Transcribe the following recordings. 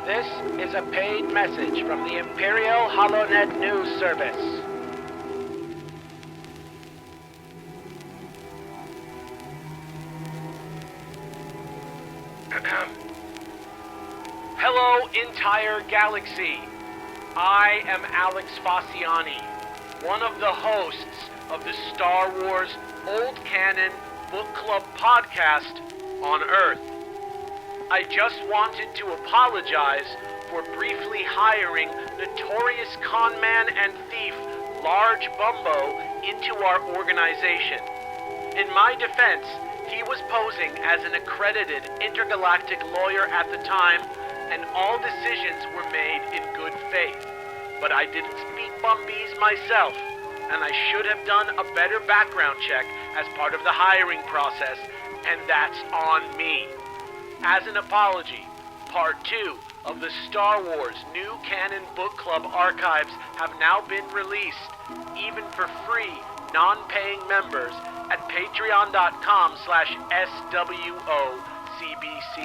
This is a paid message from the Imperial HoloNet News Service. Hello, entire galaxy. I am Alex Faciane, one of the hosts of the Star Wars Old Canon Book Club podcast on Earth. I just wanted to apologize for briefly hiring notorious conman and thief Large Bumbo into our organization. In my defense, he was posing as an accredited intergalactic lawyer at the time, and all decisions were made in good faith. But I didn't speak Bumbies myself, and I should have done a better background check as part of the hiring process, and that's on me. As an apology, Part 2 of the Star Wars New Canon Book Club archives have now been released, even for free, non-paying members at patreon.com/SWOCBC.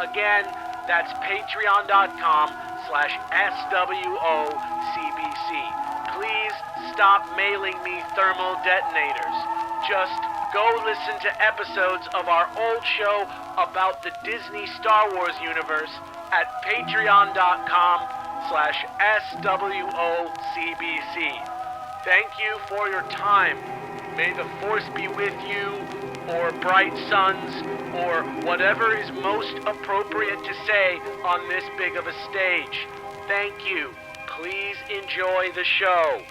Again, that's patreon.com/SWOCBC. Please stop mailing me thermal detonators. Just go listen to episodes of our old show about the Disney Star Wars universe at patreon.com/SWOCBC. Thank you for your time. May the Force be with you, or bright suns, or whatever is most appropriate to say on this big of a stage. Thank you. Please enjoy the show.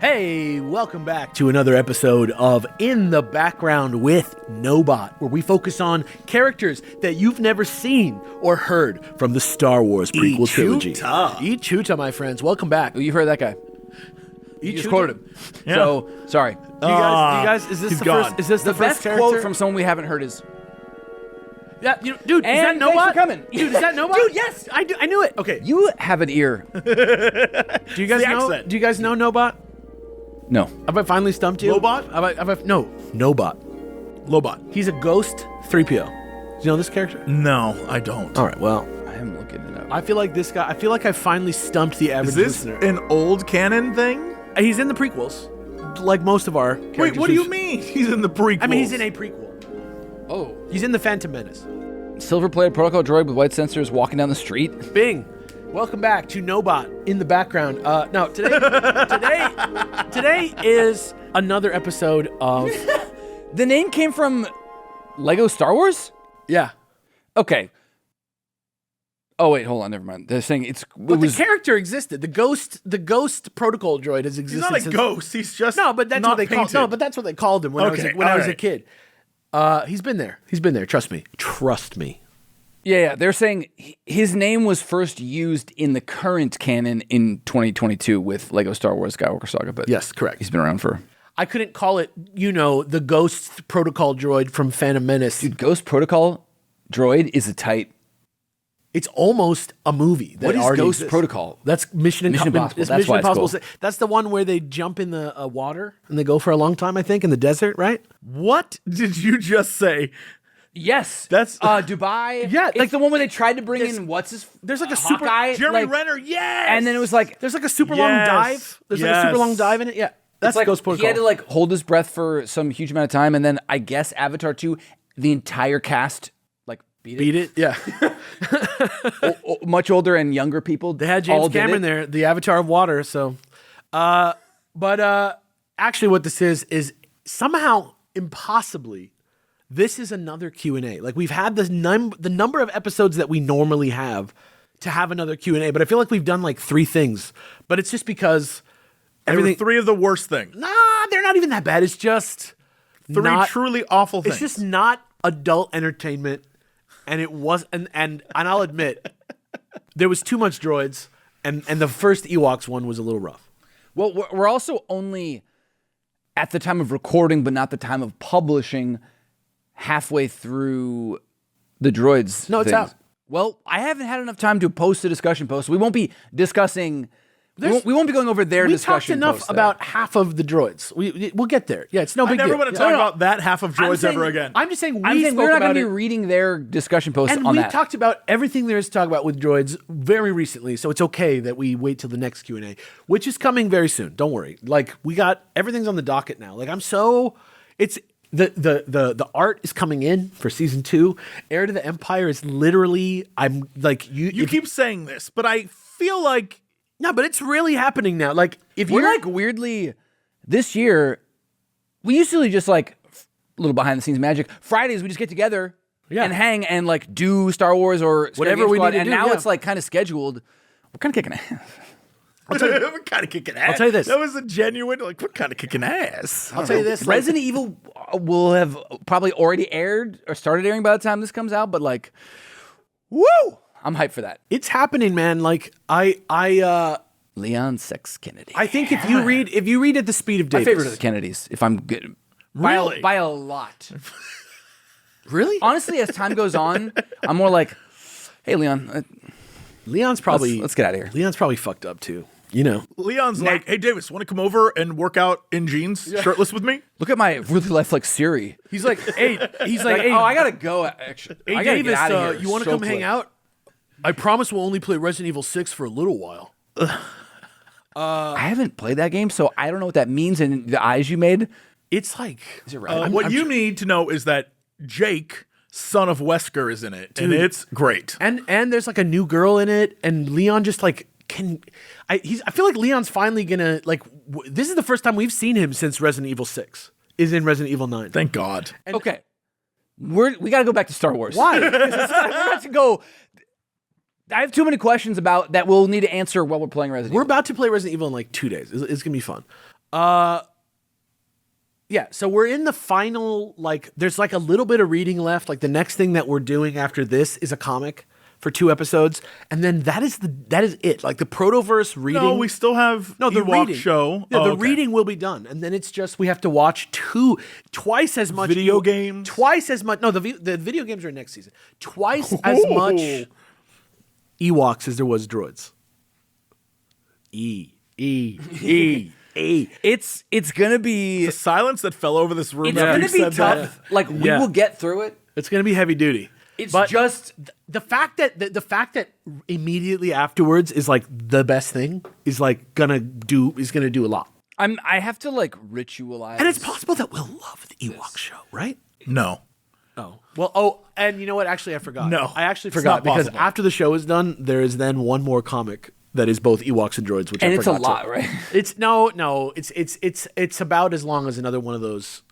Hey, welcome back to another episode of In the Background with Nobot, where we focus on characters that you've never seen or heard from the Star Wars prequel trilogy. Eat Chuta, my friends. Welcome back. You heard that guy. You just quoted him. Yeah. So, sorry. You guys, is this he's the gone. first? Is this The the first best character? quote from someone we haven't heard is, Yeah, dude. Is that And Nobot? thanks for coming. Dude, is that Nobot? Dude, yes, I knew it. Okay. you have an ear. Do you guys the know? accent. Do you guys know Nobot? No. Have I finally stumped you? Lobot? No, Nobot. Lobot. He's a ghost 3PO. Do you know this character? No, I don't. All right. Well, I am looking it up. I feel like this guy. I feel like I finally stumped the average Is this listener. an old canon thing? He's in the prequels, like most of our characters. Wait, what do you mean? He's in the prequel. I mean, he's in a prequel. Oh. He's in the Phantom Menace. Silver-plated protocol droid with white sensors walking down the street. Bing. Welcome back to Nobot in the background. No, today is another episode of. The name came from Lego Star Wars? Yeah. Okay. Oh, wait, hold on. Never mind. They're saying But the character existed. The ghost protocol droid has He's existed. not a since, ghost. He's just No, but that's not what they painted. called. No, but that's what they called him when I was Okay, I was a alright. kid. He's been there. Trust me. Trust me. Yeah. They're saying his name was first used in the current canon in 2022 with Lego Star Wars Skywalker Saga, but Yes, correct. he's been around for... I couldn't call it, the ghost protocol droid from Phantom Menace. Dude, Ghost Protocol droid is a tight... It's almost a movie. That What is already Ghost exists. Protocol? That's Mission Impossible. It's That's Mission why it's Impossible. cool. That's the one where they jump in the water and they go for a long time, I think, in the desert, right? What did you just say? Yes. That's- Dubai. Yeah, It's like- the one where they tried to bring there's- in what's there's like a super- Hawkeye, Jeremy like- Renner, yes! And then it was like... There's like a super long Yes. dive. There's like a super Yes. long dive in it. Yeah. That's It's like Ghost Protocol. he had to like hold his breath for some huge amount of time, and then I guess Avatar 2, the entire cast like beat it. Yeah. Much older and younger people. They had all James did Cameron it. there, the Avatar of Water. So, but actually, what this is somehow impossibly, this is another Q&A. Like we've had the number of episodes that we normally have to have another Q&A, but I feel like we've done like 3 things. But it's just because There were 3 of the worst things. Nah, they're not even that bad. It's just 3 not, truly awful things. It's just not adult entertainment, and it was. And I'll admit, there was too much droids, and the first Ewoks one was a little rough. Well, we're also only at the time of recording, but not the time of publishing, halfway through the droids. No, it's out. Well, I haven't had enough time to post a discussion post. We won't be discussing. We won't be going over their discussion. We talked enough about half of the droids. We'll get there. Yeah, it's no big deal. I never want to talk about that half of droids ever again. I'm just saying we're not going to be reading their discussion posts and on that. And we talked about everything there is to talk about with droids very recently, so it's okay that we wait till the next Q&A, which is coming very soon. Don't worry. Like, we got everything's on the docket now. Like, it's the art is coming in for season 2. Heir to the Empire is literally you keep saying this, but I feel like no, but it's really happening now. Like, if we're you're like weirdly this year, we usually just like a little behind the scenes magic. Fridays we just get together and hang and like do Star Wars or whatever we need to and do. Now it's like kind of scheduled. We're kind of kicking ass. We're kind of kicking ass. I'll tell you this. That was a genuine like we're kind of kicking ass. I'll tell you this. Resident Evil will have probably already aired or started airing by the time this comes out, but like, woo! I'm hyped for that. It's happening, man. Like Leon Sex Kennedy. I think if you read at the speed of Davis, my favorite of the Kennedys, if I'm good, Really? by a lot. Really? Honestly, as time goes on, I'm more like, hey, Leon. Leon's probably let's get out of here. Leon's probably fucked up too. You know, Leon's like, hey Davis, want to come over and work out in jeans, shirtless with me? Look at my really lifelike Siri. he's like, hey, hey, I gotta go. Actually, hey I gotta Davis, get out of here. you want to come hang out? I promise we'll only play Resident Evil 6 for a little while. I haven't played that game, so I don't know what that means. And the eyes you made, it's like, is it right? What you need to know is that Jake, son of Wesker, is in it, and it's great. And there's like a new girl in it, and Leon just like I feel like Leon's finally gonna like. This is the first time we've seen him since Resident Evil 6 is in Resident Evil 9. Thank God. Okay, we got to go back to Star Wars. Why? We're about to go. I have too many questions about that we'll need to answer while we're playing Resident We're Evil. about to play Resident Evil in like 2 days. It's gonna be fun. Yeah, so we're in the final, like, there's like a little bit of reading left. Like, the next thing that we're doing after this is a comic for 2 episodes, and then that is it. Like, the Protoverse reading. No, we still have the Ewok reading show. No, Oh, the okay. reading will be done, and then it's just we have to watch twice as much Video games? twice as much. No, the video games are next season. Twice as much Ewoks as there was droids. It's gonna be. The silence that fell over this room. It's after gonna you be said tough. that. Like we Yeah. will get through it. It's gonna be heavy duty. It's But just the fact that immediately afterwards is like the best thing is gonna do a lot. I have to like ritualize. And it's possible that we'll love the Ewok show, right? No. Oh. Well, and you know what? Actually, I forgot. No, I actually it's forgot not because possible. after the show is done, there is then one more comic that is both Ewoks and droids, which and I it's a forgot lot, to- right? It's no, it's about as long as another one of those.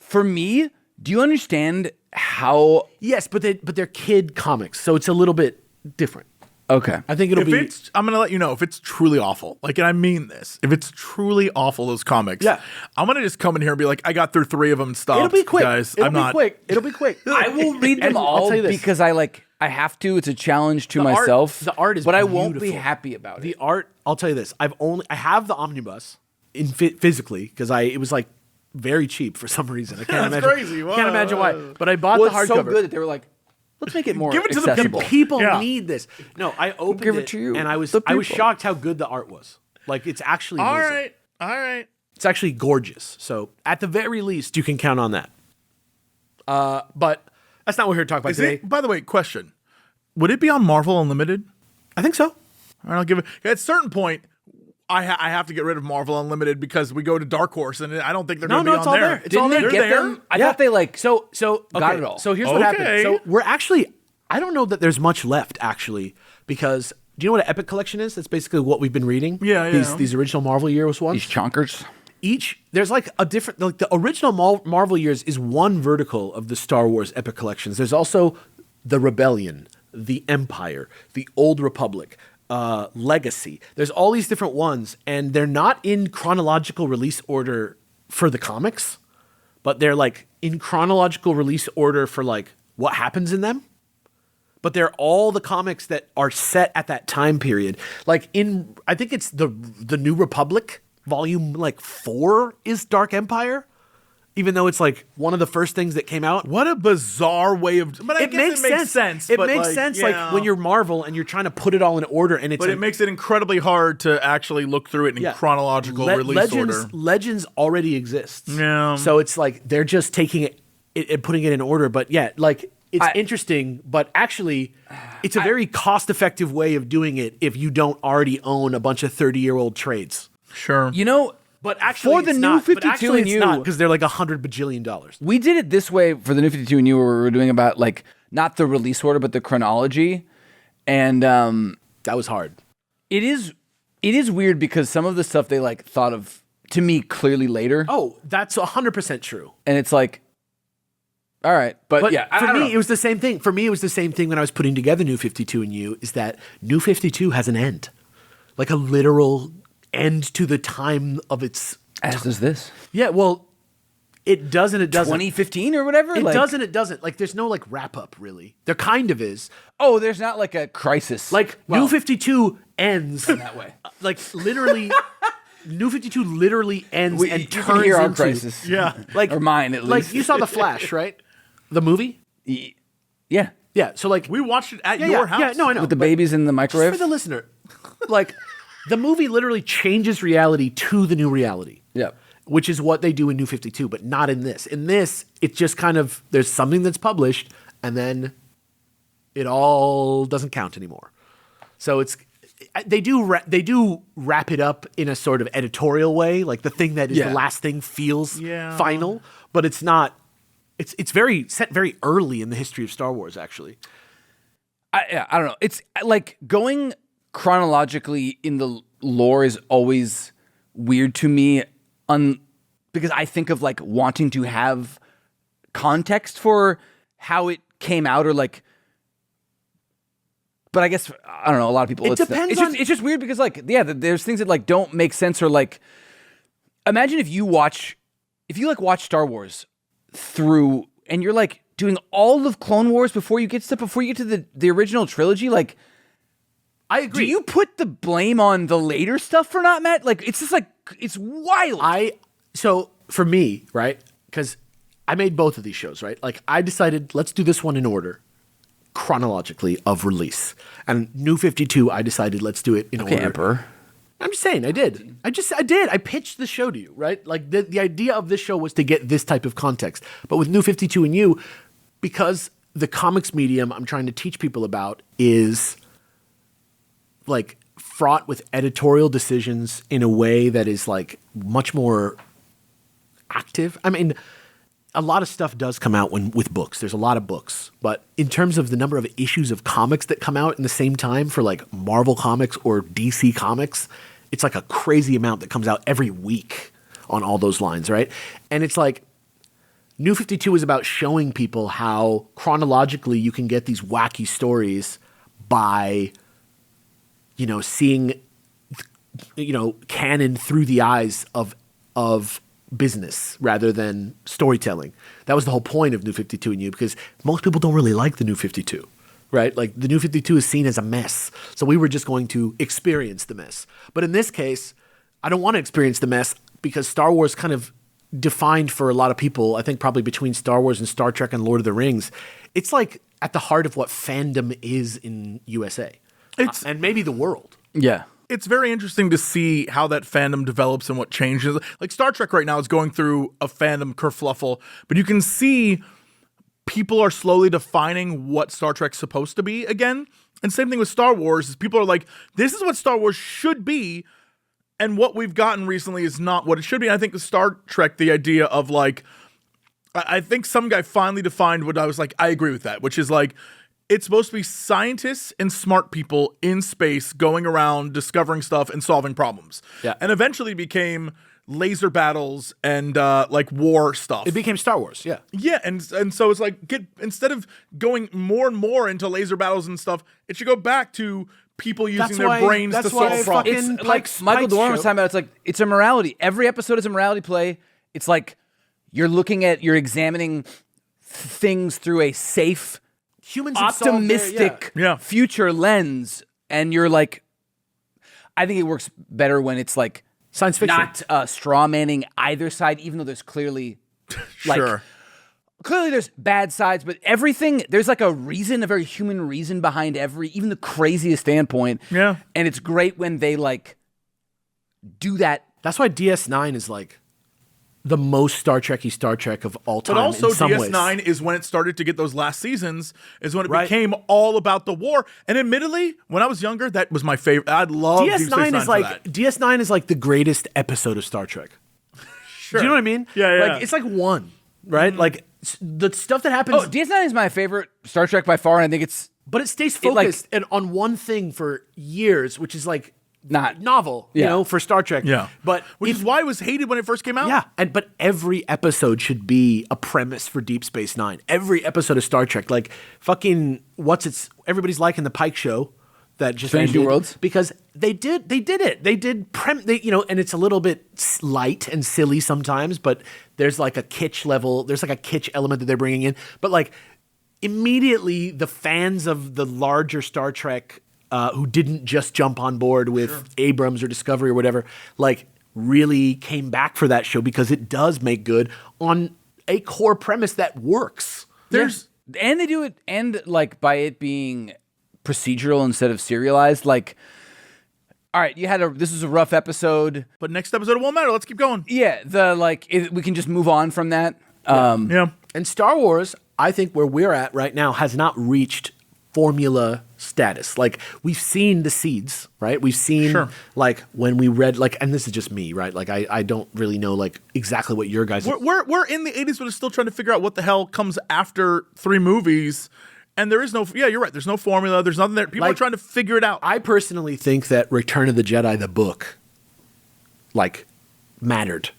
For me, do you understand how? Yes, but they're kid comics, so it's a little bit different. Okay, I think it'll be. I'm gonna let you know if it's truly awful. Like, and I mean this. If it's truly awful, those comics. Yeah. I'm gonna just come in here and be like, I got through 3 of them. Stop. It'll be quick, guys. It'll I'm be not. quick. It'll be quick. I will read them And I'll all tell you this. because I have to. It's a challenge to The art- myself. the art is but I won't be beautiful. happy about The it. art, I'll tell you this. I have the omnibus in physically because it was like very cheap for some reason. I can't That's imagine. crazy. Can't imagine why. But I bought Well, the it's hardcover. so good that they were like, let's make it more Give it to the accessible. people. People Yeah. need this. No, I opened give it to you, and I was the people. shocked how good the art was. Like, it's actually All amazing. right. It's actually gorgeous. So at the very least, you can count on that. But that's not what we're here to talk about Is today. it, by the way, question: would it be on Marvel Unlimited? I think so. All right, I'll give it. At a certain point, I have to get rid of Marvel Unlimited because we go to Dark Horse, and I don't think they're going to be it's on all there. there. It's all Didn't there. they They're get there? them? I thought they like. So got okay, it all. So here's what happened. Okay. So we're actually, I don't know that there's much left actually, because do you know what an Epic Collection is? That's basically what we've been reading. Yeah. These original Marvel years ones. These chonkers. There's like a different, like the original Marvel years is one vertical of the Star Wars Epic Collections. There's also the Rebellion, the Empire, the Old Republic, Legacy. There's all these different ones, and they're not in chronological release order for the comics, but they're like in chronological release order for like what happens in them. But they're all the comics that are set at that time period. Like I think it's the New Republic volume like 4 is Dark Empire. Even though it's like one of the first things that came out. What a bizarre way of. But I guess it makes sense. It makes sense, like when you're Marvel and you're trying to put it all in order, and it's. But it makes it incredibly hard to actually look through it in chronological release order. Legends already exists. Yeah. So it's like they're just taking it and putting it in order. But yeah, like it's interesting, but actually, it's a very cost-effective way of doing it if you don't already own a bunch of 30-year-old trades. Sure. You know. But actually, for the new 52 and you, because they're like $100 bajillion. We did it this way for the new 52 and you, where we were doing about like not the release order, but the chronology, and that was hard. It is weird because some of the stuff they like thought of to me clearly later. Oh, that's 100% true. And it's like, all right, but yeah, for me, it was the same thing. For me, it was the same thing when I was putting together New 52 and you. Is that New 52 has an end, like a literal end to the time of its. As does this. Yeah, well, it does and it doesn't. 2015 or whatever? It does and it doesn't. Like, there's no, like, wrap-up, really. There kind of is. Oh, there's not, like, a crisis. Like, New 52 ends. In that way. Like, literally, New 52 literally ends and you turns can hear our into. crisis. Yeah. Like, or mine, at least. Like, you saw The Flash, right? The movie? Yeah. Yeah, so, like. We watched it at your house. Yeah, no, I know. With the babies in the microwave? Just for the listener. Like, the movie literally changes reality to the new reality. Yeah. Which is what they do in New 52, but not in this. In this, it's just kind of, there's something that's published, and then it all doesn't count anymore. So it's, they do wrap it up in a sort of editorial way, like the thing that is the last thing feels final, but it's not, it's very, set very early in the history of Star Wars, actually. I don't know. It's like going chronologically in the lore is always weird to me because I think of like wanting to have context for how it came out or like, but I guess, I don't know, a lot of people, It depends on... It's just weird because like, yeah, there's things that like don't make sense or like, imagine if you watch Star Wars through and you're like doing all of Clone Wars before you get to the original trilogy, like, I agree. Do you put the blame on the later stuff for not Matt? Like, it's just like, it's wild. So for me, right, because I made both of these shows, right? Like, I decided, let's do this one in order, chronologically, of release. And New 52, I decided, let's do it in order. Emperor. I'm just saying, I did. I pitched the show to you, right? Like, the idea of this show was to get this type of context. But with New 52 and you, because the comics medium I'm trying to teach people about is like fraught with editorial decisions in a way that is like much more active. I mean, a lot of stuff does come out with books. There's a lot of books, but in terms of the number of issues of comics that come out in the same time for like Marvel Comics or DC Comics, it's like a crazy amount that comes out every week on all those lines, right? And it's like New 52 is about showing people how chronologically you can get these wacky stories by seeing, canon through the eyes of business rather than storytelling. That was the whole point of New 52 and you, because most people don't really like the New 52, right? Like, the New 52 is seen as a mess. So we were just going to experience the mess. But in this case, I don't want to experience the mess because Star Wars kind of defined for a lot of people, I think probably between Star Wars and Star Trek and Lord of the Rings, it's like at the heart of what fandom is in USA. And maybe the world. Yeah. It's very interesting to see how that fandom develops and what changes. Like, Star Trek right now is going through a fandom kerfluffle, but you can see people are slowly defining what Star Trek's supposed to be again. And same thing with Star Wars, is people are like, this is what Star Wars should be, and what we've gotten recently is not what it should be. And I think with Star Trek, the idea of like, I think some guy finally defined what I was like, I agree with that, which is like, it's supposed to be scientists and smart people in space going around discovering stuff and solving problems. Yeah. And eventually became laser battles and like war stuff. It became Star Wars, yeah. Yeah, and so it's like instead of going more and more into laser battles and stuff, it should go back to people using their brains to solve problems. It's like Michael Dorn was talking about. It's like it's a morality. Every episode is a morality play. It's like you're examining things through a safe, optimistic future lens, and you're like, I think it works better when it's like science fiction, not straw manning either side, even though there's clearly like. Clearly there's bad sides, but everything, there's like a reason, a very human reason behind even the craziest standpoint. Yeah. And it's great when they like do that. That's why DS9 is like the most Star Trek-y Star Trek of all time. But also in some DS9 ways. is when it started to get those last seasons, is when it became all about the war. And admittedly, when I was younger, that was my favorite. I love DS9 is like the greatest episode of Star Trek. Sure. Do you know what I mean? Yeah. Like it's like one, right? Like the stuff that happens. Oh, DS9 is my favorite Star Trek by far, and I think it's. But it stays focused and on one thing for years, which is like not novel, you know, for Star Trek. Yeah, but which is why it was hated when it first came out. Yeah, but every episode should be a premise for Deep Space Nine. Every episode of Star Trek, like fucking everybody's liking the Pike show. That just Strange New Worlds, because they did it. And it's a little bit light and silly sometimes, but there's like a kitsch level. There's like a kitsch element that they're bringing in. But like immediately, the fans of the larger Star Trek who didn't just jump on board with Abrams or Discovery or whatever, like really came back for that show because it does make good on a core premise that works. And they do it, and like by it being procedural instead of serialized, like, all right, this was a rough episode, but next episode it won't matter. Let's keep going. Yeah, we can just move on from that. And Star Wars, I think where we're at right now has not reached formula status. Like we've seen the seeds, right? We've seen like when we read and this is just me, right? Like I don't really know like exactly what your guys. We're in the 80s, but we're still trying to figure out what the hell comes after 3 movies. And there is no, you're right. There's no formula. There's nothing there. People are trying to figure it out. I personally think that Return of the Jedi, the book, mattered,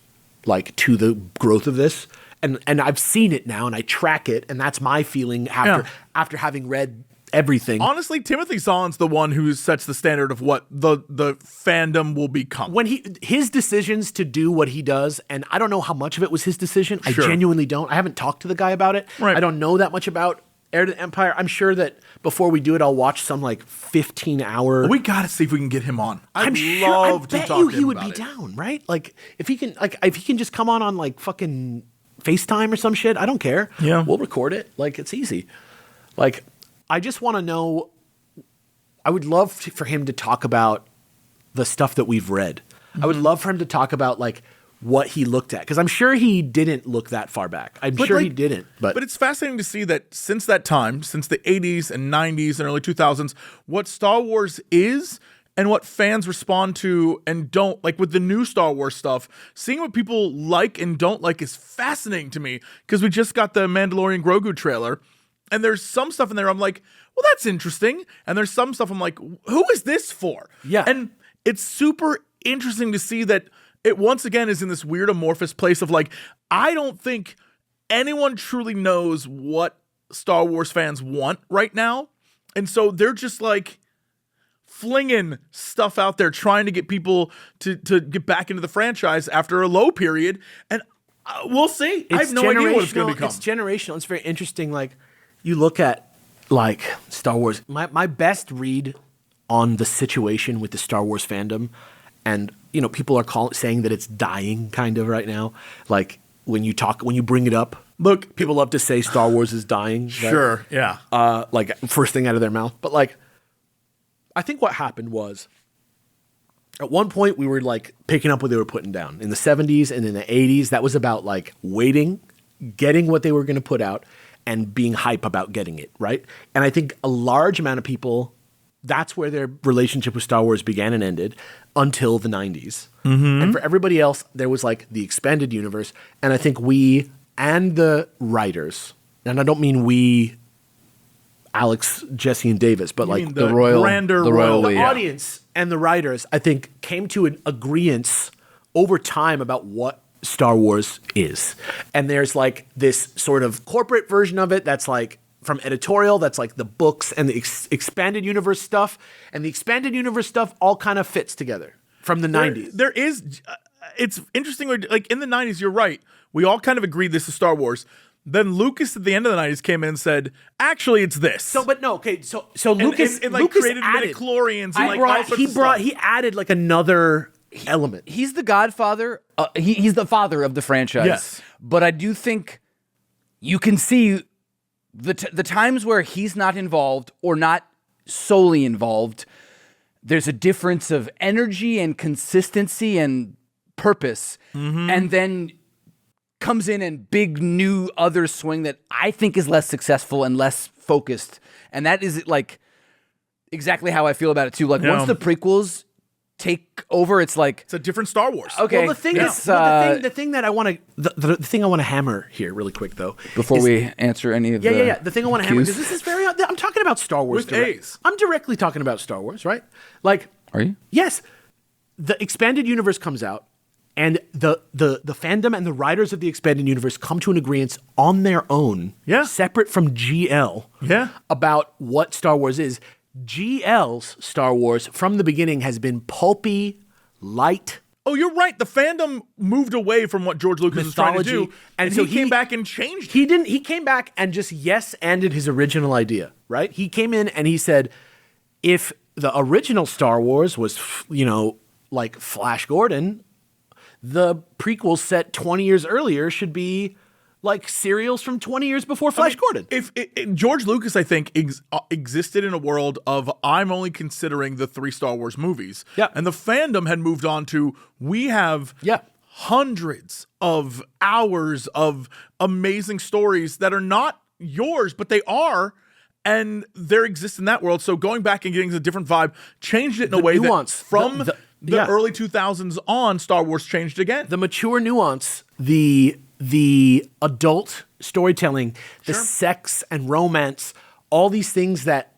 to the growth of this. And I've seen it now, and I track it, and that's my feeling after having read everything. Honestly, Timothy Zahn's the one who sets the standard of what the fandom will become. When his decisions to do what he does, and I don't know how much of it was his decision. I genuinely don't. I haven't talked to the guy about it. Right. I don't know that much about Heir to the Empire. I'm sure that before we do it, I'll watch some 15-hour. We gotta see if we can get him on. I bet you he would be down, right? Like if he can just come on fucking FaceTime or some shit. I don't care. Yeah, we'll record it. It's easy. I just want to know. I would love for him to talk about the stuff that we've read. I would love for him to talk about what he looked at, because I'm sure he didn't look that far back. I'm sure he didn't. But it's fascinating to see that since that time, since the 80s and 90s and early 2000s, what Star Wars is and what fans respond to and don't, with the new Star Wars stuff, seeing what people like and don't like is fascinating to me, because we just got the Mandalorian Grogu trailer, and there's some stuff in there I'm like, well, that's interesting. And there's some stuff I'm like, who is this for? Yeah. And it's super interesting to see that it once again is in this weird amorphous place of I don't think anyone truly knows what Star Wars fans want right now. And so they're just flinging stuff out there, trying to get people to get back into the franchise after a low period. And we'll see. I have no idea what it's going to become. It's generational. It's very interesting. You look at Star Wars. My best read on the situation with the Star Wars fandom, and people are saying that it's dying kind of right now. When you bring it up, look, people love to say Star Wars is dying. Right? Sure, yeah. First thing out of their mouth. But I think what happened was, at one point we were picking up what they were putting down in the 70s and in the 80s. That was about waiting, getting what they were going to put out, and being hype about getting it, right? And I think a large amount of people, that's where their relationship with Star Wars began and ended until the 90s. Mm-hmm. And for everybody else, there was the expanded universe. And I think we and the writers, and I don't mean we, Alex, Jesse, and Davis, but the royal audience and the writers, I think, came to an agreeance over time about what Star Wars is. And there's like this sort of corporate version of it that's like from editorial, that's like the books and the expanded universe stuff. And the expanded universe stuff all kind of fits together from the 90s. There is, it's interesting, like in the 90s, you're right. We all kind of agreed this is Star Wars. Then Lucas at the end of the 90s came in and said, actually, it's this. So Lucas, and like Lucas created added, midichlorians and like all sorts of stuff. He added like another element. He's the godfather. He's the father of the franchise. Yes. But I do think you can see the times where he's not involved or not solely involved, there's a difference of energy and consistency and purpose. Mm-hmm. And then comes in and big new other swing that I think is less successful and less focused. And that is like exactly how I feel about it too. Like once the prequels take over, it's like it's a different Star Wars. Okay. Well, the thing the thing that I want to the thing I want to hammer here really quick though before we answer any of the thing I want to hammer, because this is very I'm talking about Star Wars with A's. I'm directly talking about Star Wars, right? Like, are you? Yes. The expanded universe comes out, and the fandom and the writers of the expanded universe come to an agreement on their own, separate from GL, about what Star Wars is. GL's Star Wars from the beginning has been pulpy, light. Oh, you're right. The fandom moved away from what George Lucas was trying to do, and so he came back and changed it. He came back and just yes-anded his original idea, right? He came in and he said, if the original Star Wars was, like Flash Gordon, the prequel set 20 years earlier should be like serials from 20 years before Flash Gordon. If George Lucas, I think, existed in a world of I'm only considering the 3 Star Wars movies. Yeah. And the fandom had moved on to we have hundreds of hours of amazing stories that are not yours, but they are, and they exist in that world. So going back and getting a different vibe changed it in a way nuance, that from the early 2000s on, Star Wars changed again. The mature nuance, the adult storytelling, the sex and romance, all these things that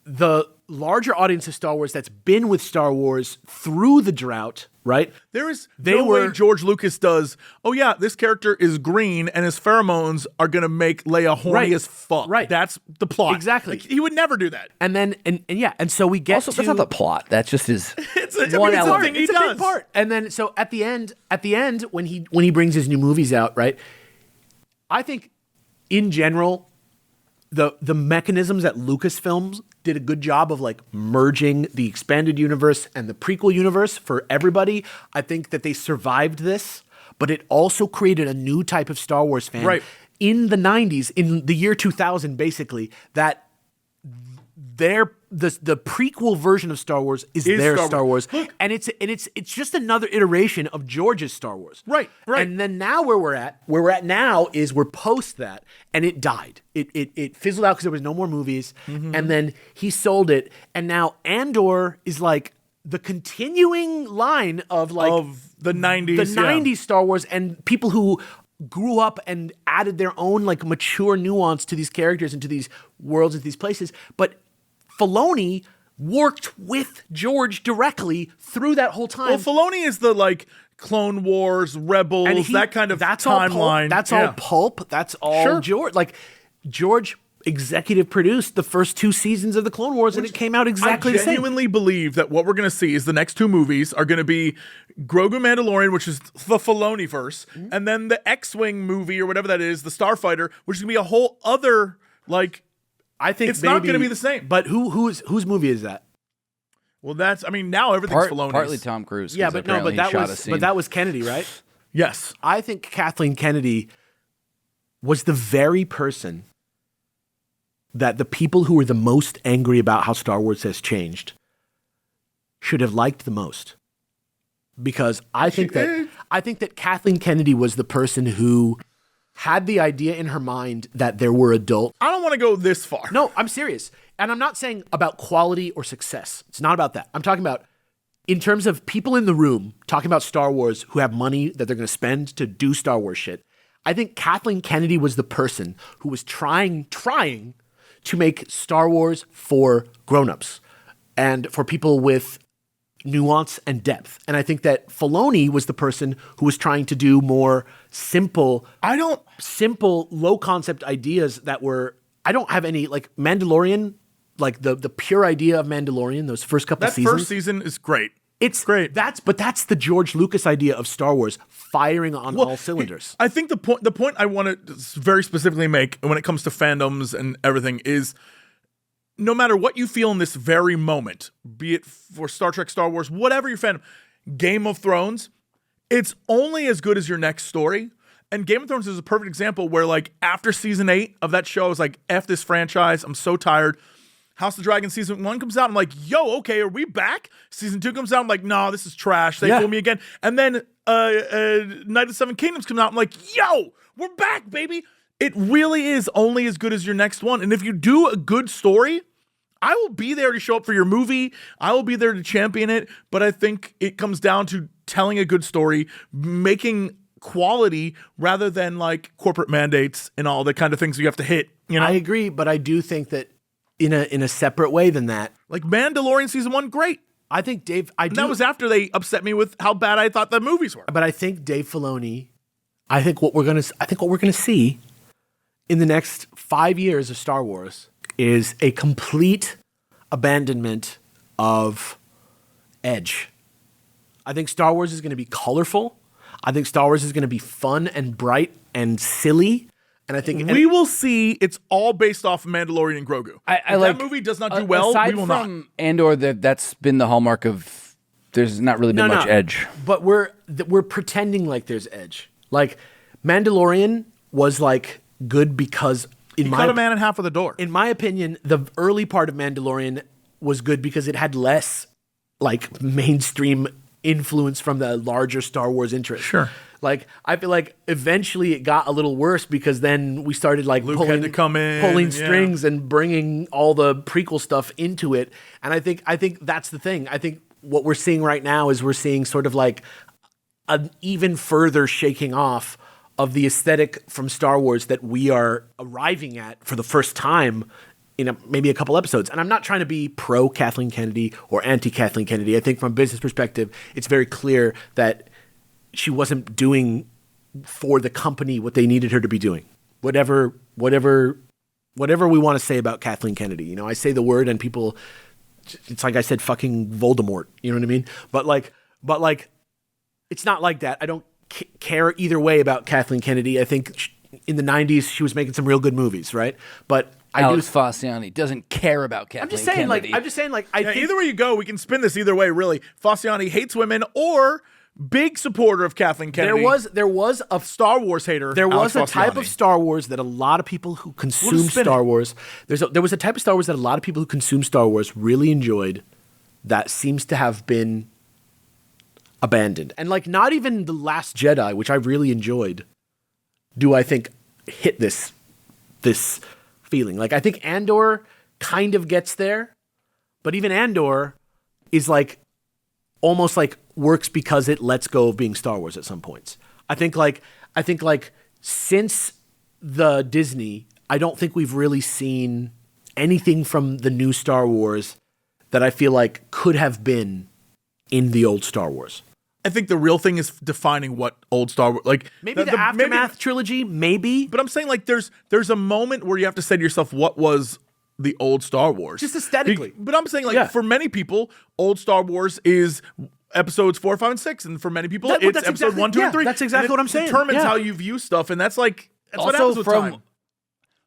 the larger audience of Star Wars that's been with Star Wars through the drought, right? There is no way George Lucas does, this character is green and his pheromones are going to make Leia horny as fuck. Right. That's the plot. Exactly. Like, he would never do that. And then, and so we get also, that's not the plot. That's just his one element. It's a big part. And then, so at the end, when he brings his new movies out, right? I think, in general, the mechanisms that Lucasfilms did a good job of like merging the expanded universe and the prequel universe for everybody. I think that they survived this, but it also created a new type of Star Wars fan in the 90s, in the year 2000, basically, that the prequel version of Star Wars is their Star Wars. Look, and it's just another iteration of George's Star Wars. Right. And then now where we're at now is we're post that, and it died. It fizzled out because there was no more movies, and then he sold it, and now Andor is like the continuing line of the 90s. The 90s Star Wars, and people who grew up and added their own like mature nuance to these characters and to these worlds and these places. But Filoni worked with George directly through that whole time. Well, Filoni is the like Clone Wars, Rebels, that kind of timeline. That's all pulp. That's all George. Like George executive produced the first 2 seasons of the Clone Wars, and it came out exactly the same. I genuinely believe that what we're going to see is the next 2 movies are going to be Grogu Mandalorian, which is the Filoni-verse, and then the X-Wing movie or whatever that is, the Starfighter, which is going to be a whole other like. I think it's not going to be the same. But whose movie is that? Well, now everything's Filoni's. Partly Tom Cruise. Yeah, but that was Kennedy, right? Yes. I think Kathleen Kennedy was the very person that the people who were the most angry about how Star Wars has changed should have liked the most. Because I think that Kathleen Kennedy was the person who had the idea in her mind that there were adults. I don't want to go this far. No, I'm serious. And I'm not saying about quality or success. It's not about that. I'm talking about in terms of people in the room talking about Star Wars who have money that they're going to spend to do Star Wars shit. I think Kathleen Kennedy was the person who was trying to make Star Wars for grown-ups and for people with nuance and depth. And I think that Filoni was the person who was trying to do more simple, low concept ideas that were, I don't have any, like Mandalorian, like the pure idea of Mandalorian, those first couple seasons. That first season is great. It's great. That's the George Lucas idea of Star Wars firing on all cylinders. I think the point I want to very specifically make when it comes to fandoms and everything is, no matter what you feel in this very moment, be it for Star Trek, Star Wars, whatever your fandom, Game of Thrones, it's only as good as your next story. And Game of Thrones is a perfect example where, like, after season 8 of that show, I was like, F this franchise, I'm so tired. House of the Dragon season 1 comes out, I'm like, yo, okay, are we back? Season 2 comes out, I'm like, no, this is trash. They fool me again. And then Night of the Seven Kingdoms comes out, I'm like, yo, we're back, baby. It really is only as good as your next one. And if you do a good story, I will be there to show up for your movie. I will be there to champion it. But I think it comes down to telling a good story, making quality rather than like corporate mandates and all the kind of things you have to hit. You know? I agree, but I do think that in a separate way than that. Like Mandalorian season 1, great. I think Dave. That was after they upset me with how bad I thought the movies were. But I think Dave Filoni. I think what we're gonna see in the next 5 years of Star Wars is a complete abandonment of edge. I think Star Wars is going to be colorful. I think Star Wars is going to be fun and bright and silly. And I think we will see. It's all based off of Mandalorian and Grogu. I like that movie does not do well. Aside We will from not. Andor, that's been the hallmark of. There's not really been much edge. But we're pretending like there's edge. Like Mandalorian was like good because cut a man in half with a door. In my opinion, the early part of Mandalorian was good because it had less like mainstream influence from the larger Star Wars interest. Sure. Like I feel like eventually it got a little worse because then we started like Luke had to come in, pulling strings and bringing all the prequel stuff into it. And I think that's the thing. I think what we're seeing right now is we're seeing sort of like an even further shaking off of the aesthetic from Star Wars that we are arriving at for the first time in maybe a couple episodes. And I'm not trying to be pro Kathleen Kennedy or anti Kathleen Kennedy. I think from a business perspective, it's very clear that she wasn't doing for the company what they needed her to be doing. Whatever we want to say about Kathleen Kennedy, you know, I say the word and people, it's like I said, fucking Voldemort. You know what I mean? But like, it's not like that. I don't care either way about Kathleen Kennedy. I think in the 90s she was making some real good movies, right? But Alex Faciane doesn't care about Kathleen Kennedy. I'm just saying, I think either way you go, we can spin this either way. Really, Faciane hates women or big supporter of Kathleen Kennedy. There was a Star Wars hater. There was Alex a type Faciane. of Star Wars that a lot of people who consume Star Wars. There was a type of Star Wars that a lot of people who consume Star Wars really enjoyed. That seems to have been abandoned, and like not even The Last Jedi, which I really enjoyed, do I think hit this feeling. Like I think Andor kind of gets there, but even Andor is like almost like works because it lets go of being Star Wars at some points. I think like since the Disney, I don't think we've really seen anything from the new Star Wars that I feel like could have been in the old Star Wars. I think the real thing is defining what old Star Wars, like maybe the Aftermath trilogy, maybe. But I'm saying like there's a moment where you have to say to yourself, what was the old Star Wars? Just aesthetically. But I'm saying like for many people, old Star Wars is episodes 4, 5, and 6, and for many people, it's episode 1, 2, and 3. That's exactly what I'm saying. It determines how you view stuff, and that's like that's what Also, happens with from time.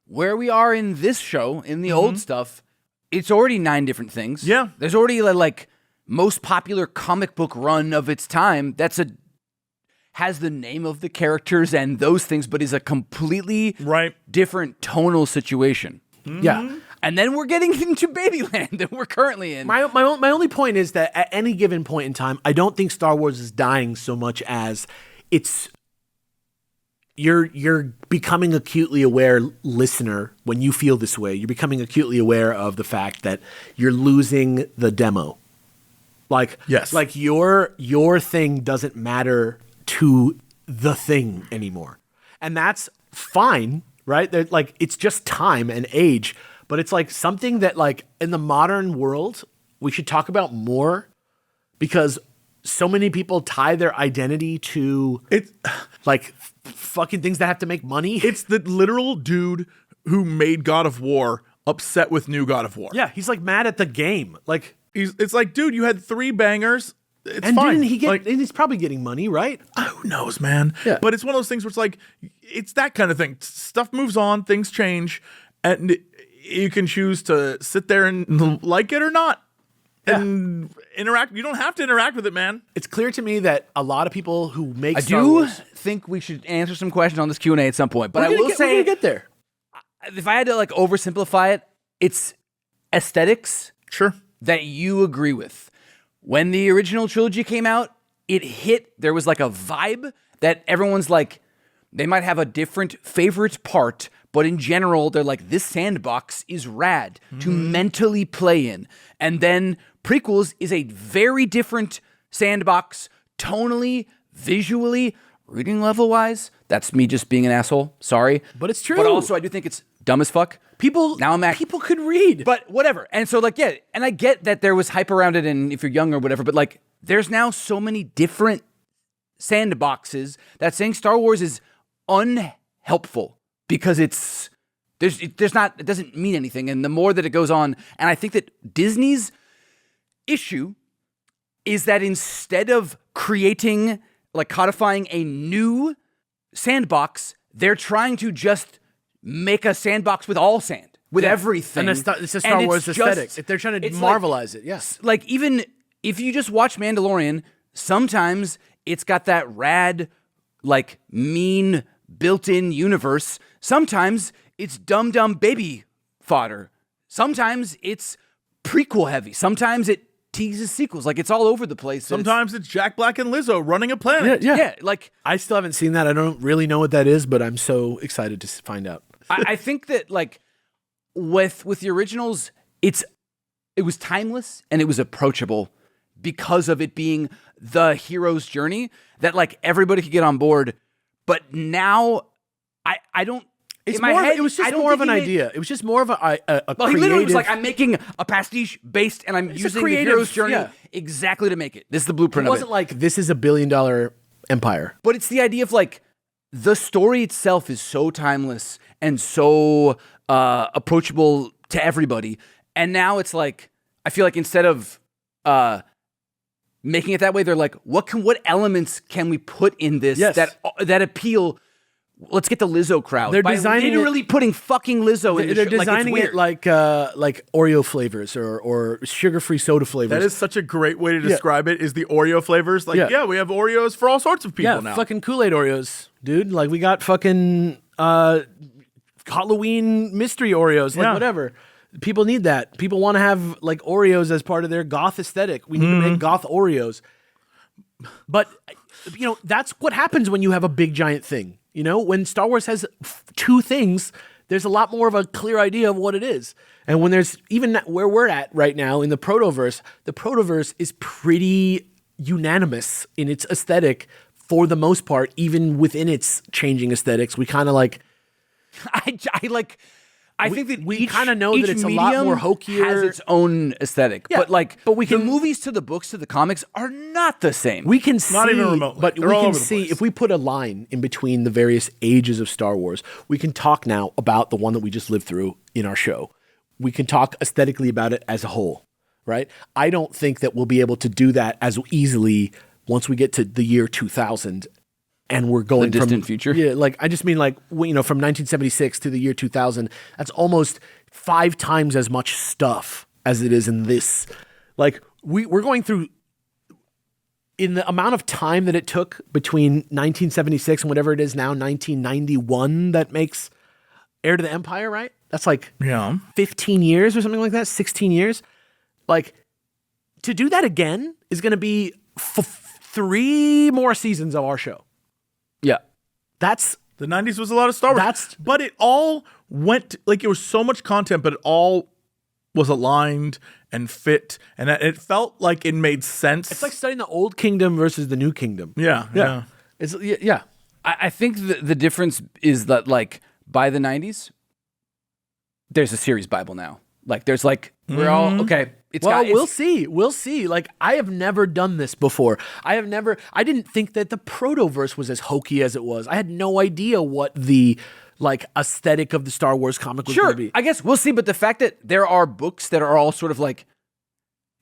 where we are in this show, in the old stuff, it's already 9 different things. Yeah. There's already like most popular comic book run of its time. Has the name of the characters and those things, but is a completely different tonal situation. Yeah. And then we're getting into Babyland that we're currently in. My only point is that at any given point in time, I don't think Star Wars is dying so much as you're becoming acutely aware listener when you feel this way. You're becoming acutely aware of the fact that you're losing the demo. Like your thing doesn't matter to the thing anymore. And that's fine, right? Like it's just time and age, but it's like something that like in the modern world we should talk about more because so many people tie their identity to It's like fucking things that have to make money. it's the literal dude who made God of War upset with new God of War. Yeah, he's like mad at the game. Like, It's like, dude, you had 3 bangers. It's and fine. didn't he get? Like, And he's probably getting money, right? who knows, man? Yeah. But it's one of those things where it's like, it's that kind of thing. Stuff moves on, things change, and you can choose to sit there and like it or not. And interact. You don't have to interact with it, man. It's clear to me that a lot of people who make I Star do Wars, think we should answer some questions on this Q&A at some point. But we're I gonna will get, we're say, gonna get there. if I had to like oversimplify it, it's aesthetics Sure. that you agree with. When the original trilogy came out, it hit, there was like a vibe that everyone's like, they might have a different favorite part, but in general, they're like, this sandbox is rad to mentally play in. And then prequels is a very different sandbox, tonally, visually, reading level wise. That's me just being an asshole. Sorry. But it's true. But also, I do think it's dumb as fuck. People people could read. But whatever. And so, like, yeah, and I get that there was hype around it, and if you're young or whatever, but like, there's now so many different sandboxes that saying Star Wars is unhelpful because it doesn't mean anything. And the more that it goes on, and I think that Disney's issue is that instead of creating, like codifying a new sandbox, they're trying to just make a sandbox with all sand, with everything. And it's a Star Wars aesthetic. They're trying to marvelize it, yes. Like, even if you just watch Mandalorian, sometimes it's got that rad, like, mean, built-in universe. Sometimes it's dumb baby fodder. Sometimes it's prequel heavy. Sometimes it teases sequels. Like, it's all over the place. Sometimes it's Jack Black and Lizzo running a planet. Yeah, like, I still haven't seen that. I don't really know what that is, but I'm so excited to find out. I think that, like, with the originals, it was timeless and it was approachable because of it being the hero's journey that, like, everybody could get on board. But now, I don't. It's in my more. head, It was I just don't more of think an he made- idea. It was just more of a Well, creative. he literally was like, I'm making a pastiche based, and I'm It's a using creative- the hero's journey yeah. exactly to make it. This is the It blueprint of wasn't it. like this is $1 billion empire. But it's the idea of, like, the story itself is so timeless and so approachable to everybody. And now it's like, I feel like instead of making it that way, they're like, what elements can we put in this Yes. that appeal? Let's get the Lizzo crowd. They're by designing literally putting fucking Lizzo in the They're show. designing like, it's it weird. like Oreo flavors or sugar-free soda flavors. That is such a great way to describe it, is the Oreo flavors. Like, Yeah. we have Oreos for all sorts of people yeah, now. fucking Kool-Aid Oreos, dude. Like we got fucking Halloween mystery Oreos, like Yeah. whatever. People need that. People want to have like Oreos as part of their goth aesthetic. We need to make goth Oreos. But that's what happens when you have a big giant thing. When Star Wars has 2 things, there's a lot more of a clear idea of what it is. And when there's even where we're at right now in the protoverse is pretty unanimous in its aesthetic for the most part, even within its changing aesthetics. We kind of like, I think that we each- kinda know that each it's a lot medium more hokier. has its own aesthetic. Yeah, but we the can- movies to the books to the comics are not the same. we can see, Not even remotely. but They're we all can over the see place. if we put a line in between the various ages of Star Wars, we can talk now about the one that we just lived through in our show. We can talk aesthetically about it as a whole, right? I don't think that we'll be able to do that as easily once we get to the year 2000 and we're going The distant from, future? Yeah, like I just mean like from 1976 to the year 2000, that's almost 5 times as much stuff as it is in this. Like we're going through, in the amount of time that it took between 1976 and whatever it is now, 1991, that makes Heir to the Empire, right? That's like 15 years or something like that, 16 years. Like, to do that again is going to be 3 more seasons of our show. yeah. That's The 90s was a lot of Star Wars. But it all went, like, it was so much content, but it all was aligned and fit, and it felt like it made sense. it's like studying the old kingdom versus the new kingdom. yeah. It's yeah. I think the difference is that, like, by the 90s, there's a series Bible now. Like, there's like We're all okay. We'll see. We'll see. Like, I have never done this before. I didn't think that the Protoverse was as hokey as it was. I had no idea what the aesthetic of the Star Wars comic was going to be. I guess we'll see. But the fact that there are books that are all sort of like,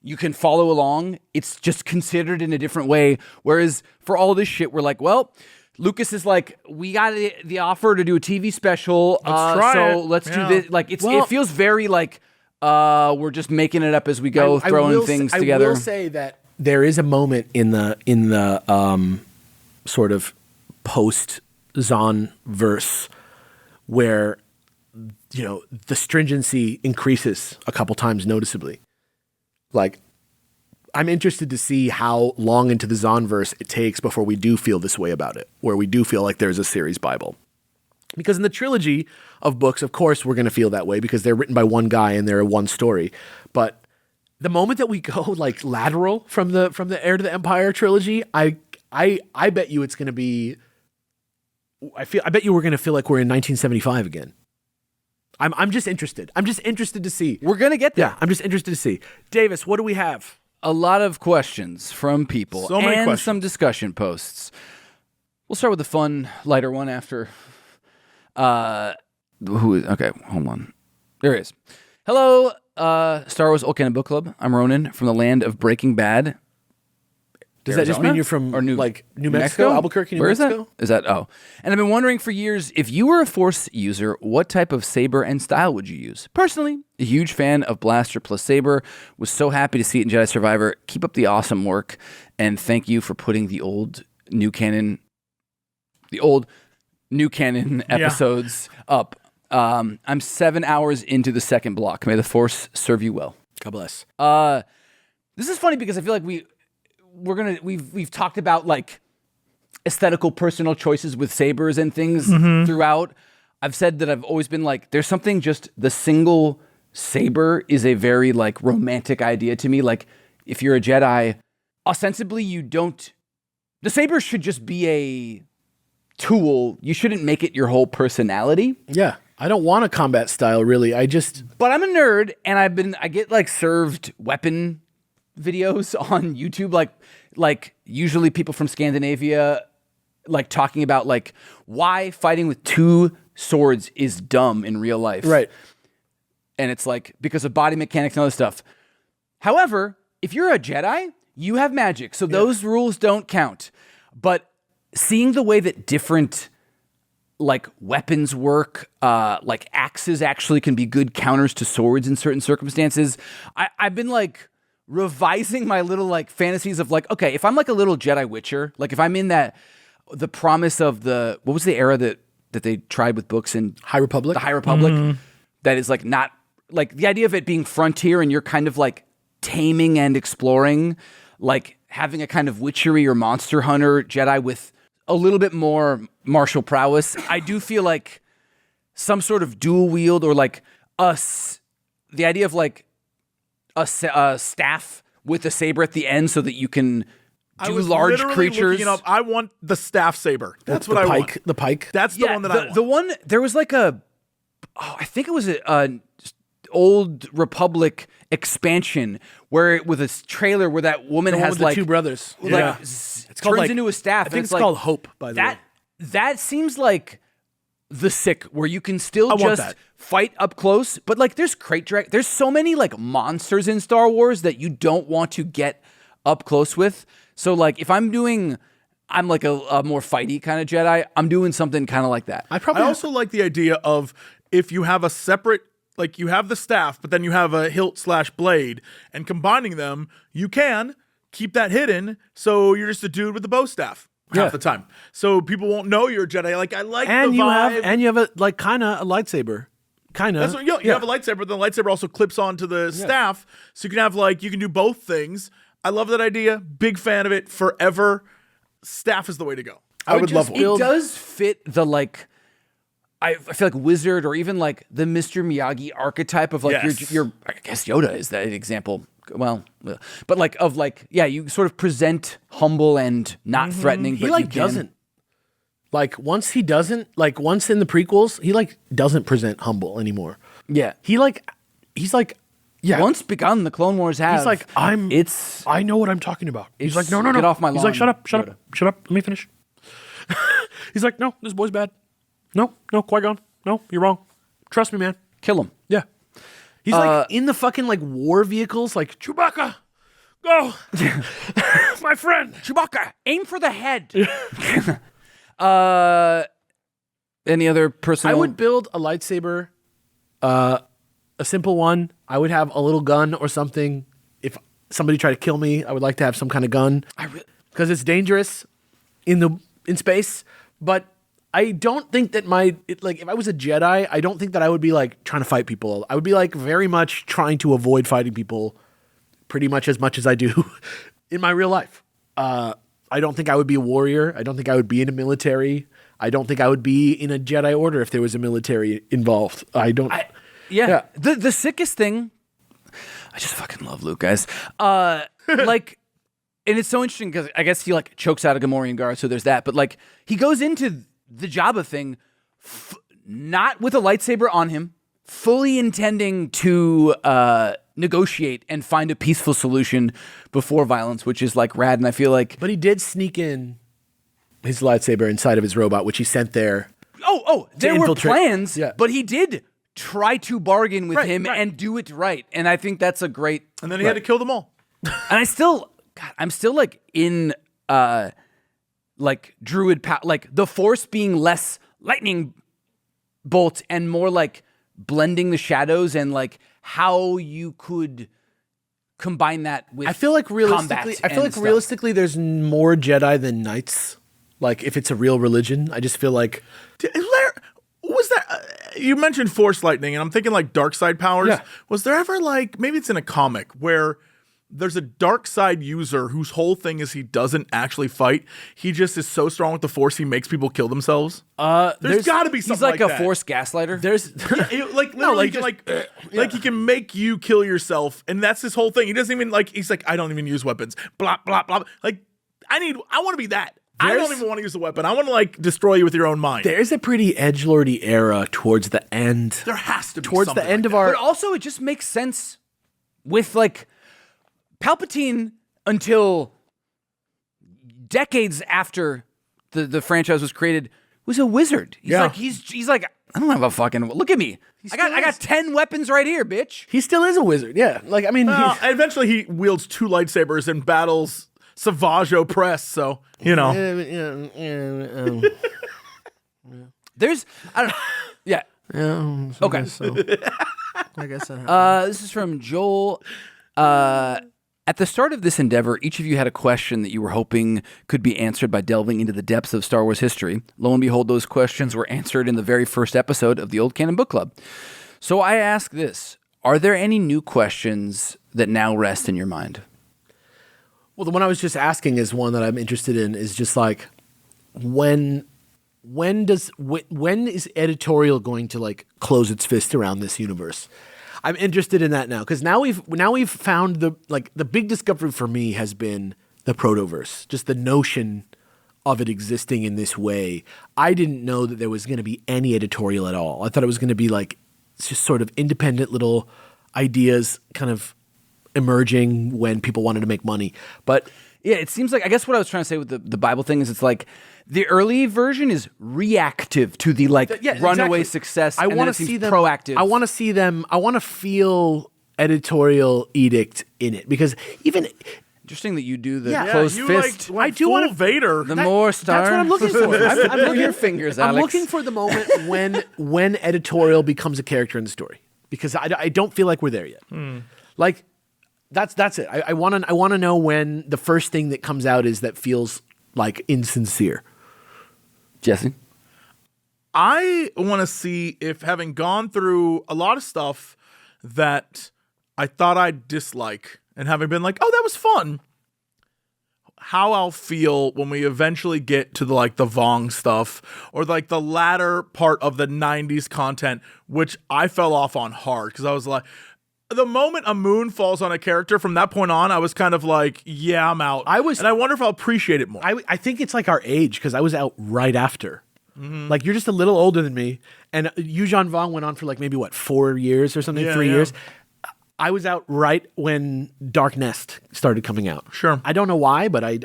you can follow along, it's just considered in a different way. Whereas for all this shit, we're like, well, Lucas is like, we got the offer to do a TV special. Let's do this. Like, it feels very like, we're just making it up as we go, throwing things together. I will say that there is a moment in the sort of post-Zahn verse where, the stringency increases a couple times noticeably. Like, I'm interested to see how long into the Zahn verse it takes before we do feel this way about it, where we do feel like there's a series Bible. Because in the trilogy of books, of course, we're going to feel that way because they're written by one guy and they're one story. But the moment that we go lateral from the Heir to the Empire trilogy, I bet you it's going to be. I bet you we're going to feel like we're in 1975 again. I'm just interested. I'm just interested to see. We're going to get there. Yeah, I'm just interested to see. Davis, what do we have? A lot of questions from people and some discussion posts. We'll start with the fun, lighter one after. Okay, hold on. There it is. Hello, Star Wars Old Canon Book Club. I'm Ronan from the land of Breaking Bad. Does that just mean you're from New Mexico? Albuquerque, New Mexico? Is that? Oh. And I've been wondering for years, if you were a Force user, what type of saber and style would you use? Personally, a huge fan of Blaster plus Saber. Was so happy to see it in Jedi Survivor. Keep up the awesome work. And thank you for putting the old new canon episodes up. I'm 7 hours into the second block. May the Force serve you well. God bless. This is funny because I feel like we've talked about like aesthetical personal choices with sabers and things throughout. I've said that I've always been like, there's something just the single saber is a very like romantic idea to me. Like if you're a Jedi, ostensibly the saber should just be a tool. You shouldn't make it your whole personality. Yeah. I don't want a combat style really. But I'm a nerd and I get like served weapon videos on YouTube, like usually people from Scandinavia, like talking about like why fighting with two swords is dumb in real life. Right. And it's like because of body mechanics and other stuff. However, if you're a Jedi, you have magic, so those rules don't count. But seeing the way that different like weapons work, like axes actually can be good counters to swords in certain circumstances. I've been like revising my little like fantasies of like, okay, if I'm like a little Jedi Witcher, like if I'm in the promise of what was the era that they tried with books in High Republic? The High Republic, that is like not like the idea of it being frontier and you're kind of like taming and exploring, like having a kind of witchery or monster hunter Jedi with a little bit more martial prowess. I do feel like some sort of dual wield or like the idea of like a staff with a saber at the end so that you can do large creatures. I want the staff saber. That's what I want. The pike. That's the one that I want. The one, there was like I think it was a Old Republic expansion with a trailer where that woman has the like two brothers. Like it's turns called into a staff. I think it's called Hope, by the way. That seems like the sick where you can still just fight up close, but like there's there's so many like monsters in Star Wars that you don't want to get up close with. So like if I'm like a more fighty kind of Jedi, I'm doing something kind of like that. I also like the idea of if you have a separate, like you have the staff, but then you have a hilt/blade, and combining them, you can keep that hidden. So you're just a dude with the bow staff. Half the time, so people won't know you're a Jedi. Like I like the vibe. You have a like kind of a lightsaber, kind of. You have a lightsaber. Then the lightsaber also clips onto the staff, so you can have you can do both things. I love that idea. Big fan of it. Forever, staff is the way to go. I would love one. It does fit the like. I feel like wizard or even like the Mr. Miyagi archetype of like your I guess Yoda is that example. Well, but like of like you sort of present humble and not threatening. He but you doesn't. Like once in the prequels, he like doesn't present humble anymore. Yeah, he's like once begun, the Clone Wars have. He's like, I know what I'm talking about. He's like, no. Get off my lawn. He's like, shut up. Let me finish. He's like, no, this boy's bad. No, Qui-Gon. No, you're wrong. Trust me, man. Kill him. Yeah. He's like in the fucking like war vehicles, like, Chewbacca, go. My friend. Chewbacca, aim for the head. Any other personal? I would build a lightsaber, a simple one. I would have a little gun or something. If somebody tried to kill me, I would like to have some kind of gun. Because it's dangerous in space. But I don't think that if I was a Jedi, I don't think that I would be like trying to fight people. I would be like very much trying to avoid fighting people pretty much as I do in my real life. I don't think I would be a warrior. I don't think I would be in a military. I don't think I would be in a Jedi Order if there was a military involved. Yeah. The sickest thing, I just fucking love Luke, guys. Like, and it's so interesting because I guess he like chokes out a Gamorrean guard, so there's that. But like, he goes into the Jabba thing, not with a lightsaber on him, fully intending to negotiate and find a peaceful solution before violence, which is like rad. And I feel like, but he did sneak in his lightsaber inside of his robot, which he sent there. There were plans, Yeah. but he did try to bargain with him and do it right. And I think that's a great. And then he had to kill them all. And I'm still like in like druid like the Force being less lightning bolt and more like blending the shadows and like how you could combine that with. I feel like realistically, there's more Jedi than Knights. Like if it's a real religion, I just feel like. Was that you mentioned Force lightning, and I'm thinking like dark side powers. Yeah. Was there ever like maybe it's in a comic where there's a dark side user whose whole thing is he doesn't actually fight. He just is so strong with the Force he makes people kill themselves. There's got to be something he's like a that. Force gaslighter. There's like he can make you kill yourself, and that's his whole thing. He doesn't even like. He's like, I don't even use weapons. Blah blah blah. Like I want to be that. I don't even want to use the weapon. I want to like destroy you with your own mind. There's a pretty edgelordy era towards the end. There has to be towards the end of our. But also, it just makes sense with like Palpatine until decades after the franchise was created was a wizard. He's like I don't have a fucking look at me. I got 10 weapons right here, bitch. He still is a wizard. Yeah, like I mean, eventually he wields 2 lightsabers and battles Savage Opress, so, you know. There's, I don't know. Yeah. Okay. I guess that this is from Joel. At the start of this endeavor, each of you had a question that you were hoping could be answered by delving into the depths of Star Wars history. Lo and behold, those questions were answered in the very first episode of the Old Canon Book Club. So I ask this. Are there any new questions that now rest in your mind? Well, the one I was just asking is one that I'm interested in. Is just like when is editorial going to like close its fist around this universe? I'm interested in that now because now we've found the big discovery for me has been the Protoverse, just the notion of it existing in this way. I didn't know that there was going to be any editorial at all. I thought it was going to be like just sort of independent little ideas kind of emerging when people wanted to make money. But yeah, it seems like, I guess what I was trying to say with the Bible thing is it's like the early version is reactive to the runaway success. I want to see them proactive. I want to see them. I want to feel editorial edict in it because even. Interesting that you do the closed fist. I do want Vader. The more stars. That's what I'm looking for. I'm looking your fingers, Alex. I'm looking for the moment when editorial becomes a character in the story because I don't feel like we're there yet. Like. That's it. I want to know when the first thing that comes out is that feels like insincere. Jesse? I want to see if, having gone through a lot of stuff that I thought I'd dislike and having been like, oh, that was fun, how I'll feel when we eventually get to the Vong stuff or like the latter part of the 90s content, which I fell off on hard because I was like, the moment a moon falls on a character, from that point on, I was kind of like, yeah, I'm out. And I wonder if I'll appreciate it more. I think it's like our age, because I was out right after. Mm-hmm. Like, you're just a little older than me. And Yuuzhan Vong went on for like maybe, 4 years or something, 3 years. I was out right when Dark Nest started coming out. Sure. I don't know why, but I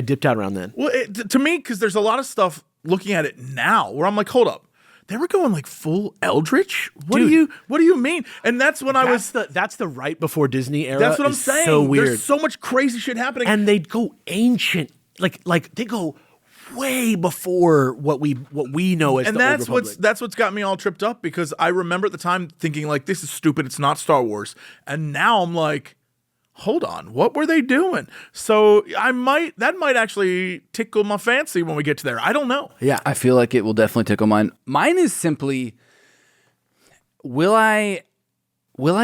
dipped out around then. Well, to me, because there's a lot of stuff looking at it now where I'm like, hold up. They were going like full Eldritch? What do you mean? And that's when That's the right before Disney era. That's what I'm saying. So weird. There's so much crazy shit happening. And they'd go ancient. Like they go way before what we know as and the Old Republic. that's what's got me all tripped up, because I remember at the time thinking like, this is stupid, it's not Star Wars. And now I'm like, hold on, what were they doing? So that might actually tickle my fancy when we get to there. I don't know. Yeah, I feel like it will definitely tickle mine. Mine is simply, will I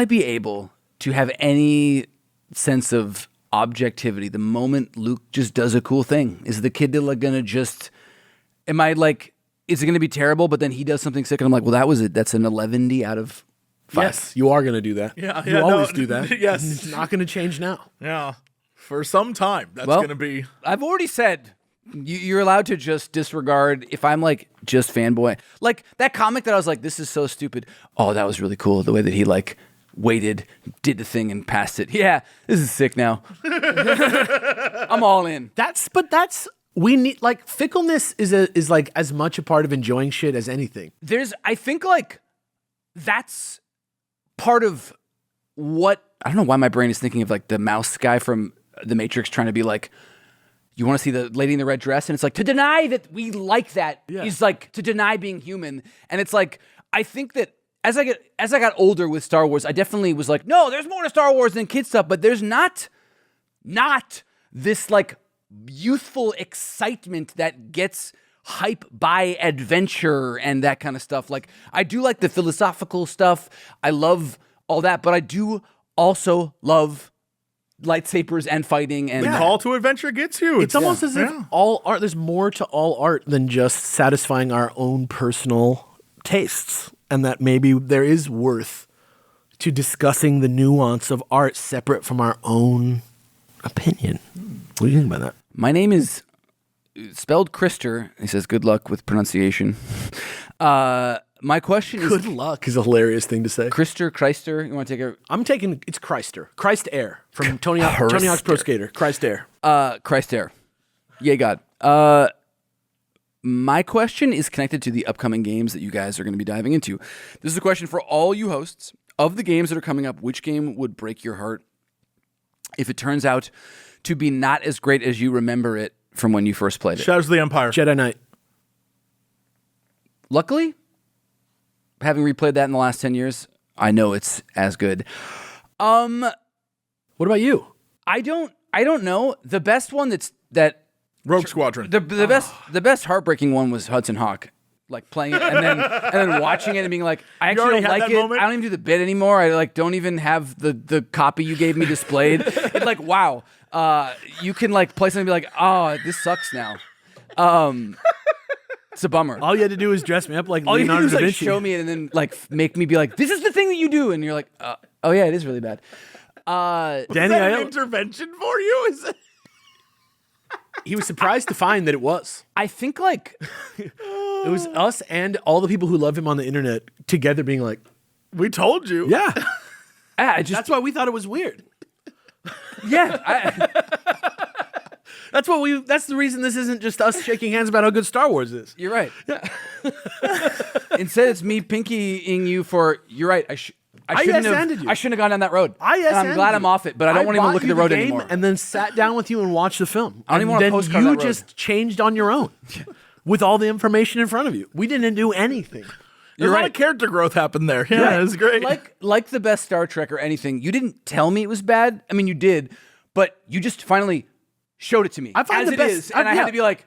be able to have any sense of objectivity the moment Luke just does a cool thing? Is the kid gonna just, am I like, is it gonna be terrible, but then he does something sick and I'm like, well, that was it. That's an 11 out of 5. Yes, you are going to do that. Yeah, you always do that. Yes. It's not going to change now. Yeah. For some time, that's going to be. I've already said you're allowed to just disregard if I'm like just fanboy. Like that comic that I was like, this is so stupid. Oh, that was really cool. The way that he like waited, did the thing and passed it. Yeah, this is sick now. I'm all in. We need, like, fickleness is like as much a part of enjoying shit as anything. I think like that's part of what, I don't know why my brain is thinking of like the mouse guy from The Matrix trying to be like, you want to see the lady in the red dress? And it's like, to deny that we like that is like to deny being human. And it's like, I think that as I got older with Star Wars, I definitely was like, no, there's more to Star Wars than kid stuff, but there's not this like youthful excitement that gets hype by adventure and that kind of stuff. Like, I do like the philosophical stuff. I love all that, but I do also love lightsabers and fighting. And the call to adventure gets you. It's almost as if all art, there's more to all art than just satisfying our own personal tastes, and that maybe there is worth to discussing the nuance of art separate from our own opinion. What do you think about that? My name is spelled Krister. He says, good luck with pronunciation. My question is... Good luck is a hilarious thing to say. Krister, you want to take it? I'm taking, it's Chrysler. Christ Air from Tony Hawk's Pro Skater. Christ Air. Christ Air. Yay, God. My question is connected to the upcoming games that you guys are going to be diving into. This is a question for all you hosts. Of the games that are coming up, which game would break your heart if it turns out to be not as great as you remember it from when you first played it? Shadows of the Empire. Jedi Knight. Luckily, having replayed that in the last 10 years, I know it's as good. What about you? I don't know. The best one that Rogue Squadron. The best heartbreaking one was Hudson Hawk. Like playing it and then watching it and being like, I actually don't like it. Moment? I don't even do the bit anymore. I like don't even have the copy you gave me displayed. It's like, wow. You can like play something and be like, oh, this sucks now. It's a bummer. All you had to do was dress me up like All Leonardo you do da is Vinci. like show me it and then like make me be like, this is the thing that you do, and you're like, oh yeah, it is really bad. Was Danny, that an intervention for you? Is it? He was surprised to find that it was. I think like it was us and all the people who love him on the internet together being like, we told you. yeah. That's why we thought it was weird. Yeah. That's the reason this isn't just us shaking hands about how good Star Wars is. You're right. Yeah. Instead, it's me pinkying you for, you're right. I shouldn't have gone down that road. And I'm glad I'm off it, but I don't want to even look at the road anymore. And then sat down with you and watched the film. I don't even want to postcard that road. You just changed on your own with all the information in front of you. We didn't do anything. There's a lot of character growth happened there. Yeah, it was great. Like the best Star Trek or anything, you didn't tell me it was bad. I mean, you did, but you just finally showed it to me I find as the it best, is, and I had to be like,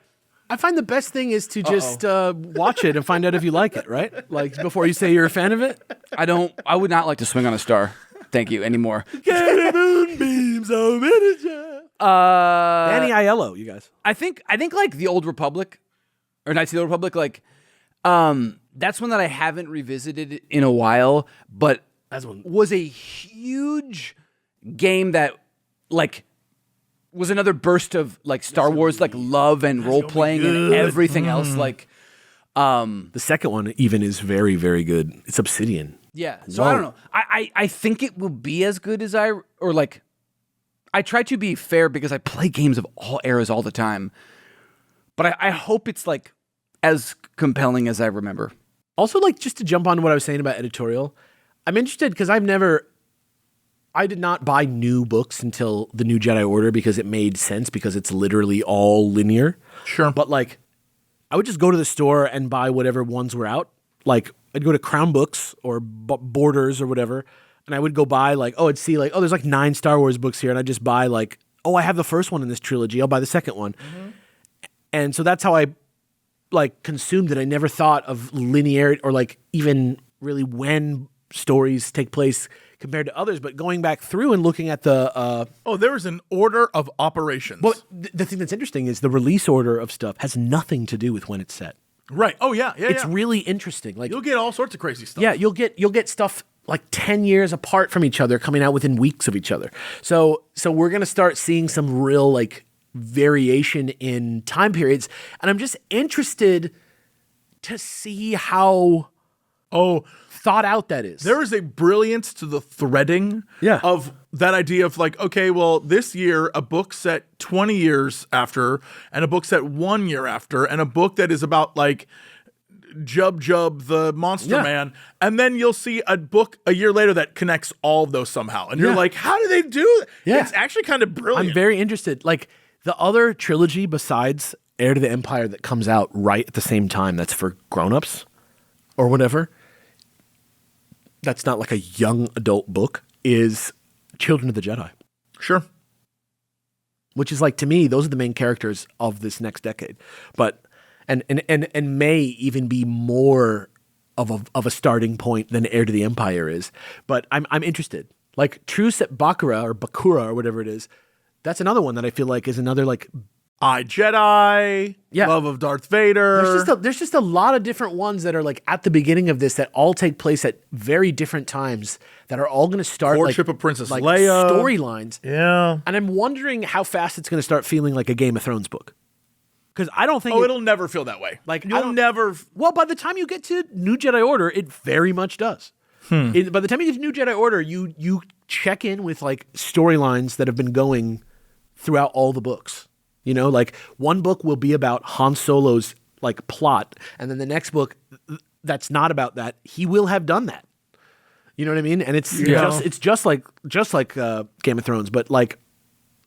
I find the best thing is to just watch it and find out if you like it, right? Like before you say you're a fan of it. I would not like to swing on a star. Thank you anymore. Moonbeams of miniature. Danny Aiello, you guys. I think like the Old Republic or Knights of the Old Republic, like that's one that I haven't revisited in a while, but that's one was a huge game that like was another burst of like Star Wars like love and role playing and everything else. Like the second one even is very, very good. It's Obsidian. Yeah. So I don't know. I think it will be as good as I try to be fair because I play games of all eras all the time. But I hope it's like as compelling as I remember. Also, like, just to jump on what I was saying about editorial, I'm interested because I did not buy new books until the New Jedi Order because it made sense because it's literally all linear. Sure. But like, I would just go to the store and buy whatever ones were out. Like, I'd go to Crown Books or Borders or whatever, and I would go buy like, I'd see like, there's like 9 Star Wars books here, and I'd just buy like, I have the first one in this trilogy, I'll buy the second one. Mm-hmm. And so that's how I like consumed it. I never thought of linearity or like even really when stories take place compared to others, but going back through and looking at the there is an order of operations. Well, the thing that's interesting is the release order of stuff has nothing to do with when it's set. Right. Oh yeah. It's really interesting. Like, you'll get all sorts of crazy stuff. Yeah, you'll get stuff like 10 years apart from each other coming out within weeks of each other. So we're going to start seeing some real like variation in time periods, and I'm just interested to see how thought out that is. There is a brilliance to the threading of that idea of like, okay, well, this year a book set 20 years after, and a book set 1 year after, and a book that is about like Jub the Monster Man, and then you'll see a book a year later that connects all of those somehow, and you're like, how do they do that? Yeah. It's actually kind of brilliant. I'm very interested. Like, the other trilogy besides Heir to the Empire that comes out right at the same time, that's for grown-ups or whatever, that's not like a young adult book, is Children of the Jedi. Sure. Which is like, to me, those are the main characters of this next decade. But and may even be more of a starting point than Heir to the Empire is. But I'm interested. Like Truce at Bakura or whatever it is, that's another one that I feel like is another like Jedi, Love of Darth Vader. There's just a lot of different ones that are like at the beginning of this that all take place at very different times that are all going to start Courtship like, of Princess like Leia. Storylines. Yeah. And I'm wondering how fast it's going to start feeling like a Game of Thrones book. Because I don't think it'll never feel that way. Like, you'll never. Well, by the time you get to New Jedi Order, it very much does. By the time you get to New Jedi Order, you check in with like storylines that have been going throughout all the books. You know, like one book will be about Han Solo's like plot, and then the next book that's not about that, he will have done that. You know what I mean? And it's just like Game of Thrones, but like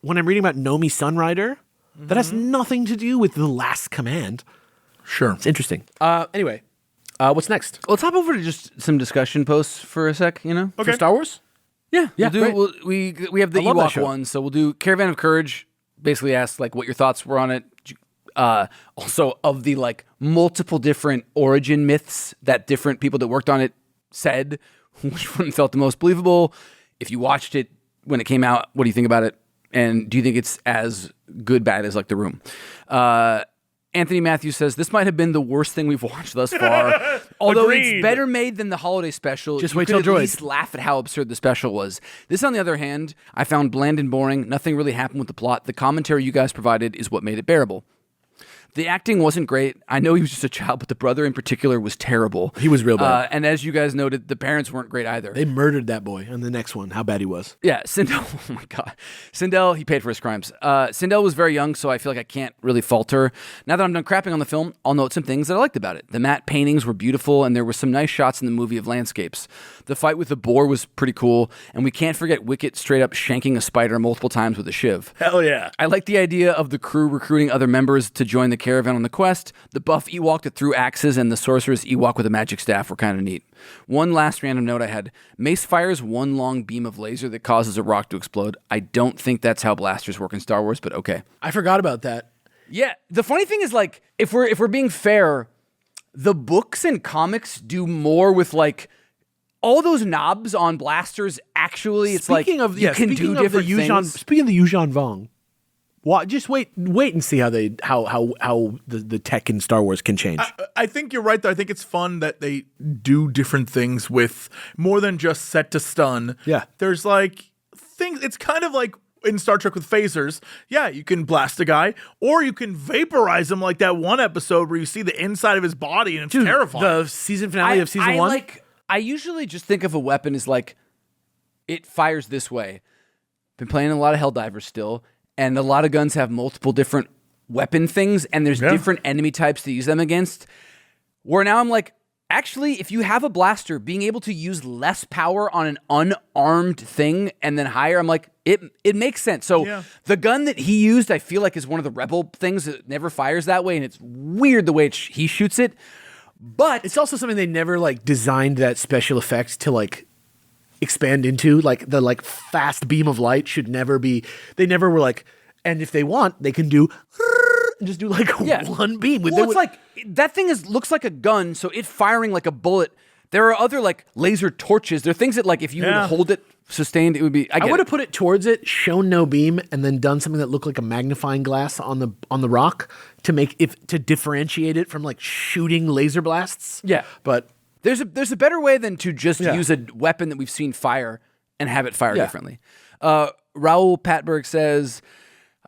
when I'm reading about Nomi Sunrider, that has nothing to do with The Last Command. Sure. It's interesting. Anyway, what's next? Let's hop over to just some discussion posts for a sec, you know? Okay. For Star Wars? Yeah. Yeah, we have the I love that Ewok show. one, so we'll do Caravan of Courage. Basically asked like what your thoughts were on it. Also of the like multiple different origin myths that different people that worked on it said, which one felt the most believable. If you watched it when it came out, what do you think about it? And do you think it's as bad as like The Room? Anthony Matthews says, this might have been the worst thing we've watched thus far. Although Agreed. It's better made than the holiday special. Just you wait could till at Droid. least laugh at how absurd the special was. This, on the other hand, I found bland and boring. Nothing really happened with the plot. The commentary you guys provided is what made it bearable. The acting wasn't great. I know he was just a child, but the brother in particular was terrible. He was real bad. And as you guys noted, the parents weren't great either. They murdered that boy on the next one, how bad he was. Yeah, Sindel, oh my God. Sindel, he paid for his crimes. Sindel was very young, so I feel like I can't really fault her. Now that I'm done crapping on the film, I'll note some things that I liked about it. The matte paintings were beautiful, and there were some nice shots in the movie of landscapes. The fight with the boar was pretty cool, and we can't forget Wicket straight up shanking a spider multiple times with a shiv. Hell yeah. I like the idea of the crew recruiting other members to join the caravan on the quest. The buff Ewok that threw axes and the sorceress Ewok with a magic staff were kind of neat. One last random note I had. Mace fires one long beam of laser that causes a rock to explode. I don't think that's how blasters work in Star Wars, but okay. I forgot about that. Yeah, the funny thing is, like, if we're being fair, the books and comics do more with, like, all those knobs on blasters, actually, it's Speaking like of, you can do different things. Speaking of the Yuuzhan Vong, just wait and see how the tech in Star Wars can change. I think you're right, though. I think it's fun that they do different things with more than just set to stun. Yeah. There's like things, it's kind of like in Star Trek with phasers. Yeah, you can blast a guy, or you can vaporize him like that one episode where you see the inside of his body and it's terrifying. The season finale of season one? I usually just think of a weapon as like, it fires this way. Been playing a lot of Helldivers still, and a lot of guns have multiple different weapon things, and there's different enemy types to use them against. Where now I'm like, actually, if you have a blaster, being able to use less power on an unarmed thing and then higher, I'm like, it makes sense. So the gun that he used, I feel like, is one of the Rebel things that never fires that way, and it's weird the way he shoots it. But it's also something they never like designed that special effects to like expand into. Like the like fast beam of light should never be. They never were like, and if they want, they can do and just do like one beam. Well, it's like that thing looks like a gun, so it firing like a bullet. There are other like laser torches. There are things that like if you would hold it sustained, it would be. I would have put it towards it, shown no beam, and then done something that looked like a magnifying glass on the rock to differentiate it from like shooting laser blasts. Yeah, but there's a better way than to just use a weapon that we've seen fire and have it fire differently. Raul Patberg says,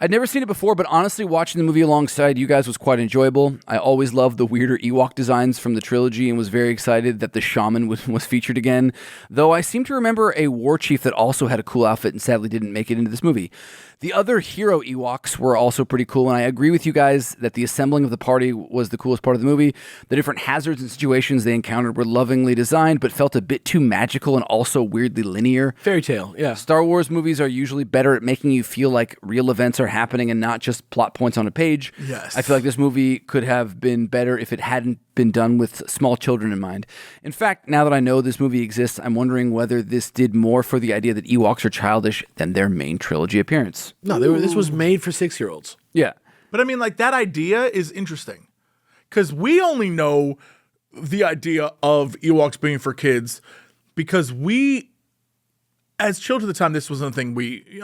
I'd never seen it before, but honestly, watching the movie alongside you guys was quite enjoyable. I always loved the weirder Ewok designs from the trilogy and was very excited that the shaman was featured again, though I seem to remember a war chief that also had a cool outfit and sadly didn't make it into this movie. The other hero Ewoks were also pretty cool, and I agree with you guys that the assembling of the party was the coolest part of the movie. The different hazards and situations they encountered were lovingly designed, but felt a bit too magical and also weirdly linear. Fairy tale, yeah. Star Wars movies are usually better at making you feel like real events are happening and not just plot points on a page. Yes. I feel like this movie could have been better if it hadn't been done with small children in mind. In fact, now that I know this movie exists, I'm wondering whether this did more for the idea that Ewoks are childish than their main trilogy appearance. No, this was made for 6-year-olds. Yeah. But I mean, like, that idea is interesting because we only know the idea of Ewoks being for kids because we, as children at the time, this wasn't a thing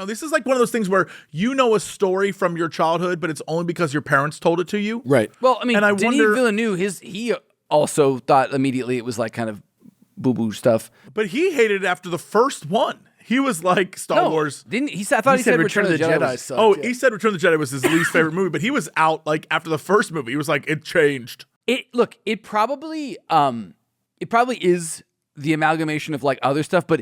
this is like one of those things where you know a story from your childhood, but it's only because your parents told it to you. Right. Well, I mean, And I Denis wonder- Villeneuve, he also thought immediately it was like kind of boo-boo stuff. But he hated it after the first one. He was like, Star Wars. Didn't he? I thought he said Return of the Jedi. was- sucked. Oh, he said Return of the Jedi was his least favorite movie, but he was out like after the first movie. He was like, it changed. It probably is the amalgamation of like other stuff, but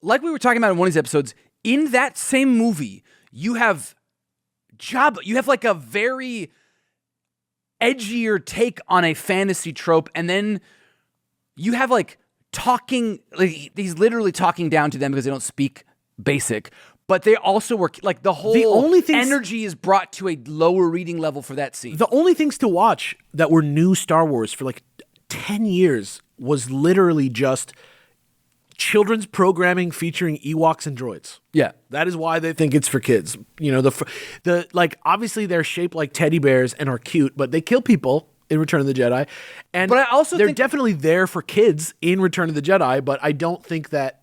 like we were talking about in one of these episodes, in that same movie, you have like a very edgier take on a fantasy trope, and then you have like talking, like he's literally talking down to them because they don't speak basic, but they also were like the whole energy is brought to a lower reading level for that scene. The only things to watch that were new Star Wars for like 10 years was literally just children's programming featuring Ewoks and droids. Yeah. That is why they think it's for kids. You know, the like obviously they're shaped like teddy bears and are cute, but they kill people in Return of the Jedi. And but I also they're think definitely there for kids in Return of the Jedi, but I don't think that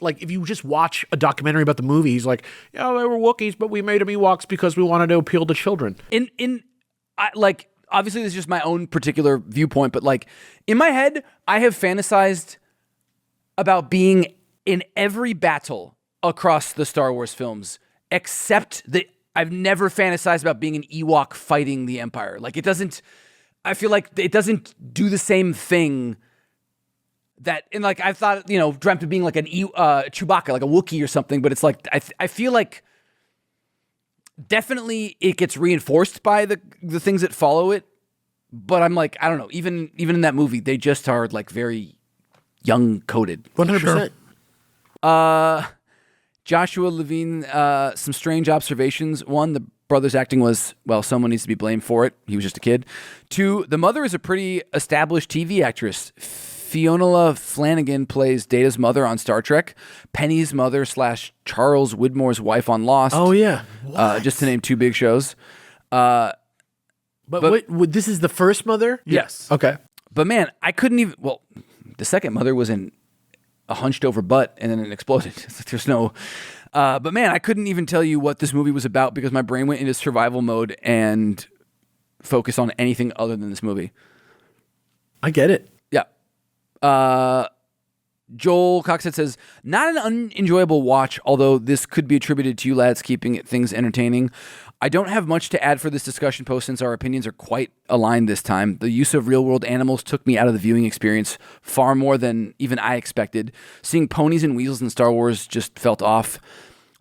like if you just watch a documentary about the movie, he's like, yeah, they were Wookiees, but we made them Ewoks because we wanted to appeal to children. Like obviously this is just my own particular viewpoint, but like in my head, I have fantasized about being in every battle across the Star Wars films, except that I've never fantasized about being an Ewok fighting the Empire. Like I feel like it doesn't do the same thing that, and like I thought, dreamt of being like an Chewbacca, like a Wookiee or something, but it's like, I feel like definitely it gets reinforced by the things that follow it, but I'm like, I don't know, even in that movie, they just are like very young coded. 100%. Joshua Levine, some strange observations. One, the brother's acting was, well, someone needs to be blamed for it. He was just a kid. Two, the mother is a pretty established TV actress. Fiona Flanagan plays Data's mother on Star Trek. Penny's mother / Charles Widmore's wife on Lost. Oh, yeah. Just to name two big shows. But wait, this is the first mother? Yes. Okay. But man, I couldn't even, well, the second mother was in a hunched over butt and then it exploded. There's no, but man, I couldn't even tell you what this movie was about because my brain went into survival mode and focused on anything other than this movie. I get it. Yeah. Joel Coxhead says, not an unenjoyable watch, although this could be attributed to you lads keeping things entertaining. I don't have much to add for this discussion post since our opinions are quite aligned this time. The use of real-world animals took me out of the viewing experience far more than even I expected. Seeing ponies and weasels in Star Wars just felt off.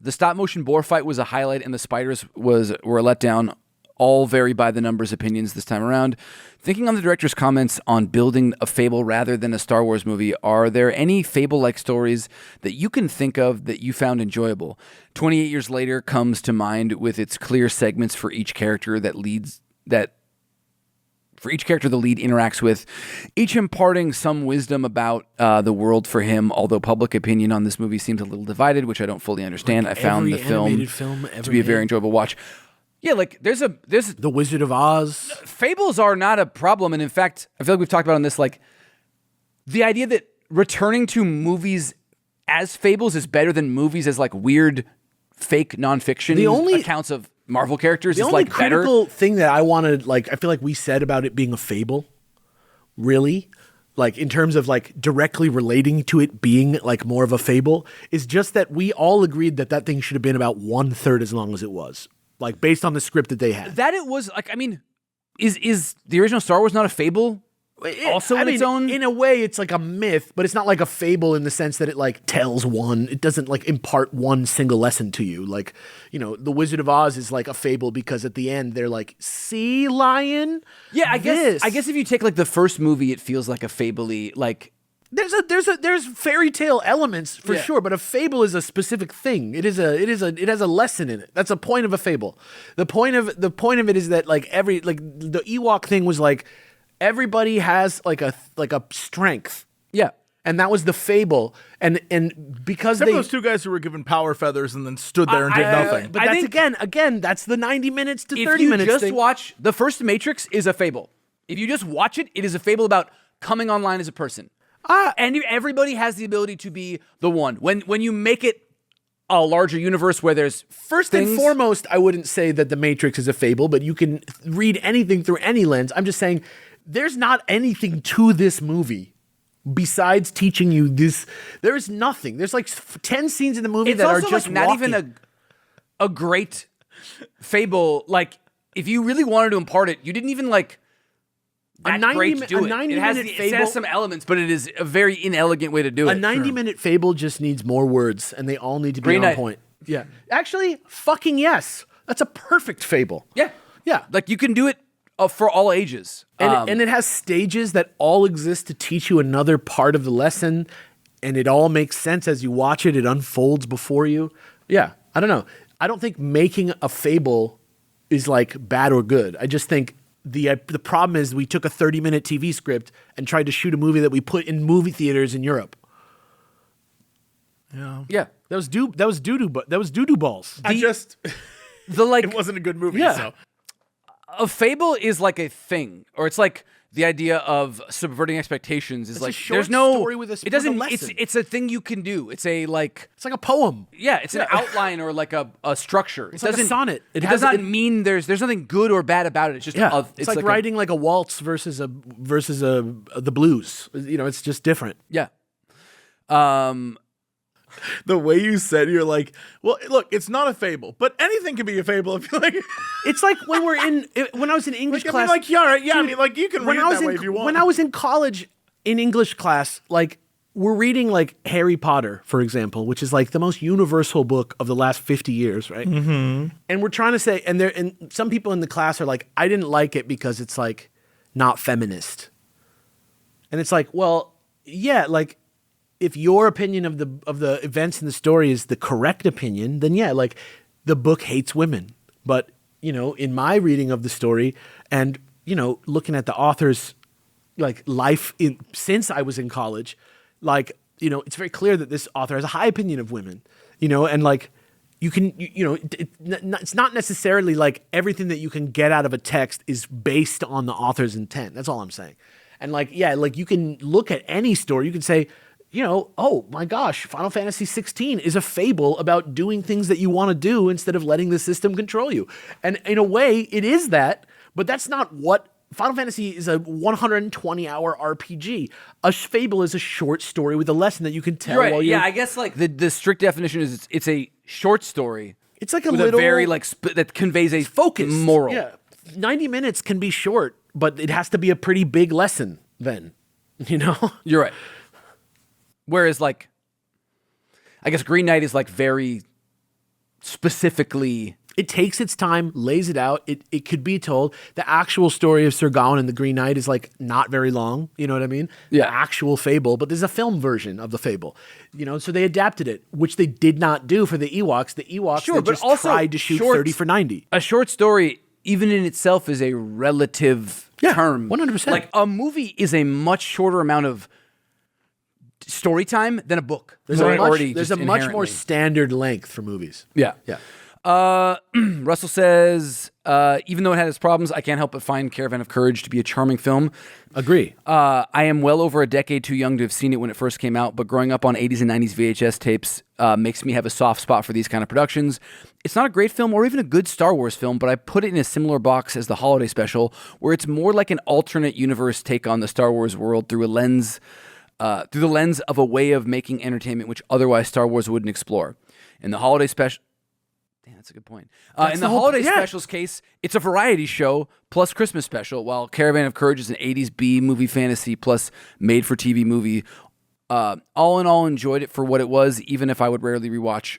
The stop-motion boar fight was a highlight, and the spiders were a letdown. All vary by the numbers opinions this time around. Thinking on the director's comments on building a Fable rather than a Star Wars movie, are there any Fable-like stories that you can think of that you found enjoyable? 28 Years Later comes to mind with its clear segments for each character the lead interacts with, each imparting some wisdom about the world for him, although public opinion on this movie seems a little divided, which I don't fully understand. Like I found the film to be a very enjoyable watch. Yeah, like there's The Wizard of Oz. Fables are not a problem, and in fact, I feel like we've talked about on this, like the idea that returning to movies as Fables is better than movies as like weird fake nonfiction accounts of Marvel characters is like better. The only critical thing that I wanted, like, I feel like we said about it being a fable, really, like in terms of like directly relating to it being like more of a fable, is just that we all agreed that that thing should have been about 1/3 as long as it was. Like, based on the script that they had. That it was, like, I mean, is the original Star Wars not a fable? Its own? In a way, it's like a myth, but it's not like a fable in the sense that it, like, tells one. It doesn't, like, impart one single lesson to you. Like, you know, The Wizard of Oz is like a fable because at the end, they're like, see, lion? Yeah, I guess if you take, like, the first movie, it feels like a fable-y, like... There's fairy tale elements for sure, but a fable is a specific thing. It has a lesson in it. That's a point of a fable. The point of it is that like the Ewok thing was like everybody has like a strength. Yeah. And that was the fable. And because Except for those two guys who were given power feathers and then stood there and did nothing. But that's again, that's the 90 minutes to 30 minutes If you just thing. watch the first Matrix is a fable. If you just watch it, it is a fable about coming online as a person. And everybody has the ability to be the one. When you make it a larger universe where there's and foremost, I wouldn't say that The Matrix is a fable, but you can read anything through any lens. I'm just saying there's not anything to this movie besides teaching you this. There's nothing. There's like 10 scenes in the movie that are just like not even a great fable. Like, if you really wanted to impart it, you didn't even like... It has some elements, but it is a very inelegant way to do it. A 90-minute fable just needs more words, and they all need to be on point. Yeah. Actually, fucking yes. That's a perfect fable. Yeah. Yeah. Like, you can do it for all ages. And it has stages that all exist to teach you another part of the lesson, and it all makes sense as you watch it. It unfolds before you. Yeah. I don't know. I don't think making a fable is, like, bad or good. I just think... The problem is we took a 30-minute TV script and tried to shoot a movie that we put in movie theaters in Europe. Yeah. That was doo-doo balls. It wasn't a good movie. Yeah. So. A fable is like a thing, or it's like the idea of subverting expectations is it's like a short there's no story with a lesson. It's a thing you can do. It's like a poem. Yeah, it's an outline or like a structure. It's like a sonnet. It does not mean there's nothing good or bad about it. It's just it's like writing like a waltz versus the blues. You know, it's just different. Yeah. The way you said, you're like, well, look, it's not a fable, but anything can be a fable if you like. It's like when I was in English class. You can read it that way if you want. When I was in college in English class, like we're reading like Harry Potter, for example, which is like the most universal book of the last 50 years, right? Mm-hmm. And we're trying to say, and some people in the class are like, I didn't like it because it's like not feminist. And it's like, well, yeah, like. If your opinion of the events in the story is the correct opinion, then yeah, like the book hates women. But, you know, in my reading of the story and, you know, looking at the author's like life since I was in college, like, you know, it's very clear that this author has a high opinion of women, you know, and like you can, you know, it's not necessarily like everything that you can get out of a text is based on the author's intent. That's all I'm saying. And like, yeah, like you can look at any story, you can say, you know, oh my gosh, Final Fantasy 16 is a fable about doing things that you want to do instead of letting the system control you. And in a way, it is that, but that's not what Final Fantasy is a 120-hour RPG. A fable is a short story with a lesson that you can tell Right. while you're... Yeah, I guess like the strict definition is it's a short story. It's like a with little... a very like that conveys a focus. moral. Yeah. 90 minutes can be short, but it has to be a pretty big lesson then. You know? You're right. Whereas like, I guess Green Knight is like very specifically... It takes its time, lays it out. It could be told. The actual story of Sir Gawain and the Green Knight is like not very long. You know what I mean? Yeah. The actual fable, but there's a film version of the fable. You know, so they adapted it, which they did not do for the Ewoks. The Ewoks Sure, they but just also tried to shoot short- 30 for 90. A short story, even in itself, is a relative term. 100%. Like a movie is a much shorter amount of story time than a book. There's So a already much just more inherently. standard length for movies. Yeah. Yeah. Russell says, even though it had its problems, I can't help but find Caravan of Courage to be a charming film. Agree. I am well over a decade too young to have seen it when it first came out, but growing up on 80s and 90s VHS tapes makes me have a soft spot for these kind of productions. It's not a great film or even a good Star Wars film, but I put it in a similar box as the holiday special, where it's more like an alternate universe take on the Star Wars world through the lens of a way of making entertainment which otherwise Star Wars wouldn't explore. In the holiday special... That's a good point. In the holiday specials case, it's a variety show plus Christmas special, while Caravan of Courage is an 80s B movie fantasy plus made-for-TV movie. All in all, enjoyed it for what it was, even if I would rarely rewatch.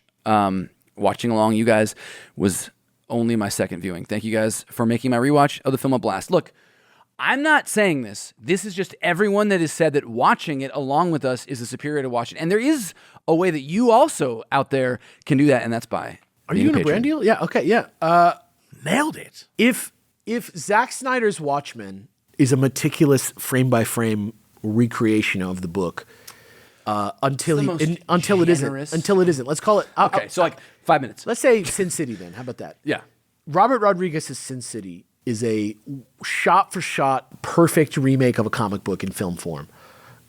Watching along, you guys, was only my second viewing. Thank you guys for making my rewatch of the film a blast. Look, I'm not saying this. This is just everyone that has said that watching it along with us is a superior to watching. And there is a way that you also out there can do that, and that's by... Are you in a brand deal? Yeah. Okay. Yeah. Nailed it. If Zack Snyder's Watchmen is a meticulous frame by frame recreation of the book, until it isn't. Let's call it. Okay, so like 5 minutes. Let's say Sin City. Then how about that? Yeah. Robert Rodriguez's Sin City is a shot for shot perfect remake of a comic book in film form.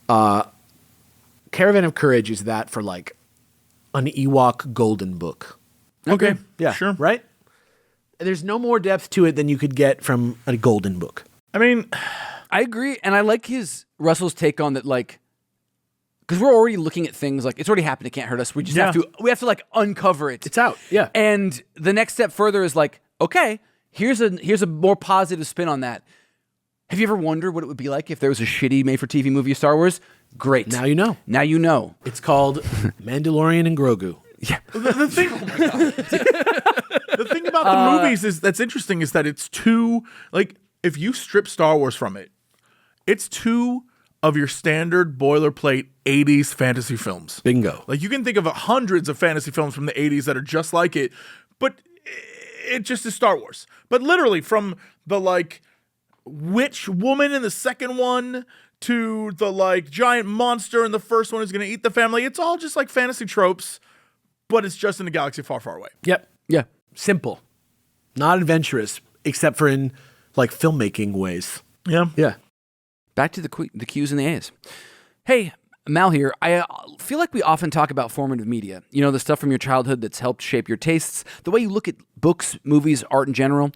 Caravan of Courage is that for like an Ewok golden book. Okay. Yeah. Sure. Right? There's no more depth to it than you could get from a golden book. I mean, I agree, and I like Russell's take on that, like, because we're already looking at things like it's already happened, it can't hurt us. We just have to like uncover it. It's out. Yeah. And the next step further is like, okay, here's a more positive spin on that. Have you ever wondered what it would be like if there was a shitty made-for-TV movie of Star Wars? Great. Now you know. Now you know. It's called Mandalorian and Grogu. Yeah. The thing about the movies is that's interesting is that it's two, like, if you strip Star Wars from it, it's two of your standard boilerplate 80s fantasy films. Bingo. Like, you can think of hundreds of fantasy films from the 80s that are just like it, but it just is Star Wars. But literally, from the, like, witch woman in the second one to the, like, giant monster in the first one who's going to eat the family, it's all just, like, fantasy tropes, but it's just in a galaxy far, far away. Yep. Yeah. Simple. Not adventurous, except for in, like, filmmaking ways. Yeah. Yeah. Back to the Q's and the A's. Hey, Mal here. I feel like we often talk about formative media. You know, the stuff from your childhood that's helped shape your tastes, the way you look at books, movies, art in general.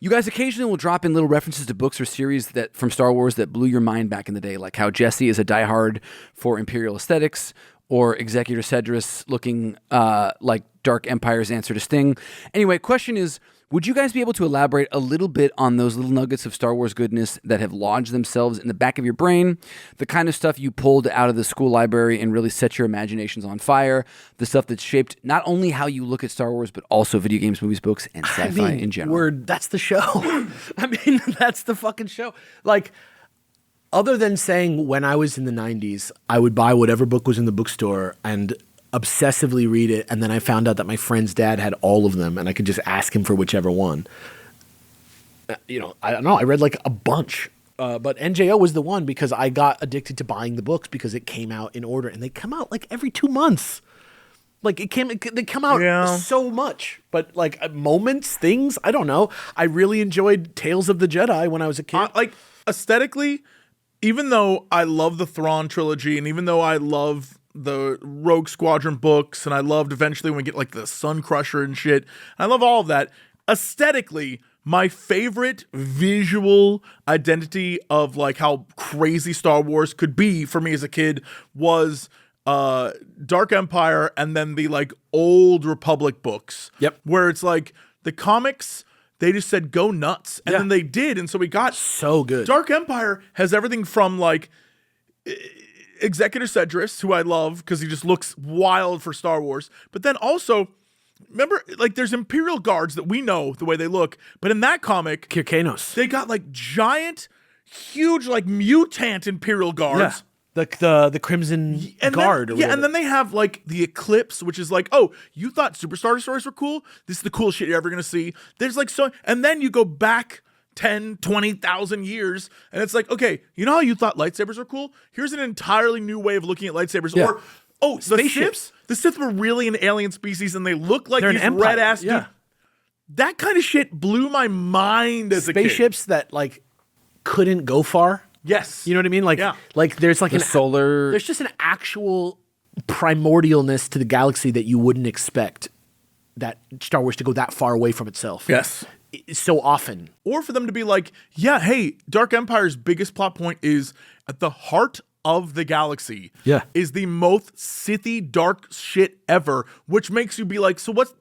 You guys occasionally will drop in little references to books or series that from Star Wars that blew your mind back in the day, like how Jesse is a diehard for Imperial aesthetics, or Executor Cedrus looking like Dark Empire's answer to Sting. Anyway, question is, would you guys be able to elaborate a little bit on those little nuggets of Star Wars goodness that have lodged themselves in the back of your brain? The kind of stuff you pulled out of the school library and really set your imaginations on fire? The stuff that's shaped not only how you look at Star Wars, but also video games, movies, books, and sci-fi in general? That's the show. I mean, that's the fucking show. Like, other than saying when I was in the 90s, I would buy whatever book was in the bookstore and obsessively read it, and then I found out that my friend's dad had all of them, and I could just ask him for whichever one. You know, I don't know. I read like a bunch, but NJO was the one because I got addicted to buying the books because it came out in order, and they come out like every 2 months. Like they come out so much, but like moments, things. I don't know. I really enjoyed Tales of the Jedi when I was a kid. Like aesthetically, even though I love the Thrawn trilogy, and even though I love the Rogue Squadron books, and I loved eventually when we get like the Sun Crusher and shit, I love all of that. Aesthetically, my favorite visual identity of like how crazy Star Wars could be for me as a kid was Dark Empire and then the like old Republic books. Yep. Where it's like the comics, they just said go nuts. And then they did. And so we got So good. Dark Empire has everything from like Executor Cedrus, who I love because he just looks wild for Star Wars. But then also, remember, like there's Imperial Guards that we know the way they look. But in that comic, Kirkanos. they got like giant, huge, like mutant Imperial Guards. The Crimson Guard. Then, and then they have like the Eclipse, which is like, oh, you thought Superstar Destroyers were cool? This is the coolest shit you're ever gonna see. There's like so, and then you go back 10, 20,000 years, and it's like, okay, you know how you thought lightsabers were cool? Here's an entirely new way of looking at lightsabers. Yeah. Or, oh, the Spaceships. Sith. The Sith were really an alien species, and they look like They're an these empire. red-ass Yeah. dudes. That kind of shit blew my mind as a kid. Spaceships that like couldn't go far. Yes. You know what I mean? Like, Yeah. like there's like The solar. there's just an actual primordialness to the galaxy that you wouldn't expect that Star Wars to go that far away from itself. Yes. So often. Or for them to be like, yeah, hey, Dark Empire's biggest plot point is at the heart of the galaxy is the most Sithy dark shit ever, which makes you be like, so what's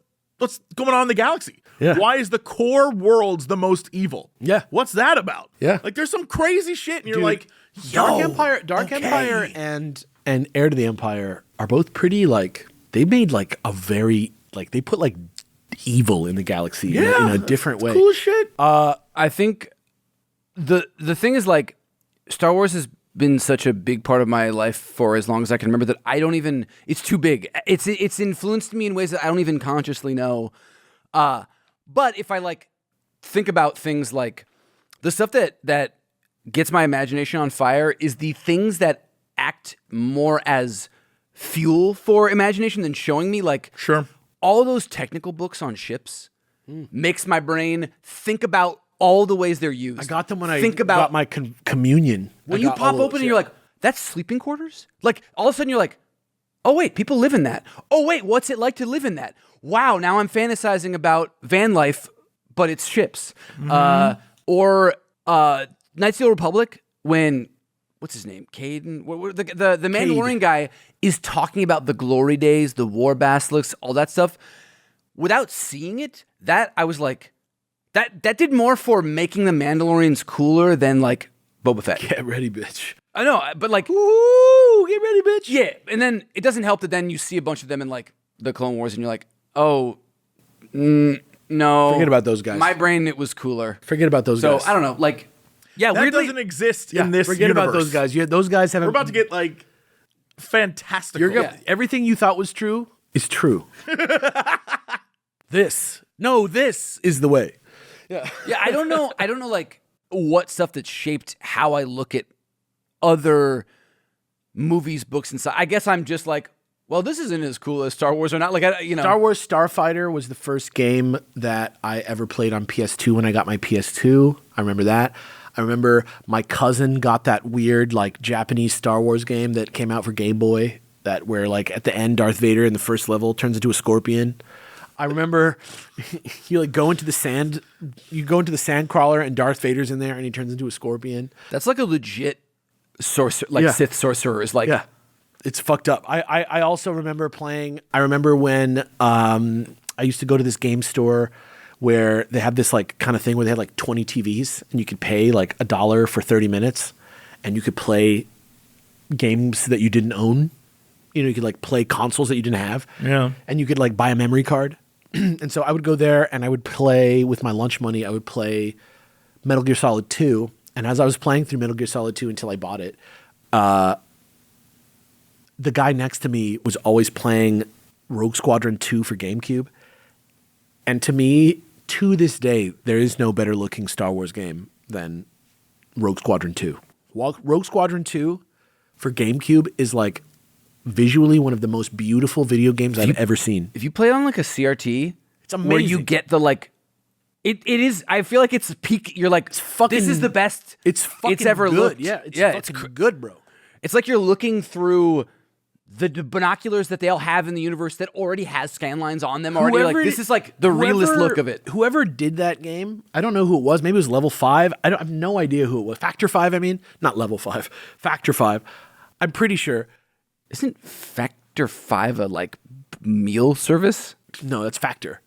going on in the galaxy? Yeah. Why is the core worlds the most evil? Yeah. What's that about? Yeah. Like there's some crazy shit and you're Dude, like, Dark yo, Empire okay. and Heir to the Empire are both pretty like they made like a very like they put like evil in the galaxy in a different way. Cool as shit. I think the thing is like Star Wars has been such a big part of my life for as long as I can remember that I don't even it's too big. It's influenced me in ways that I don't even consciously know. But if I like think about things like the stuff that gets my imagination on fire is the things that act more as fuel for imagination than showing me like Sure. all those technical books on ships makes my brain think about all the ways they're used. I got them when think I about got my communion. when I you got pop all open those, and you're like, that's sleeping quarters? Like all of a sudden you're like, oh wait, people live in that. Oh wait, what's it like to live in that? Wow, now I'm fantasizing about van life, but it's ships. Or Knights of the Old Republic when what's his name? Caden? The Mandalorian guy is talking about the glory days, the war basilisks, all that stuff. Without seeing it, that I was like, that did more for making the Mandalorians cooler than like Boba Fett. Get ready, bitch. I know, but like, Ooh, get ready, bitch. yeah. And then it doesn't help that then you see a bunch of them in like the Clone Wars and you're like, oh, no. Forget about those guys. My brain, it was cooler. Forget about those So guys. I don't know, like, yeah, That weirdly, doesn't exist in this forget about universe. those guys. Those guys haven't. We're about to get like fantastical. You're gonna, everything you thought was true is true. This is the way. yeah, I don't know, like what stuff that shaped how I look at other movies, books, and stuff. I guess I'm just like, well, this isn't as cool as Star Wars or not. Like, Star Wars Starfighter was the first game that I ever played on PS2 when I got my PS2. I remember that. I remember my cousin got that weird like Japanese Star Wars game that came out for Game Boy that where like at the end Darth Vader in the first level turns into a scorpion. I remember you like go into the sand crawler and Darth Vader's in there and he turns into a scorpion. that's like a legit sorcerer, like Yeah. Sith sorcerer is like, Yeah. It's fucked up. I also remember playing. I remember when I used to go to this game store where they have this like kind of thing where they had like 20 TVs and you could pay like $1 for 30 minutes and you could play games that you didn't own. You know, you could like play consoles that you didn't have. Yeah. And you could like buy a memory card. And so I would go there and I would play with my lunch money. I would play Metal Gear Solid 2. And as I was playing through Metal Gear Solid 2 until I bought it, the guy next to me was always playing Rogue Squadron 2 for GameCube. And to me, to this day, there is no better looking Star Wars game than Rogue Squadron 2. Rogue Squadron 2 for GameCube is like visually one of the most beautiful video games I've ever seen. if you play on like a CRT, It's where you amazing. get the like, it is. I feel like it's peak. You're like, this is the best. It's fucking ever good. looked. Yeah, it's It's fucking good, bro. It's like you're looking through the binoculars that they all have in the universe that already has scan lines on them already. Like, this is like the realist look of it. Whoever did that game, I don't know who it was. Maybe it was Level 5. I have no idea who it was. Factor 5, I mean. Not Level 5. Factor 5. I'm pretty sure. Isn't Factor 5 a, like, meal service? No, that's Factor.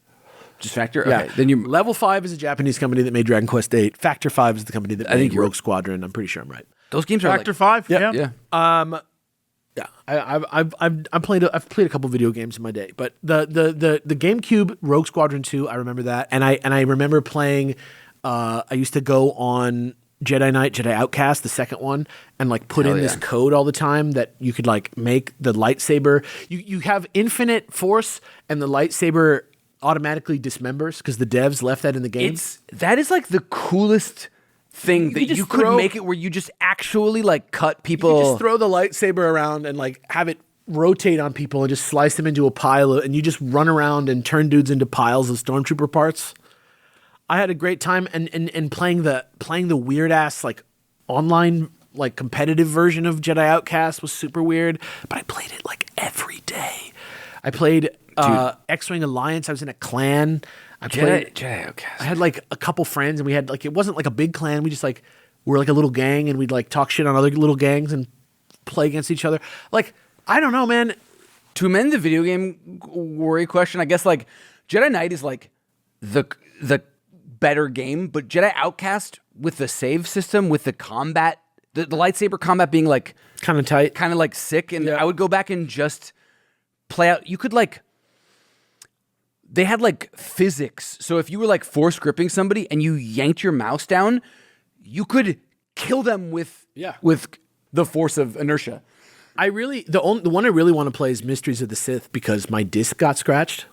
Just Factor? Yeah. Okay. Then Level 5 is a Japanese company that made Dragon Quest VIII. Factor 5 is the company that made Rogue Squadron. I'm pretty sure I'm right. Those games are Factor 5? Yeah. Yeah. Yeah, I've played a couple video games in my day, but the GameCube Rogue Squadron 2, I remember that, and I remember playing. I used to go on Jedi Knight, Jedi Outcast, the second one, and like put in this code all the time that you could like make the lightsaber. You have infinite force, and the lightsaber automatically dismembers because the devs left that in the game. That is like the coolest thing that you could make it where you just actually like cut people. You just throw the lightsaber around and like have it rotate on people and just slice them into a pile and you just run around and turn dudes into piles of stormtrooper parts. I had a great time and playing the weird ass like online like competitive version of Jedi Outcast was super weird, but I played it like every day. I played X-Wing Alliance. I was in a clan. Jedi Outcast. I had like a couple friends, and we had like it wasn't like a big clan. We just like were like a little gang, and we'd like talk shit on other little gangs and play against each other. Like I don't know, man. To amend the video game worry question, I guess like Jedi Knight is like the better game, but Jedi Outcast with the save system, with the combat, the lightsaber combat being like kind of tight, kind of like sick, and I would go back and just play out. You could like. They had like physics. So if you were like force gripping somebody and you yanked your mouse down, you could kill them with the force of inertia. The one I really want to play is Mysteries of the Sith because my disc got scratched.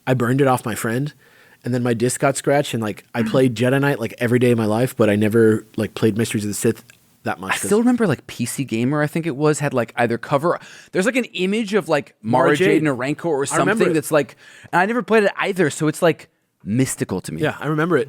I burned it off my friend, and then my disc got scratched, and like I played Jedi Knight like every day of my life, but I never like played Mysteries of the Sith that much. I still remember like PC Gamer, I think it was, had like either cover. There's like an image of like Mara Jade and a Rancor or something that's like, and I never played it either, so it's like mystical to me. Yeah, I remember it.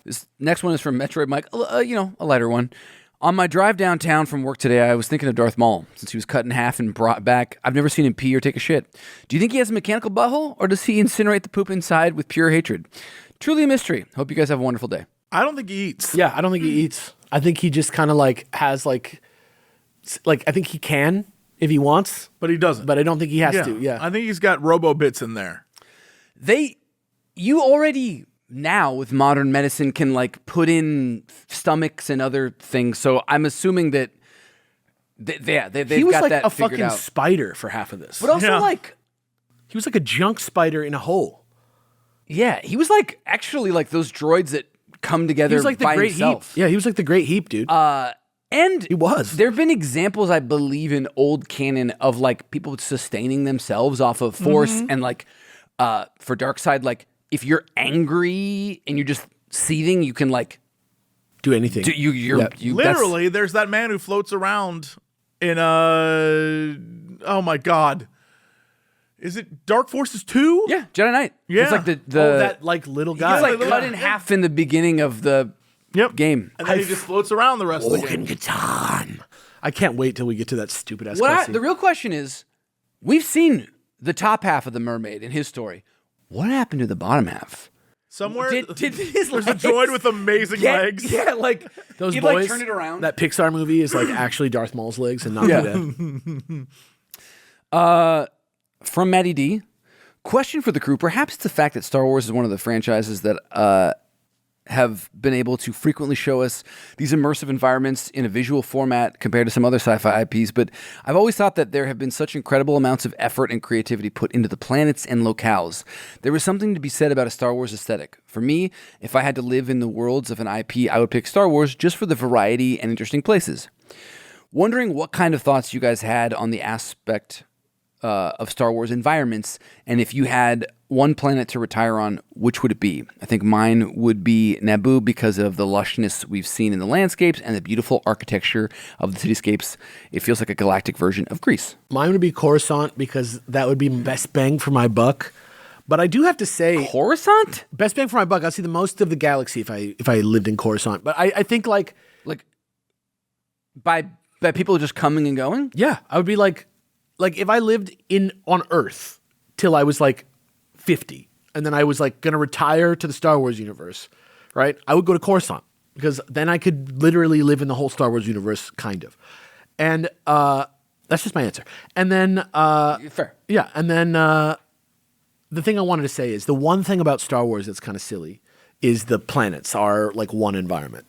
This next one is from Metroid Mike, a lighter one. On my drive downtown from work today, I was thinking of Darth Maul, since he was cut in half and brought back. I've never seen him pee or take a shit. Do you think he has a mechanical butthole, or does he incinerate the poop inside with pure hatred? Truly a mystery. Hope you guys have a wonderful day. I don't think he eats. Yeah, I don't think he eats. I think he just kind of like has like I think he can if he wants, but he doesn't. But I don't think he has to. Yeah, I think he's got robo bits in there. You already now with modern medicine can like put in stomachs and other things. So I'm assuming that they've he was got like that a figured fucking out. spider for half of this. But also like he was like a junk spider in a hole. Yeah, he was like actually like those droids that come together. He was like the by Great himself. Heap. Yeah, he was like the Great Heap, dude. And he was. There have been examples, I believe, in old canon of like people sustaining themselves off of force and like for dark side, like if you're angry and you're just seething, you can like do anything. Literally, there's that man who floats around in oh my god. Is it Dark Forces 2? Yeah, Jedi Knight. Yeah. It's like the that like little guy. He's like cut in half in the beginning of the game. And then he just floats around the rest of the game. I can't wait till we get to that stupid ass The real question is, we've seen the top half of the mermaid in his story. What happened to the bottom half? Somewhere Did his there's a droid with amazing legs. Yeah, like those he'd boys. like turn it around. That Pixar movie is like actually Darth Maul's legs and not the dead. From Maddie D. Question for the crew. Perhaps it's the fact that Star Wars is one of the franchises that have been able to frequently show us these immersive environments in a visual format compared to some other sci-fi IPs, but I've always thought that there have been such incredible amounts of effort and creativity put into the planets and locales. There was something to be said about a Star Wars aesthetic. For me, if I had to live in the worlds of an IP, I would pick Star Wars just for the variety and interesting places. Wondering what kind of thoughts you guys had on the aspect of Star Wars environments, and if you had one planet to retire on, which would it be? I think mine would be Naboo because of the lushness we've seen in the landscapes and the beautiful architecture of the cityscapes. It feels like a galactic version of Greece. Mine would be Coruscant because that would be best bang for my buck. But I do have to say, Coruscant? Best bang for my buck. I'll see the most of the galaxy if I lived in Coruscant. But I think like by people just coming and going. Yeah, I would be like. like if I lived on Earth till I was like 50, and then I was like gonna retire to the Star Wars universe, right? I would go to Coruscant because then I could literally live in the whole Star Wars universe, kind of. And that's just my answer. And then Fair. yeah, and then the thing I wanted to say is the one thing about Star Wars that's kind of silly is the planets are like one environment.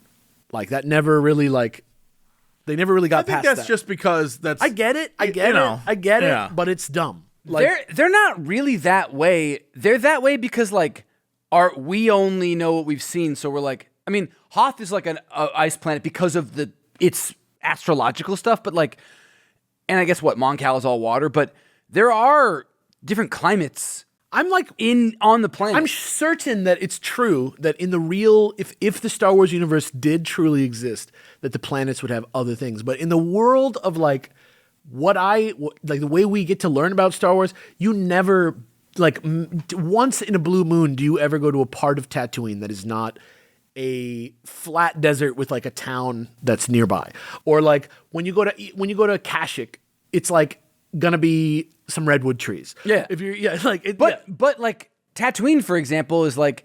Like that never really like they never really got I think past that's that. just because that's. I get it. I you get know, it. I get yeah. it. But it's dumb. Like They're not really that way. They're that way because like we only know what we've seen, so we're like, I mean, Hoth is like an ice planet because of its astrological stuff, but like, and I guess what Mon Cal is all water, but there are different climates. I'm like on the planet. I'm certain that it's true that in the real, if the Star Wars universe did truly exist, that the planets would have other things. But in the world of like like the way we get to learn about Star Wars, you never like once in a blue moon do you ever go to a part of Tatooine that is not a flat desert with like a town that's nearby, or like when you go to Kashyyyk, it's like gonna be some redwood trees. Yeah. If you're like but like Tatooine, for example, is like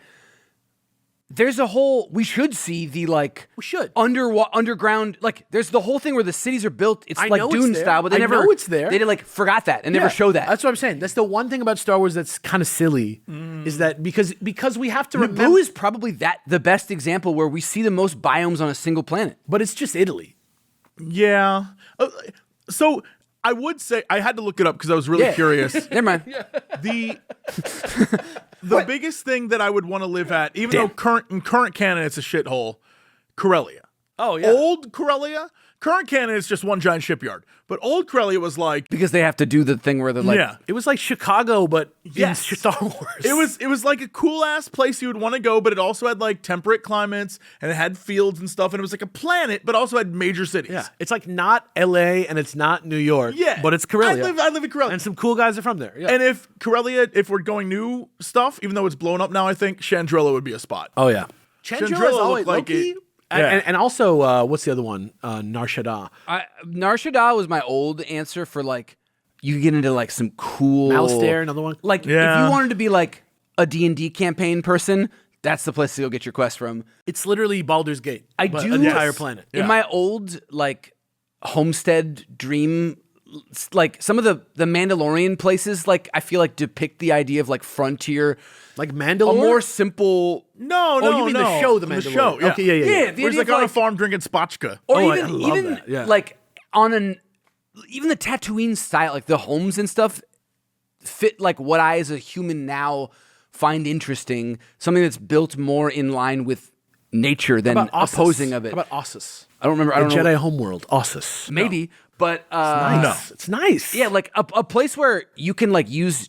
there's a whole we should see the like We should. underground, like there's the whole thing where the cities are built. It's I like know it's Dune there. style, but they I never know it's there. They did like forgot that and never show that. That's what I'm saying. That's the one thing about Star Wars that's kind of silly is that because we have to remember, Naboo is probably the best example where we see the most biomes on a single planet. but it's just Italy. Yeah. So I would say I had to look it up because I was really curious. Never mind. The biggest thing that I would want to live at, even though in current canon it's a shithole, Corellia. Oh yeah. Old Corellia, current canon is just one giant shipyard. But old Corellia was like, Because they have to do the thing where they're like, yeah, It was like Chicago, but Yes. in Star Wars. it was like a cool ass place you would want to go, but it also had like temperate climates and it had fields and stuff, and it was like a planet, but also had major cities. yeah. It's like not L.A. and it's not New York. Yeah, but it's Corellia. I live in Corellia, and some cool guys are from there. Yeah. and if Corellia, if we're going new stuff, even though it's blown up now, I think Chandrilla would be a spot. oh yeah. Chandrilla Chandrilla's always looked like Loki. it- And also, what's the other one? Nar Shaddaa. Nar Shaddaa was my old answer for like you get into like some cool Malastare, another one. Like Yeah. if you wanted to be like a D&D campaign person, that's the place to go get your quest from. It's literally Baldur's Gate. I but do an entire planet. In my old like homestead dream, like some of the Mandalorian places, like I feel like depict the idea of like frontier, Like a Mandalore. more simple, No, no, you mean no. the show, The The Mandalorian. show, yeah. Okay, yeah. Yeah, the Where idea he's like of, on a like- farm drinking spotchka. or Oh, I even love that, yeah. like even the Tatooine style, like the homes and stuff, fit like what I as a human now find interesting. Something that's built more in line with nature than How about Ossus? opposing of it. How about Ossus? I don't remember. I The don't know. Jedi homeworld. Ossus. Maybe, but Nice. It's nice. yeah, like a place where you can like use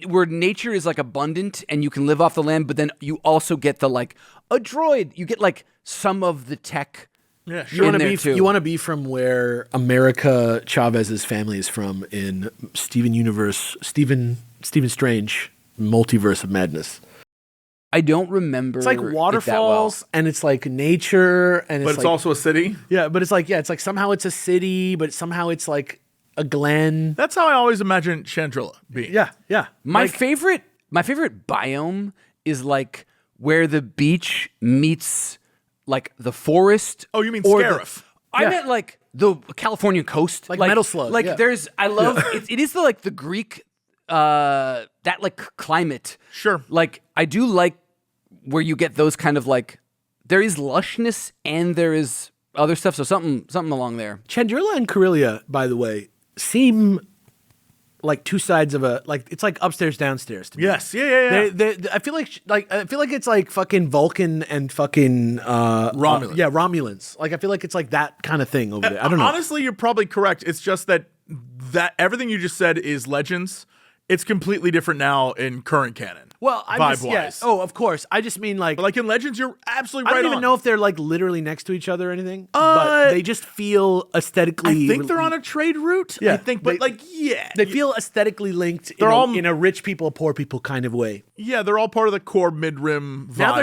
where nature is like abundant and you can live off the land, but then you also get the like a droid. You get like some of the tech. Yeah, You sure. want to there, be too. you want to be from where America Chavez's family is from in Steven Strange Multiverse of Madness. I don't remember. It's like it that waterfalls and it's like nature and But it's it's like, also a city. yeah, but it's like somehow it's a city, but somehow it's like a glen. That's how I always imagine Chandrilla being. Yeah, yeah. My favorite biome is like where the beach meets like the forest. Oh, you mean or Scarif? I meant like the California coast, Like Metal Slug, Like yeah. there's, I love it is the like the Greek that like climate. Sure. Like I do like where you get those kind of like there is lushness and there is other stuff. So something along there. Chandrilla and Corellia, by the way, seem like two sides of a like it's like upstairs downstairs to me. Yes. Yeah. I feel like it's like fucking Vulcan and fucking Romulan. yeah, Romulans. Like I feel like it's like that kind of thing over there. I don't know. Honestly, you're probably correct. It's just that everything you just said is Legends. It's completely different now in current canon. Well, I'm just, yeah. vibe-wise. Oh, of course. I just mean like But like in Legends, you're absolutely I right don't even on. know if they're like literally next to each other or anything. But they just feel aesthetically. I think they're on a trade route. Yeah, I think, but yeah. They feel aesthetically linked. They're all- in a rich people, poor people kind of way. Yeah, they're all part of the core mid-rim vibe. Now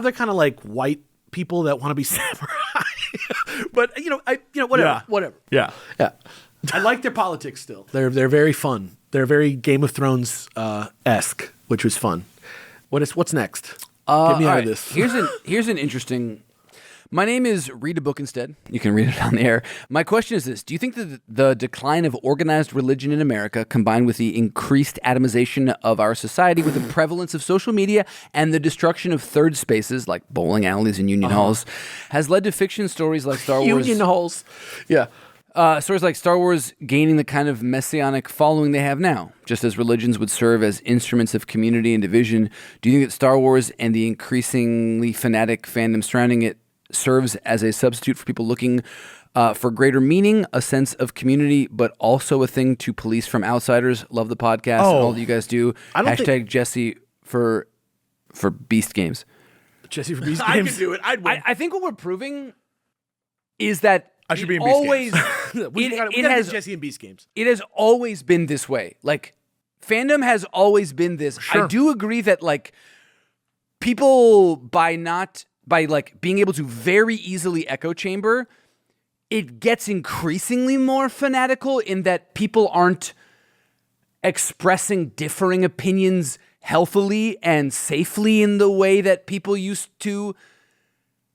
they're kind of like white people that want to be samurai. But whatever. Yeah. Whatever. Yeah. Yeah. I like their politics still. They're very fun. They're very Game of Thrones esque, which was fun. What's next? Get me out of this. Here's an interesting. My name is Read a Book Instead. You can read it on the air. My question is this. Do you think that the decline of organized religion in America, combined with the increased atomization of our society with the prevalence of social media and the destruction of third spaces like bowling alleys and union halls, has led to fiction stories like Star Wars? Union halls. Yeah. Stories like Star Wars gaining the kind of messianic following they have now, just as religions would serve as instruments of community and division. Do you think that Star Wars and the increasingly fanatic fandom surrounding it serves as a substitute for people looking for greater meaning, a sense of community, but also a thing to police from outsiders? Love the podcast and all that you guys do. Hashtag Jesse for Beast Games. Jesse for Beast Games. I could do it. I'd win. I think what we're proving is that I should be in Beast Games. we gotta do Jesse and Beast Games. It has always been this way. Like, fandom has always been this. Sure. I do agree that, like, people by being able to very easily echo chamber, it gets increasingly more fanatical in that people aren't expressing differing opinions healthily and safely in the way that people used to.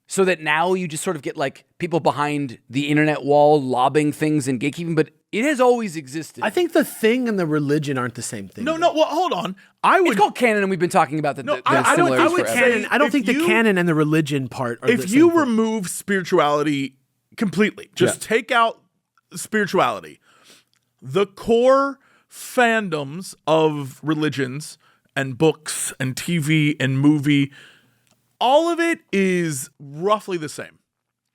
So that now you just sort of get like people behind the internet wall lobbing things and gatekeeping, but it has always existed. I think the thing and the religion aren't the same thing. No. Well, hold on. It's called canon, and we've been talking about the similarities forever. Canon. I don't think the canon and the religion part are the same If you thing. remove spirituality completely, just take out spirituality, the core fandoms of religions and books and TV and movie, all of it is roughly the same.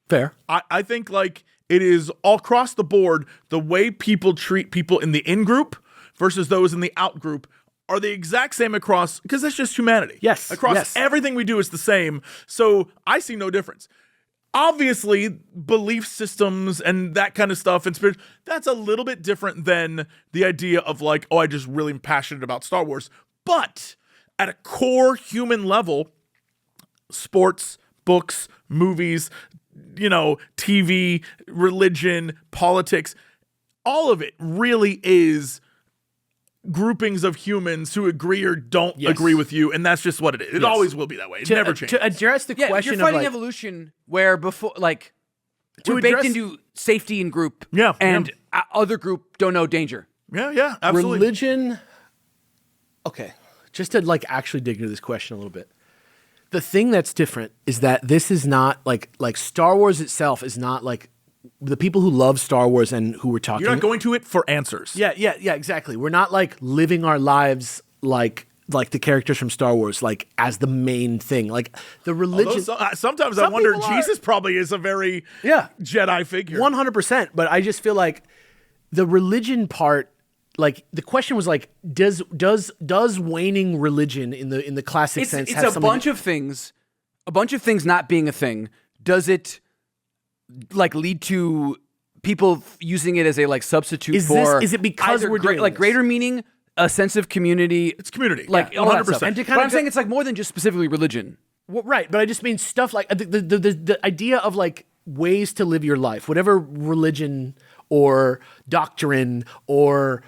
Fair. I think like it is all across the board, the way people treat people in the in-group versus those in the out-group are the exact same across, because that's just humanity. Yes. Across everything we do is the same. So I see no difference. Obviously, belief systems and that kind of stuff and spirit, that's a little bit different than the idea of like, oh, I just really am passionate about Star Wars. But at a core human level, sports, books, movies, TV, religion, politics, all of it really is groupings of humans who agree or don't agree with you, and that's just what it is. It always will be that way. It never changes. To address the question you're fighting of evolution where before, like, we're baked into safety in group, and other group don't know danger. Yeah, absolutely. Religion. Okay, just to like actually dig into this question a little bit. The thing that's different is that this is not like Star Wars itself is not like the people who love Star Wars and who we're talking. You're not going to it for answers. Yeah, exactly. We're not like living our lives like the characters from Star Wars, like as the main thing. Like the religion. Sometimes I wonder, Jesus probably is a very Jedi figure. 100%. But I just feel like the religion part. Like the question was like, does waning religion in the classic sense have it's a bunch of things not being a thing? Does it like lead to people using it as a like substitute for? Is it because we're doing like greater meaning, a sense of community? It's community, like 100%. And but I'm saying it's like more than just specifically religion. Well, right, but I just mean stuff like the idea of like ways to live your life, whatever religion or doctrine or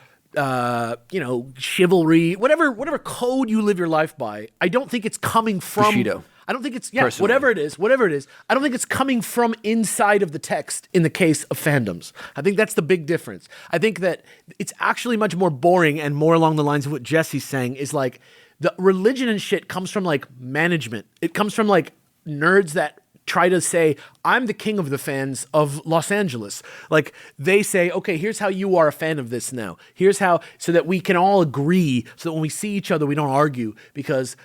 chivalry, whatever code you live your life by. I don't think it's coming from Bushido. I don't think it's Personally. whatever it is. I don't think it's coming from inside of the text in the case of fandoms. I think that's the big difference. I think that it's actually much more boring and more along the lines of what Jesse's saying is like the religion and shit comes from like management. It comes from like nerds that try to say, I'm the king of the fans of Los Angeles. Like they say, okay, here's how you are a fan of this now. Here's how, so that we can all agree, so that when we see each other, we don't argue, because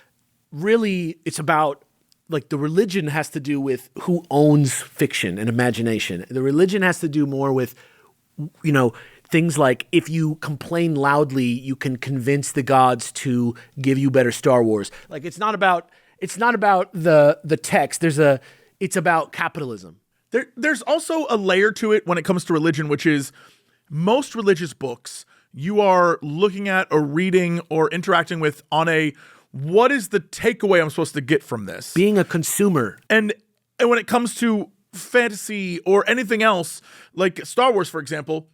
really it's about like the religion has to do with who owns fiction and imagination. The religion has to do more with, things like if you complain loudly, you can convince the gods to give you better Star Wars. Like it's not about the text. It's about capitalism. There's also a layer to it when it comes to religion, which is most religious books you are looking at or reading or interacting with on a, what is the takeaway I'm supposed to get from this? Being a consumer. And when it comes to fantasy or anything else, like Star Wars, for example,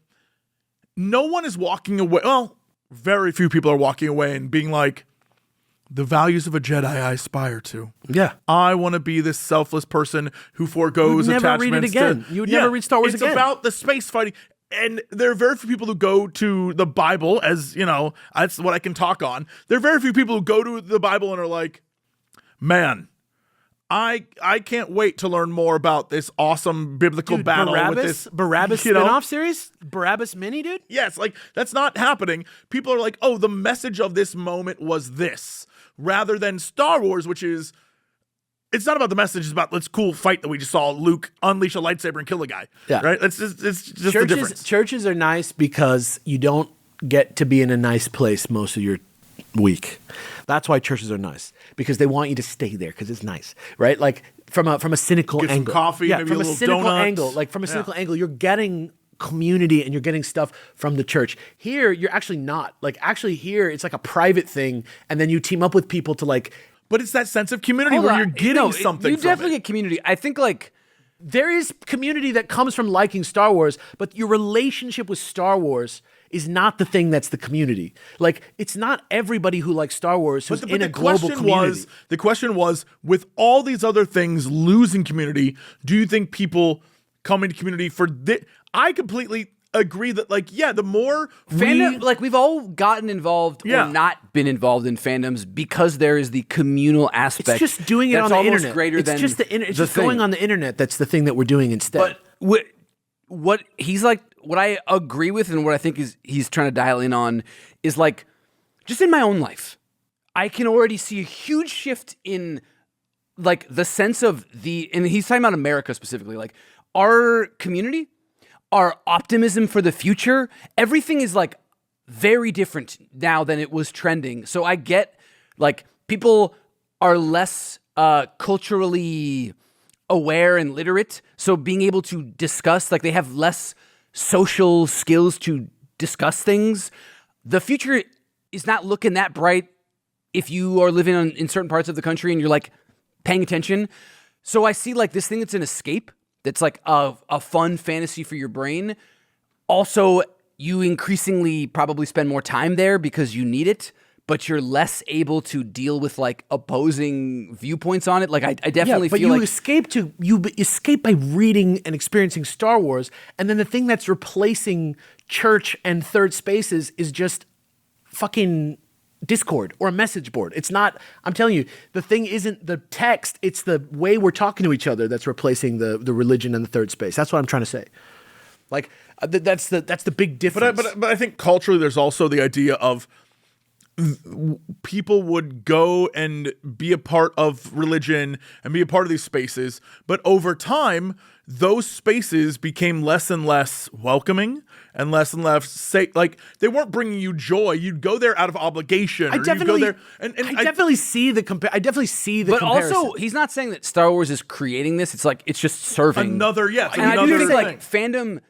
no one is walking away. Well, very few people are walking away and being like, the values of a Jedi I aspire to. Yeah. I want to be this selfless person who foregoes You'd never read it attachments again. You would never read Star Wars it's again. It's about the space fighting. And there are very few people who go to the Bible as, that's what I can talk on. There are very few people who go to the Bible and are like, man, I can't wait to learn more about this awesome biblical battle with this Barabbas spin-off series? Barabbas mini, dude? Yes, like that's not happening. People are like, oh, the message of this moment was this, rather than Star Wars, which is, it's not about the message, it's about this cool fight that we just saw Luke unleash a lightsaber and kill a guy. Yeah. Right? It's just the difference. Churches are nice because you don't get to be in a nice place most of your week. That's why churches are nice, because they want you to stay there because it's nice, right? Like from a cynical Get angle. Some coffee, maybe from a a little cynical donuts. angle. Like from a cynical angle, you're getting community and you're getting stuff from the church. Here, you're actually not. Like actually here, it's like a private thing, and then you team up with people to like. But it's that sense of community where you're getting something You from definitely it. get community. I think like There is community that comes from liking Star Wars, but your relationship with Star Wars is not the thing that's the community. Like, it's not everybody who likes Star Wars who's in a global community. The question was, with all these other things losing community, do you think people come into community for this? I completely agree that, like, yeah, the more fandom, like we've all gotten involved or not been involved in fandoms because there is the communal aspect. It's just doing it on the internet. Greater it's than just it's just thing. going on the internet. That's the thing that we're doing instead. But what he's like, what I agree with and what I think is he's trying to dial in on is like, just in my own life, I can already see a huge shift in like the sense of and he's talking about America specifically, like our community, our optimism for the future, everything is like very different now than it was trending. So I get like people are less culturally aware and literate. So being able to discuss, like they have less social skills to discuss things. The future is not looking that bright if you are living in certain parts of the country and you're like paying attention. So I see like this thing that's an escape. That's like a fun fantasy for your brain. Also, you increasingly probably spend more time there because you need it, but you're less able to deal with like opposing viewpoints on it. Like I definitely feel like you escape by reading and experiencing Star Wars, and then the thing that's replacing church and third spaces is just fucking Discord or a message board. It's not, I'm telling you, the thing isn't the text, it's the way we're talking to each other that's replacing the religion and the third space. That's what I'm trying to say. Like that's the big difference. But I think culturally there's also the idea of people would go and be a part of religion and be a part of these spaces, but over time those spaces became less and less welcoming and less safe. Like they weren't bringing you joy. You'd go there out of obligation. I definitely go there and I definitely see the comparison. But also, he's not saying that Star Wars is creating this. It's like it's just serving another. Yes, and I do think like fandom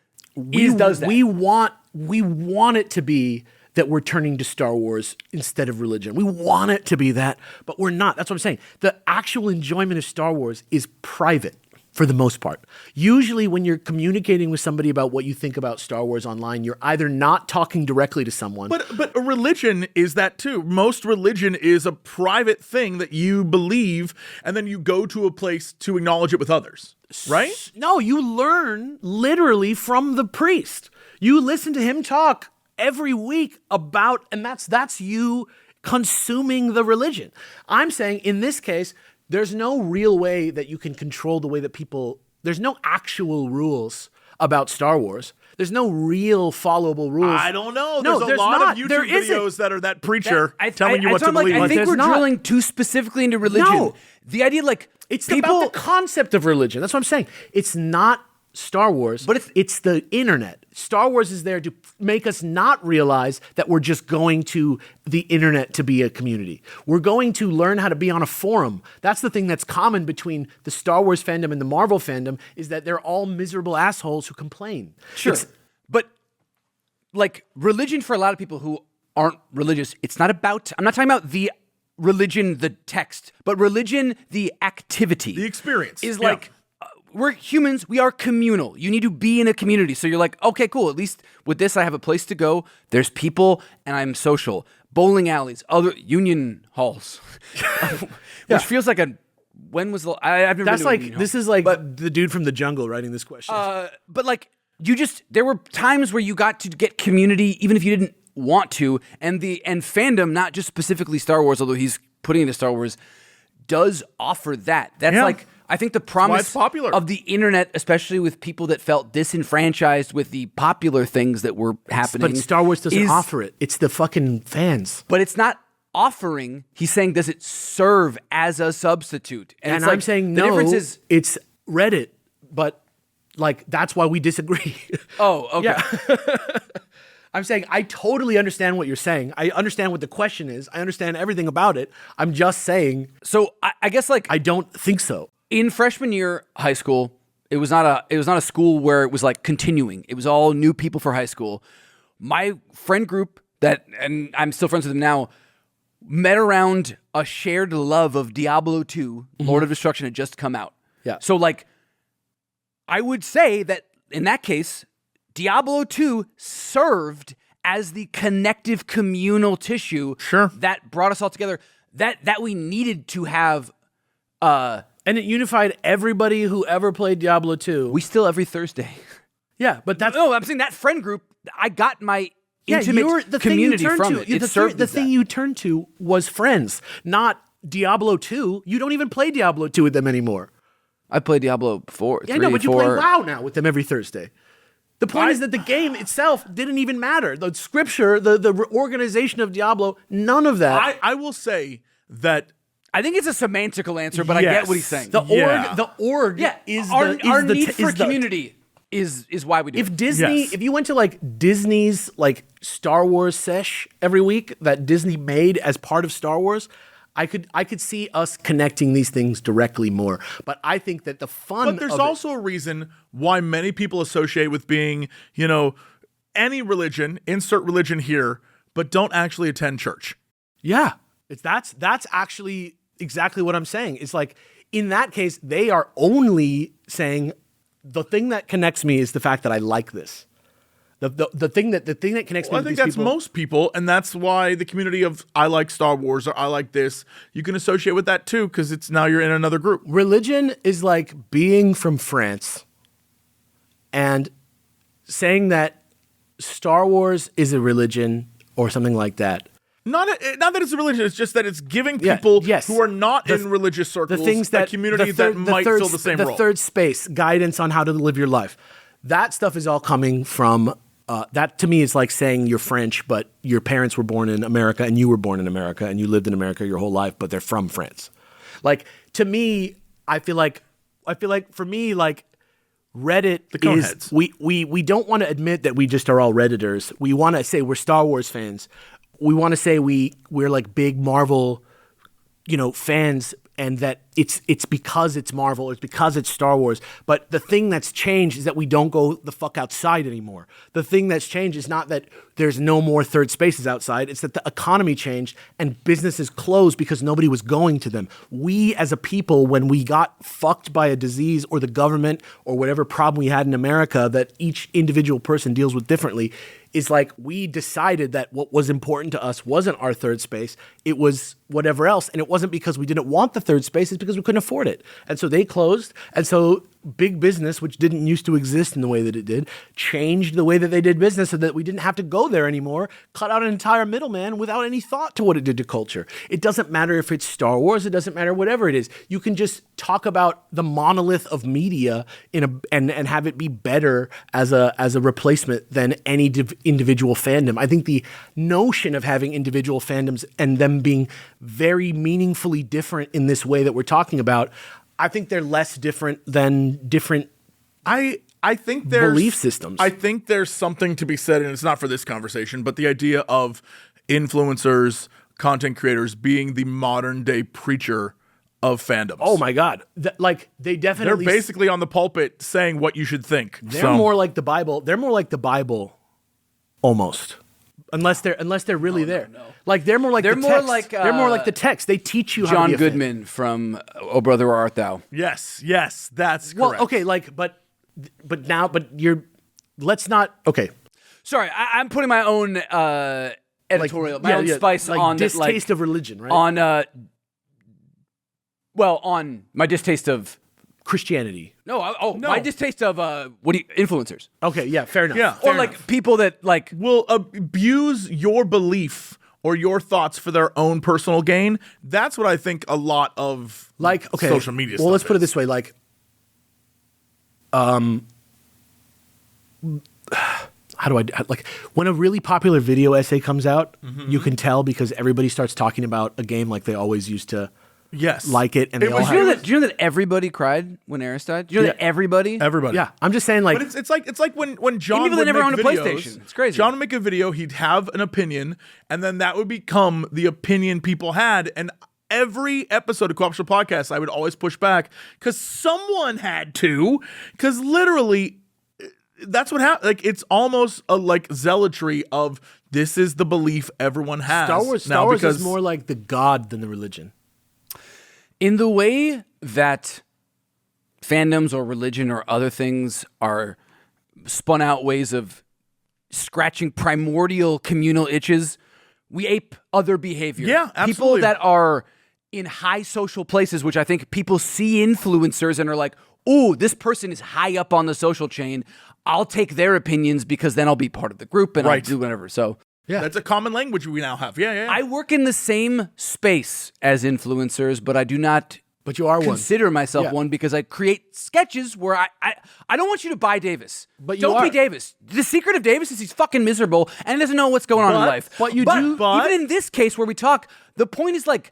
does that. We want it to be that we're turning to Star Wars instead of religion. We want it to be that, but we're not. That's what I'm saying. The actual enjoyment of Star Wars is private for the most part. Usually when you're communicating with somebody about what you think about Star Wars online, you're either not talking directly to someone. But a religion is that too. Most religion is a private thing that you believe, and then you go to a place to acknowledge it with others, right? No, you learn literally from the priest. You listen to him talk every week about, and that's you consuming the religion. I'm saying in this case, there's no real way that you can control the way that people, there's no actual rules about Star Wars. There's no real followable rules. I don't know. No, there's a lot of YouTube videos that are that preacher telling you what to believe. I think we're drilling too specifically into religion. No. The idea like it's about the concept of religion. That's what I'm saying. It's not Star Wars, but it's the internet. Star Wars is there to make us not realize that we're just going to the internet to be a community. We're going to learn how to be on a forum. That's the thing that's common between the Star Wars fandom and the Marvel fandom, is that they're all miserable assholes who complain. Sure. But like religion for a lot of people who aren't religious, it's not about, I'm not talking about the religion, the text, but religion, the activity. The experience. Is like, we're humans. We are communal. You need to be in a community. So you're like, okay, cool. At least with this, I have a place to go. There's people, and I'm social. Bowling alleys, other union halls, which feels like when was the? I've never. That's been to a like union this hall. is like the dude from the jungle writing this question. But like there were times where you got to get community even if you didn't want to, and fandom, not just specifically Star Wars, although he's putting into Star Wars, does offer that. That's like I think the promise popular. of the internet, especially with people that felt disenfranchised with the popular things that were happening. But Star Wars doesn't offer it. It's the fucking fans. But it's not offering. He's saying, does it serve as a substitute? And it's I'm like, saying the no. difference is, it's Reddit, but like that's why we disagree. oh, okay. Yeah. I'm saying I totally understand what you're saying. I understand what the question is. I understand everything about it. I'm just saying. So I guess like I don't think so. In freshman year high school, it was not a school where it was like continuing. It was all new people for high school. My friend group and I'm still friends with them now, met around a shared love of Diablo 2, Lord of Destruction had just come out. Yeah. So like I would say that in that case, Diablo 2 served as the connective communal tissue that brought us all together, that we needed to have and it unified everybody who ever played Diablo 2. We still every Thursday. Yeah, but that's no. I'm saying that friend group. I got my intimate the community thing you from turned it. to, the thing you turned to was friends, not Diablo 2. You don't even play Diablo 2 with them anymore. I played Diablo 4. Yeah, no, but you play WoW now with them every Thursday. The point is that the game itself didn't even matter. The scripture, the organization of Diablo, none of that. I will say that. I think it's a semantical answer, but I get what he's saying. The org is our the need for community is why we do if it. Disney, if you went to like Disney's like Star Wars sesh every week that Disney made as part of Star Wars, I could see us connecting these things directly more. But I think that the fun. But there's also a reason why many people associate with being, any religion, insert religion here, but don't actually attend church. Yeah, that's actually exactly what I'm saying. It's like in that case, they are only saying the thing that connects me is the fact that I like this. The thing that connects me. I think that's most people, and that's why the community of I like Star Wars or I like this, you can associate with that too, because it's now you're in another group. Religion is like being from France and saying that Star Wars is a religion or something like that. Not that it's a religion, it's just that it's giving people who are not in religious circles a community that might fill the same role. The third space, guidance on how to live your life. That stuff is all coming from, that to me is like saying you're French, but your parents were born in America and you were born in America and you lived in America your whole life, but they're from France. Like, to me, I feel like for me, like, Reddit is, we don't want to admit that we just are all Redditors. We want to say we're Star Wars fans. We want to say we're like big Marvel, fans, and that it's because it's Marvel, it's because it's Star Wars. But the thing that's changed is that we don't go the fuck outside anymore. The thing that's changed is not that there's no more third spaces outside. It's that the economy changed and businesses closed because nobody was going to them. We as a people, when we got fucked by a disease or the government or whatever problem we had in America that each individual person deals with differently, is like we decided that what was important to us wasn't our third space. It was whatever else. And it wasn't because we didn't want the third space. It's because we couldn't afford it. And so they closed. And so big business, which didn't used to exist in the way that it did, changed the way that they did business so that we didn't have to go there anymore, cut out an entire middleman without any thought to what it did to culture. It doesn't matter if it's Star Wars. It doesn't matter whatever it is. You can just talk about the monolith of media and have it be better as a replacement than any individual fandom. I think the notion of having individual fandoms and them being very meaningfully different in this way that we're talking about, I think they're less different than different I think there's belief systems. I think there's something to be said, and it's not for this conversation, but the idea of influencers, content creators being the modern day preacher of fandoms. Oh my God. They definitely... They're basically on the pulpit saying what you should think. They're more like the Bible. They're more like the Bible, almost. unless they're really there. no. Like they're more like They're the more text. like, they're more like the text. They teach you how to John be a fan. Goodman from Oh Brother Where Art Thou. Yes, that's Well, correct. okay, like but let's not. Okay, Sorry, I'm putting my own editorial, my own spice like on distaste of religion, right? on on my distaste of Christianity. my distaste of influencers. Okay, yeah, fair enough. Yeah. Or Fair like enough. people that like Will abuse your belief or your thoughts for their own personal gain. That's what I think a lot of Like, okay, social media. Well, stuff let's put it is. this way: like, how do I like when a really popular video essay comes out? You can tell because everybody starts talking about a game like they always used to. Yes, Like it, and they all do have. you know that everybody cried when Eris died? Do you know that everybody? everybody. Yeah, I'm just saying, like, But it's like when John people would that never make owned a videos, PlayStation. It's crazy. John would make a video, he'd have an opinion, and then that would become the opinion people had. And every episode of Cooperative Podcast, I would always push back because someone had to. Because literally, that's what happened. Like it's almost a like zealotry of this is the belief everyone has. Star Wars because is more like the god than the religion. In the way that fandoms or religion or other things are spun out ways of scratching primordial communal itches, we ape other behavior. Yeah, absolutely. People that are in high social places, which I think people see influencers and are like, ooh, this person is high up on the social chain. I'll take their opinions because then I'll be part of the group and I'll Right. do whatever. So Yeah. That's a common language we now have. Yeah. I work in the same space as influencers, but I do not But you are one. consider myself Yeah. one because I create sketches where I don't want you to buy Davis. But you don't be are. Davis. The secret of Davis is he's fucking miserable and he doesn't know what's going on in But- life. but you but do- but- even in this case where we talk, the point is like,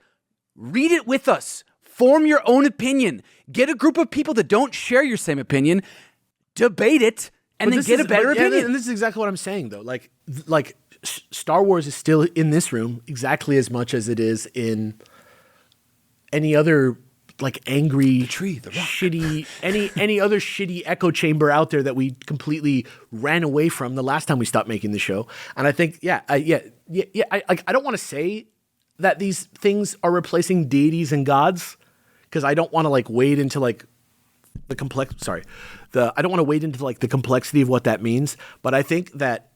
read it with us. Form your own opinion. Get a group of people that don't share your same opinion. Debate it and But then this get a is- better but- yeah, opinion. and this is exactly what I'm saying, though. Like Star Wars is still in this room exactly as much as it is in any other like angry, The tree, the rock. shitty, any other shitty echo chamber out there that we completely ran away from the last time we stopped making the show. And I think, I don't want to say that these things are replacing deities and gods because I don't want to like wade into like the complex. I don't want to wade into like the complexity of what that means. But I think that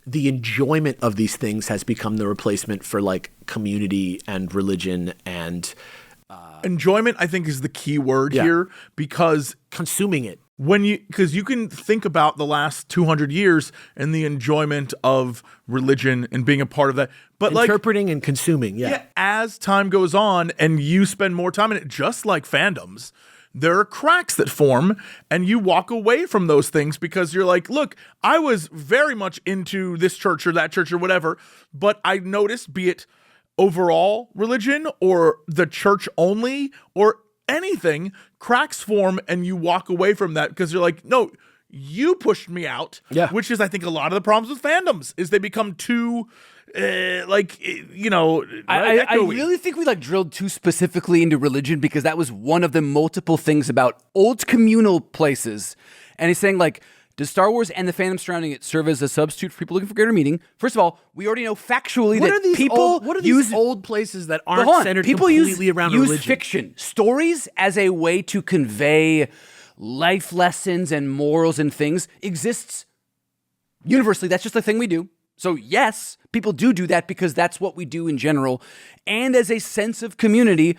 the enjoyment of these things has become the replacement for like community and religion and Enjoyment, I think, is the key word Yeah. here because consuming it. because you can think about the last 200 years and the enjoyment of religion and being a part of that. But like Interpreting and consuming, yeah, as time goes on and you spend more time in it, just like fandoms, there are cracks that form and you walk away from those things because you're like, look, I was very much into this church or that church or whatever, but I noticed, be it overall religion or the church only or anything, cracks form and you walk away from that because you're like, no, you pushed me out. Yeah. Which is, I think, a lot of the problems with fandoms is they become too, I echoey. really think we like drilled too specifically into religion because that was one of the multiple things about old communal places. And he's saying like, does Star Wars and the fandom surrounding it serve as a substitute for people looking for greater meaning? First of all, we already know factually What that are these people what are use these old places that But aren't hold on, centered people completely around use religion? fiction, stories as a way to convey life lessons and morals and things exists universally. That's just a thing we do. So yes, people do that because that's what we do in general. And as a sense of community,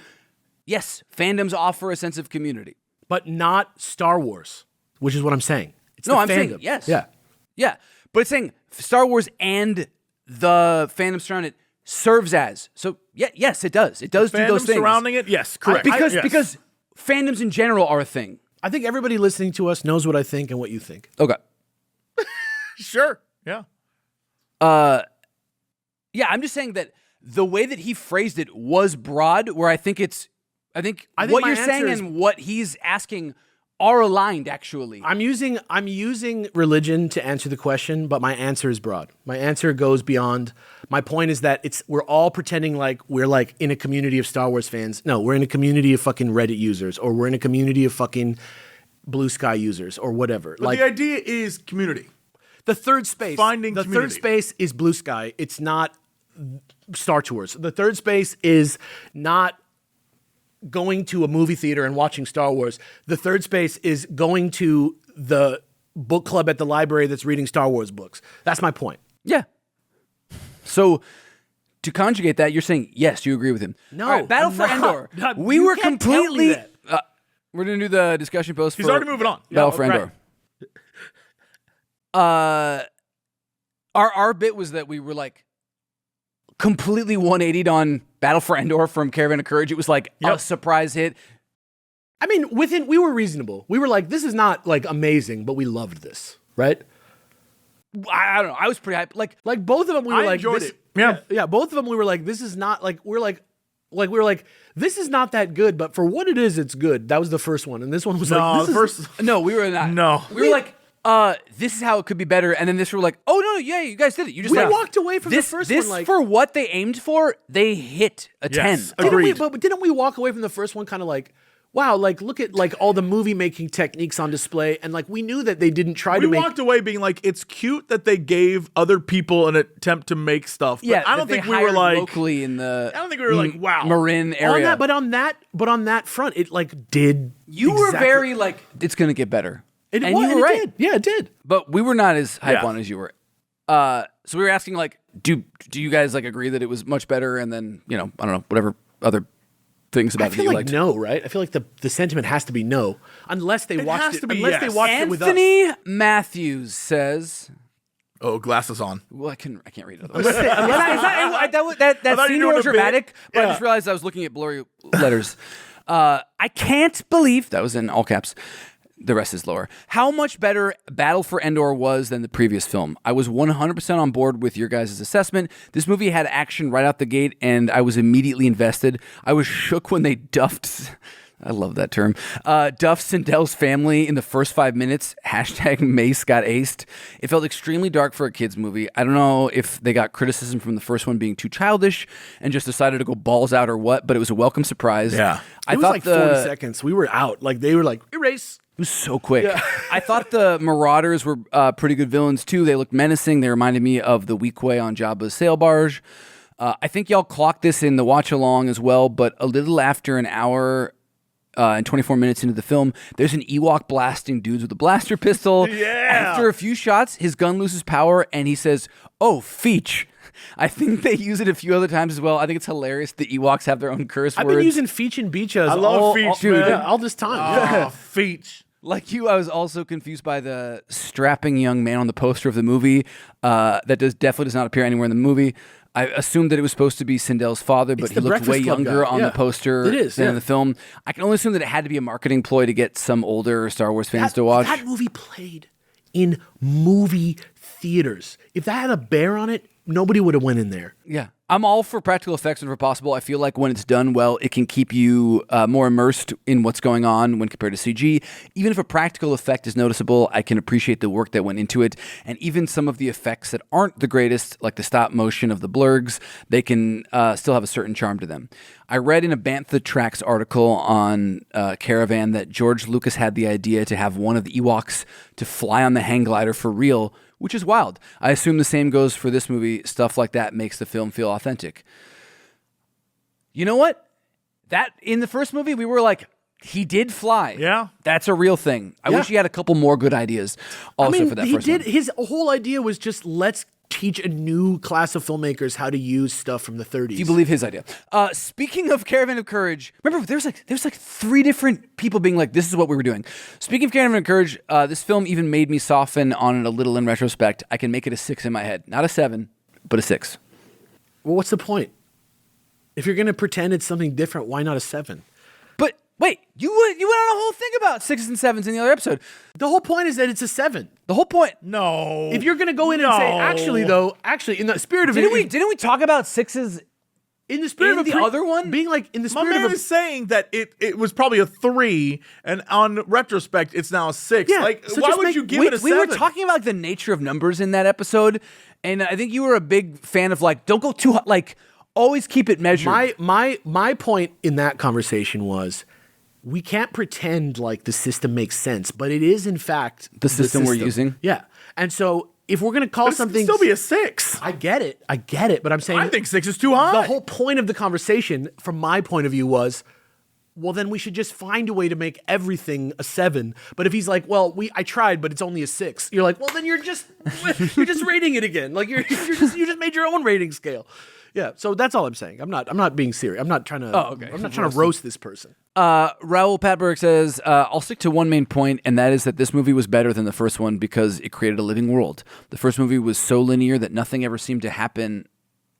yes, fandoms offer a sense of community. But not Star Wars, which is what I'm saying. It's No, the I'm saying fandom. yes. Yeah. Yeah. But it's saying Star Wars and the fandom surrounding it serves as. So yeah, yes, it does. It does do fandom those things. surrounding it, yes, correct. Because fandoms in general are a thing. I think everybody listening to us knows what I think and what you think. Okay. sure, yeah. Yeah, I'm just saying that the way that he phrased it was broad, where I think what my you're saying answer is- and what he's asking are aligned, actually. I'm using religion to answer the question, but my answer is broad. My answer goes beyond. My point is that we're all pretending like we're like in a community of Star Wars fans. No, we're in a community of fucking Reddit users, or we're in a community of fucking Blue Sky users, or whatever. But the idea is community. The third space. Finding the community. third space is Blue Sky. It's not Star Tours. The third space is not going to a movie theater and watching Star Wars. The third space is going to the book club at the library that's reading Star Wars books. That's my point. Yeah. So to conjugate that, you're saying, yes, you agree with him. No, All right, Battle I'm for not. Endor. No, We you were can't tell me completely... that. We're going to do the discussion post He's for already moving on. Battle Yeah, for right. Endor. Our bit was that we were like completely 180'd on Battle for Endor from Caravan of Courage. It was like a surprise hit. I mean, we were reasonable. We were like, this is not like amazing, but we loved this, right? I don't know. I was pretty hyped. Like Both of them, we were I like, enjoyed this, it. Yeah. yeah. Both of them, we were like, this is not like we were like, this is not that good, but for what it is, it's good. That was the first one, and this one was No, like, the first. no, we were not. No. We were like, this is how it could be better. And then this we were like, oh no, yeah, you guys did it. You just We walked away from the first this one like for what they aimed for, they hit a Yes. 10. Agreed. But didn't we walk away from the first one kind of like, wow, like look at like all the movie making techniques on display, and like we knew that they didn't try We to make. walked away being like, it's cute that they gave other people an attempt to make stuff. But Yeah, I don't that think they we were hired like. locally in the I don't think we were like, wow. Marin area. on that front, it like did. You were exactly- very like, it's gonna get better. and you were right. Did. Yeah, it did. But we were not as hype Yeah. on as you were. So we were asking like, do you guys like agree that it was much better? And then, I don't know, whatever other things about I it that feel you like liked. no, right? I feel like the sentiment has to be no, unless they watched has it. to be Unless yes. they watched it with us. Anthony Matthews says, Oh, glasses on. well, I can't read it. Otherwise. that thought scene you were was doing a bit. dramatic, but I Yeah. just realized I was looking at blurry letters. I can't believe, that was in all caps, the rest is lower, how much better Battle for Endor was than the previous film. I was 100% on board with your guys' assessment. This movie had action right out the gate, and I was immediately invested. I was shook when they duffed... I love that term. Duff Sindel's family in the first 5 minutes. # Mace got aced. It felt extremely dark for a kid's movie. I don't know if they got criticism from the first one being too childish and just decided to go balls out or what, but it was a welcome surprise. Yeah. It was like 40 seconds. We were out. Like they were like erase. It was so quick. I thought the Marauders were pretty good villains too. They looked menacing. They reminded me of the Weequay on Jabba's sail barge. I think y'all clocked this in the watch along as well, but a little after an hour and 24 minutes into the film, there's an Ewok blasting dudes with a blaster pistol. Yeah. After a few shots, his gun loses power, and he says, "Oh, Feech." I think they use it a few other times as well. I think it's hilarious. The Ewoks have their own curse I've words. been using Feech and Beachas. I love Feech, man. Yeah, all this time. Oh, feet. Like you, I was also confused by the strapping young man on the poster of the movie. That definitely does not appear anywhere in the movie. I assumed that it was supposed to be Sindel's father, but It's he the looked Breakfast way Club younger guy. on Yeah. the poster It is, than yeah. in the film. I can only assume that it had to be a marketing ploy to get some older Star Wars fans to watch. That movie played in movie theaters. If that had a bear on it, nobody would have went in there. Yeah. I'm all for practical effects whenever possible. I feel like when it's done well, it can keep you more immersed in what's going on when compared to CG. Even if a practical effect is noticeable, I can appreciate the work that went into it. And even some of the effects that aren't the greatest, like the stop motion of the blurgs, they can still have a certain charm to them. I read in a Bantha Tracks article on Caravan that George Lucas had the idea to have one of the Ewoks to fly on the hang glider for real, which is wild. I assume the same goes for this movie. Stuff like that makes the film feel authentic. You know what? That in the first movie, we were like, he did fly. Yeah. That's a real thing. I wish he had a couple more good ideas also for that first one. His whole idea was just let's teach a new class of filmmakers how to use stuff from the 30s. Do you believe his idea? Speaking of Caravan of Courage, remember there's like 3 different people being like, this is what we were doing. Speaking of Caravan of Courage, this film even made me soften on it a little in retrospect. I can make it a 6 in my head. Not a 7, but a 6. Well, what's the point? If you're going to pretend it's something different, why not a 7? But wait, you went on a whole thing about 6s and 7s in the other episode. The whole point is that it's a 7. The whole point. No. If you're going to go in and say, actually, in the spirit of Didn't it, we talk about 6s in the spirit in of the other one? being like in the My spirit man of is saying that it was probably a 3, and on retrospect, it's now a 6. Yeah, Like, so why just would make- you give it a 7? We were talking about like, the nature of numbers in that episode, and I think you were a big fan of like, don't go too hot, like always keep it measured. my point in that conversation was we can't pretend like the system makes sense, but it is in fact The system we're using? Yeah. And so if we're gonna call But it something, still be a 6. I get it, but I'm saying I think 6 is too high. the whole point of the conversation, from my point of view, was, well, then we should just find a way to make everything a 7. But if he's like, well, I tried, but it's only a 6, you're like, well, then you're just rating it again. Like you just made your own rating scale. Yeah, so that's all I'm saying. I'm not being serious. I'm not trying to. Oh, okay. I'm not trying to roast this person. Raul Patberg says, I'll stick to one main point, and that is that this movie was better than the first one because it created a living world. The first movie was so linear that nothing ever seemed to happen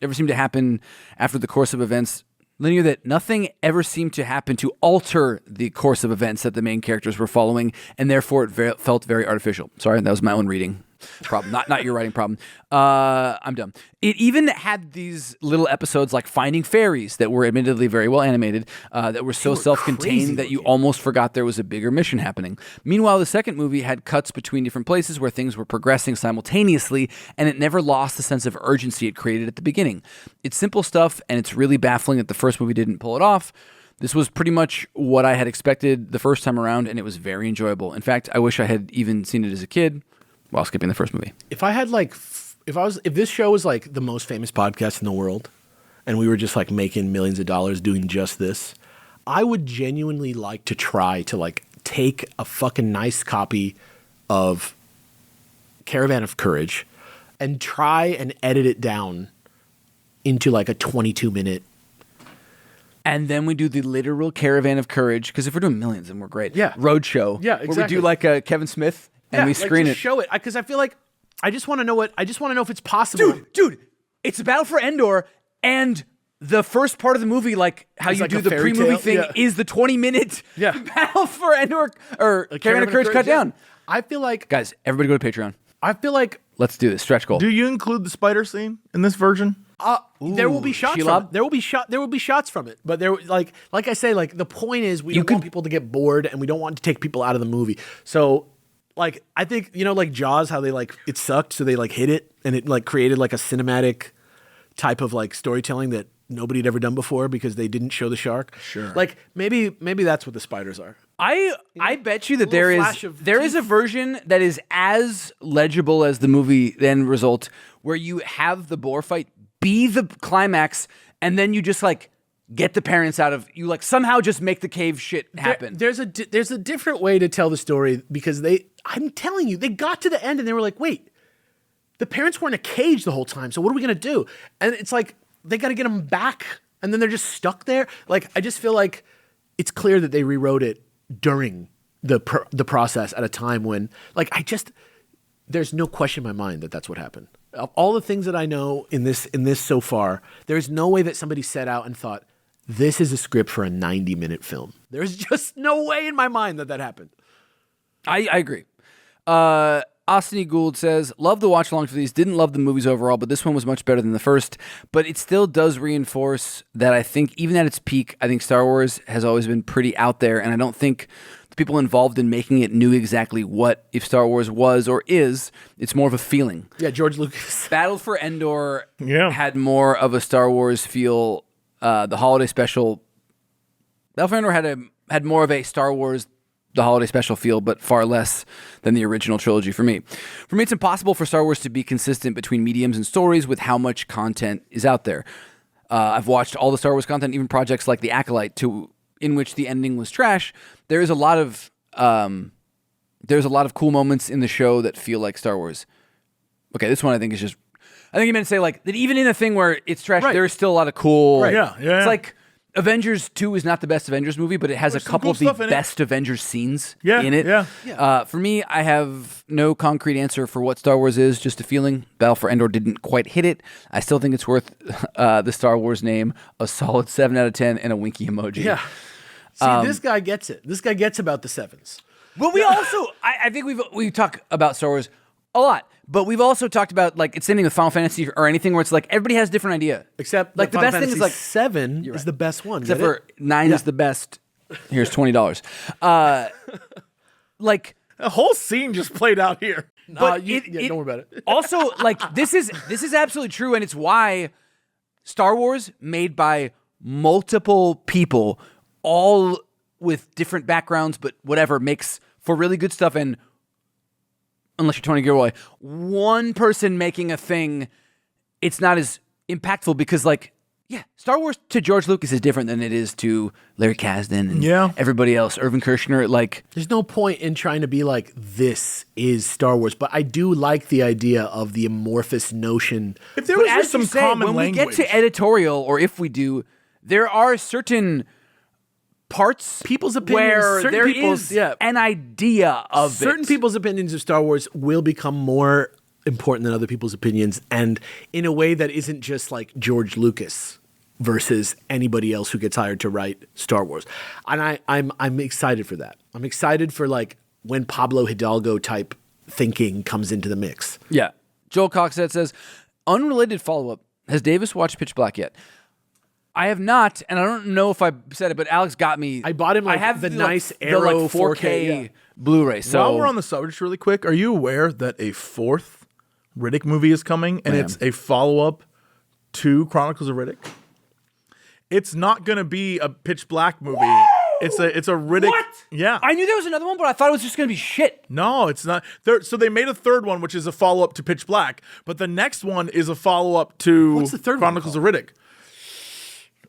after the course of events. Linear that nothing ever seemed to happen to alter the course of events that the main characters were following, and therefore it felt very artificial. Sorry, that was my own reading problem, not your writing problem. I'm dumb. It even had these little episodes like Finding Fairies that were admittedly very well animated, that were so self-contained that you almost forgot there was a bigger mission happening. Meanwhile, the second movie had cuts between different places where things were progressing simultaneously, and it never lost the sense of urgency it created at the beginning. It's simple stuff, and it's really baffling that the first movie didn't pull it off. This was pretty much what I had expected the first time around, and it was very enjoyable. In fact, I wish I had even seen it as a kid while skipping the first movie. If I had if this show was like the most famous podcast in the world, and we were just like making millions of dollars doing just this, I would genuinely like to try to like take a fucking nice copy of Caravan of Courage and try and edit it down into like a 22-minute. And then we do the literal Caravan of Courage, because if we're doing millions, then we're great. Yeah. Roadshow. Yeah, Where we exactly. do like a Kevin Smith and we screen it. Show it, because I feel like I just want to know if it's possible. Dude, it's a battle for Endor, and the first part of the movie, like how It's you like do a the fairy pre-movie tale, thing, yeah. is the 20-minute Yeah. battle for Endor, or Caravan of Courage cut down. I feel like Guys, everybody go to Patreon. Let's do this. Stretch goal. Do you include the spider scene in this version? there will be shots from it. There will be shots from it. But there, like I say, like the point is we don't want people to get bored, and we don't want to take people out of the movie. So, like, I think, like Jaws, how they like it sucked, so they like hit it, and it like created like a cinematic type of like storytelling that nobody had ever done before because they didn't show the shark. Sure. Like maybe that's what the spiders are. I bet you that little there flash is of there is a version that is as legible as the movie end result, where you have the boar fight be the climax, and then you just like get the parents out of, you like somehow just make the cave shit happen. There's a different way to tell the story, because I'm telling you, they got to the end and they were like, wait, the parents were in a cage the whole time, so what are we gonna do? And it's like they got to get them back, and then they're just stuck there. Like, I just feel like it's clear that they rewrote it during the process at a time when, like, there's no question in my mind that that's what happened. Of all the things that I know in this so far, there's no way that somebody set out and thought, this is a script for a 90-minute film. There's just no way in my mind that happened. I agree. Austin Gould says, love the watch along for these. Didn't love the movies overall, but this one was much better than the first. But it still does reinforce that I think, even at its peak, I think Star Wars has always been pretty out there. And I don't think the people involved in making it knew exactly what, if Star Wars was or is. It's more of a feeling. Yeah, George Lucas. Battle for Endor Yeah. had more of a Star Wars feel. The holiday special, Battle for Endor had more of a Star Wars, the holiday special feel, but far less than the original trilogy for me. For me, it's impossible for Star Wars to be consistent between mediums and stories with how much content is out there. I've watched all the Star Wars content, even projects like The Acolyte, in which the ending was trash. There's a lot of cool moments in the show that feel like Star Wars. Okay, this one I think is just. I think you meant to say like that even in a thing where it's trash, Right. there's still a lot of cool. Right. Yeah. It's like Avengers 2 is not the best Avengers movie, but it has There's a some couple cool of the stuff in it. best Avengers scenes Yeah, in it. yeah. For me, I have no concrete answer for what Star Wars is, just a feeling. Battle for Endor didn't quite hit it. I still think it's worth the Star Wars name, a solid 7 out of 10, and a winky emoji. Yeah. See, this guy gets it. This guy gets about the sevens. But we also, I think we talk about Star Wars a lot, but we've also talked about like it's the same thing with Final Fantasy or anything where it's like everybody has a different idea. Except like the Final best thing is Fantasy like 7 is the best one. except Get for it? 9 is the best. Here's $20. Like A whole scene just played out here. but don't worry about it. Also, like this is absolutely true, and it's why Star Wars, made by multiple people, all with different backgrounds, but whatever, makes for really good stuff. And unless you're Tony Gilroy, one person making a thing, it's not as impactful because, like, yeah, Star Wars to George Lucas is different than it is to Larry Kasdan and everybody else, Irvin Kershner. Like, there's no point in trying to be like, this is Star Wars, but I do like the idea of the amorphous notion. If there was just some common when language. we get to editorial, or if we do, there are certain parts People's opinions, where certain there people's- is an idea of Certain it. people's opinions of Star Wars will become more important than other people's opinions, and in a way that isn't just like George Lucas versus anybody else who gets hired to write Star Wars. And I'm excited for that. I'm excited for like when Pablo Hidalgo type thinking comes into the mix. Yeah. Joel Coxette says, unrelated follow-up. Has Davis watched Pitch Black yet? I have not, and I don't know if I said it, but Alex got me. I bought him like I have the like, nice the, Arrow like 4K Blu-ray. So While we're on the subject really quick, are you aware that a fourth Riddick movie is coming, and it's a follow-up to Chronicles of Riddick? It's not going to be a Pitch Black movie. It's a Riddick. What? Yeah. I knew there was another one, but I thought it was just going to be shit. No, it's not. So they made a third one, which is a follow-up to Pitch Black, but the next one is a follow-up to What's the third one Chronicles of Riddick.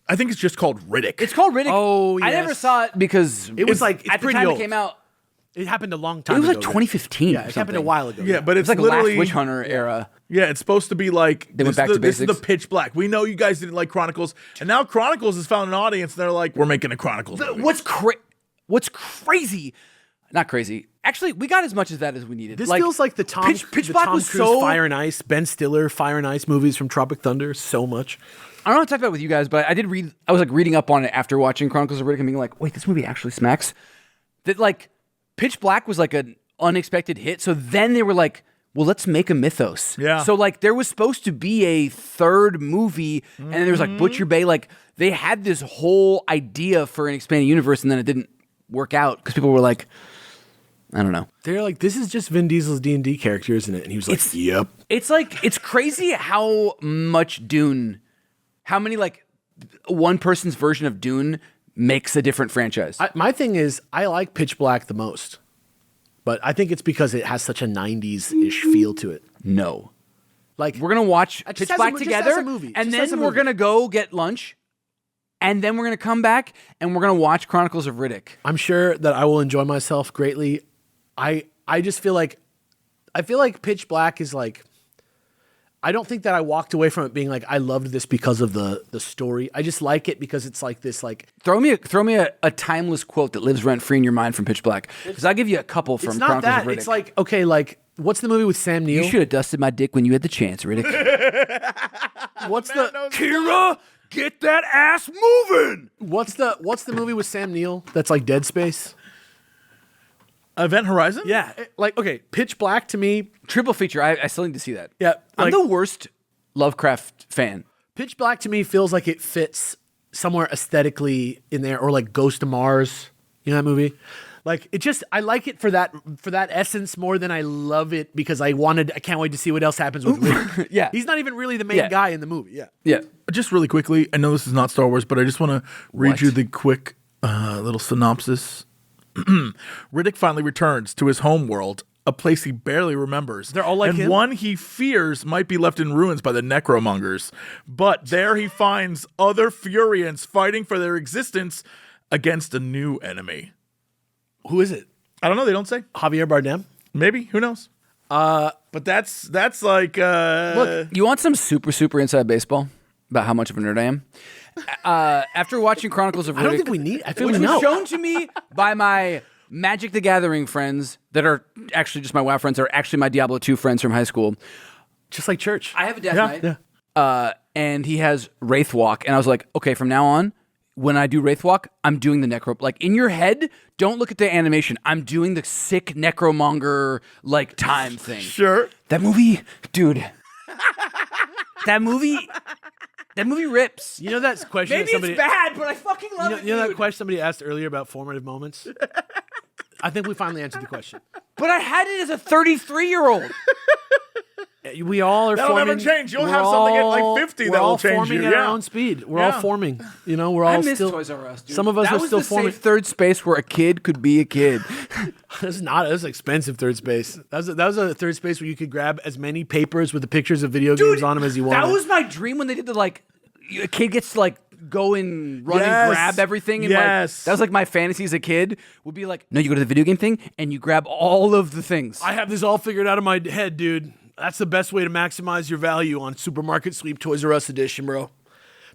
I think it's just called Riddick. It's called Riddick. Oh, I yes. never saw it because It was like, it's at the pretty time old. it came out. It happened a long It time was ago. like 2015. Yeah, or it happened a something. while ago. Yeah, but It's it's like literally last Witch Hunter era. Yeah, it's supposed to be like They went back to this is the basics. Pitch Black. We know you guys didn't like Chronicles, and now Chronicles has found an audience. And they're like, we're making a Chronicles movie. What's crazy? Not crazy. Actually, we got as much of that as we needed. This feels like the Tom, Pitch the Black Tom was Cruise so Fire and Ice, Ben Stiller Fire and Ice movies from Tropic Thunder so much. I don't know how to talk about it with you guys, but I did read. I was like reading up on it after watching Chronicles of Riddick and being like, wait, this movie actually smacks. That like Pitch Black was like an unexpected hit. So then they were like, well, let's make a mythos. Yeah. So like there was supposed to be a third movie, and then there was like Butcher Bay. Like they had this whole idea for an expanded universe, and then it didn't work out because people were like, I don't know. They're like, this is just Vin Diesel's D&D character, isn't it? And he was like, yep. It's like, it's crazy how much Dune, how many like one person's version of Dune makes a different franchise. My thing is, I like Pitch Black the most. But I think it's because it has such a 90s-ish feel to it. No. Like, We're going to watch Just Pitch as a Black mo- just together, as a movie. and Just as a then we're movie. going to go get lunch, and then we're going to come back, and we're going to watch Chronicles of Riddick. I'm sure that I will enjoy myself greatly. I just feel like Pitch Black is like, I don't think that I walked away from it being like, I loved this because of the story. I just like it because it's like this, like, Throw me a timeless quote that lives rent-free in your mind from Pitch Black, because I'll give you a couple from it's not Chronicles that. of Riddick. It's like, okay, like, what's the movie with Sam Neill? You should have dusted my dick when you had the chance, Riddick. What's the Kira, get that ass moving! what's the movie with Sam Neill that's like Dead Space? Event Horizon? Yeah, like, okay, Pitch Black to me, Triple feature. I still need to see that. yeah, I'm like, the worst Lovecraft fan. Pitch Black to me feels like it fits somewhere aesthetically in there, or like Ghost of Mars. You know that movie? Like, it just, I like it for that essence more than I love it because I can't wait to see what else happens with Riddick. Yeah. He's not even really the main Yeah. guy in the movie. Yeah. Yeah. Just really quickly, I know this is not Star Wars, but I just want to read What? you the quick little synopsis. Riddick finally returns to his home world, a place he barely remembers. They're all like and him? one he fears might be left in ruins by the necromongers. But there he finds other Furians fighting for their existence against a new enemy. Who is it? I don't know. They don't say. Javier Bardem? Maybe. Who knows? But that's like. Look, you want some super inside baseball about how much of a nerd I am? After watching Chronicles of Riddick, I don't think we need. I feel which we was know. shown to me by my Magic the Gathering friends that are actually just my WoW friends, are actually my Diablo 2 friends from high school. Just like church. I have a Death Yeah, Knight, and he has Wraith Walk, and I was like, okay, from now on, when I do Wraith Walk, I'm doing the Necro. Like, in your head, don't look at the animation. I'm doing the sick Necromonger, like, time thing. Sure. That movie, dude. that movie rips. You know that question? Maybe that somebody, it's bad, but I fucking love it. You know that dude. question somebody asked earlier about formative moments? I think we finally answered the question. But I had it as a 33-year-old. We all are That'll forming. never change. You'll we're have something at, all- like, 50 we're that will all change forming you. at our Yeah. own speed. We're Yeah. all forming. You know, we're all I miss still. Toys R Us, dude. Some of us that are was still the forming. safe third space where a kid could be a kid. That's not. That's expensive third space. That was a third space where you could grab as many papers with the pictures of video games on them as you wanted. That was my dream when they did the like. A kid gets to like go and run and grab everything. And like, that was like my fantasy as a kid. Would be like, no, you go to the video game thing and you grab all of the things. I have this all figured out in my head, dude. That's the best way to maximize your value on Supermarket Sweep Toys R Us edition, bro.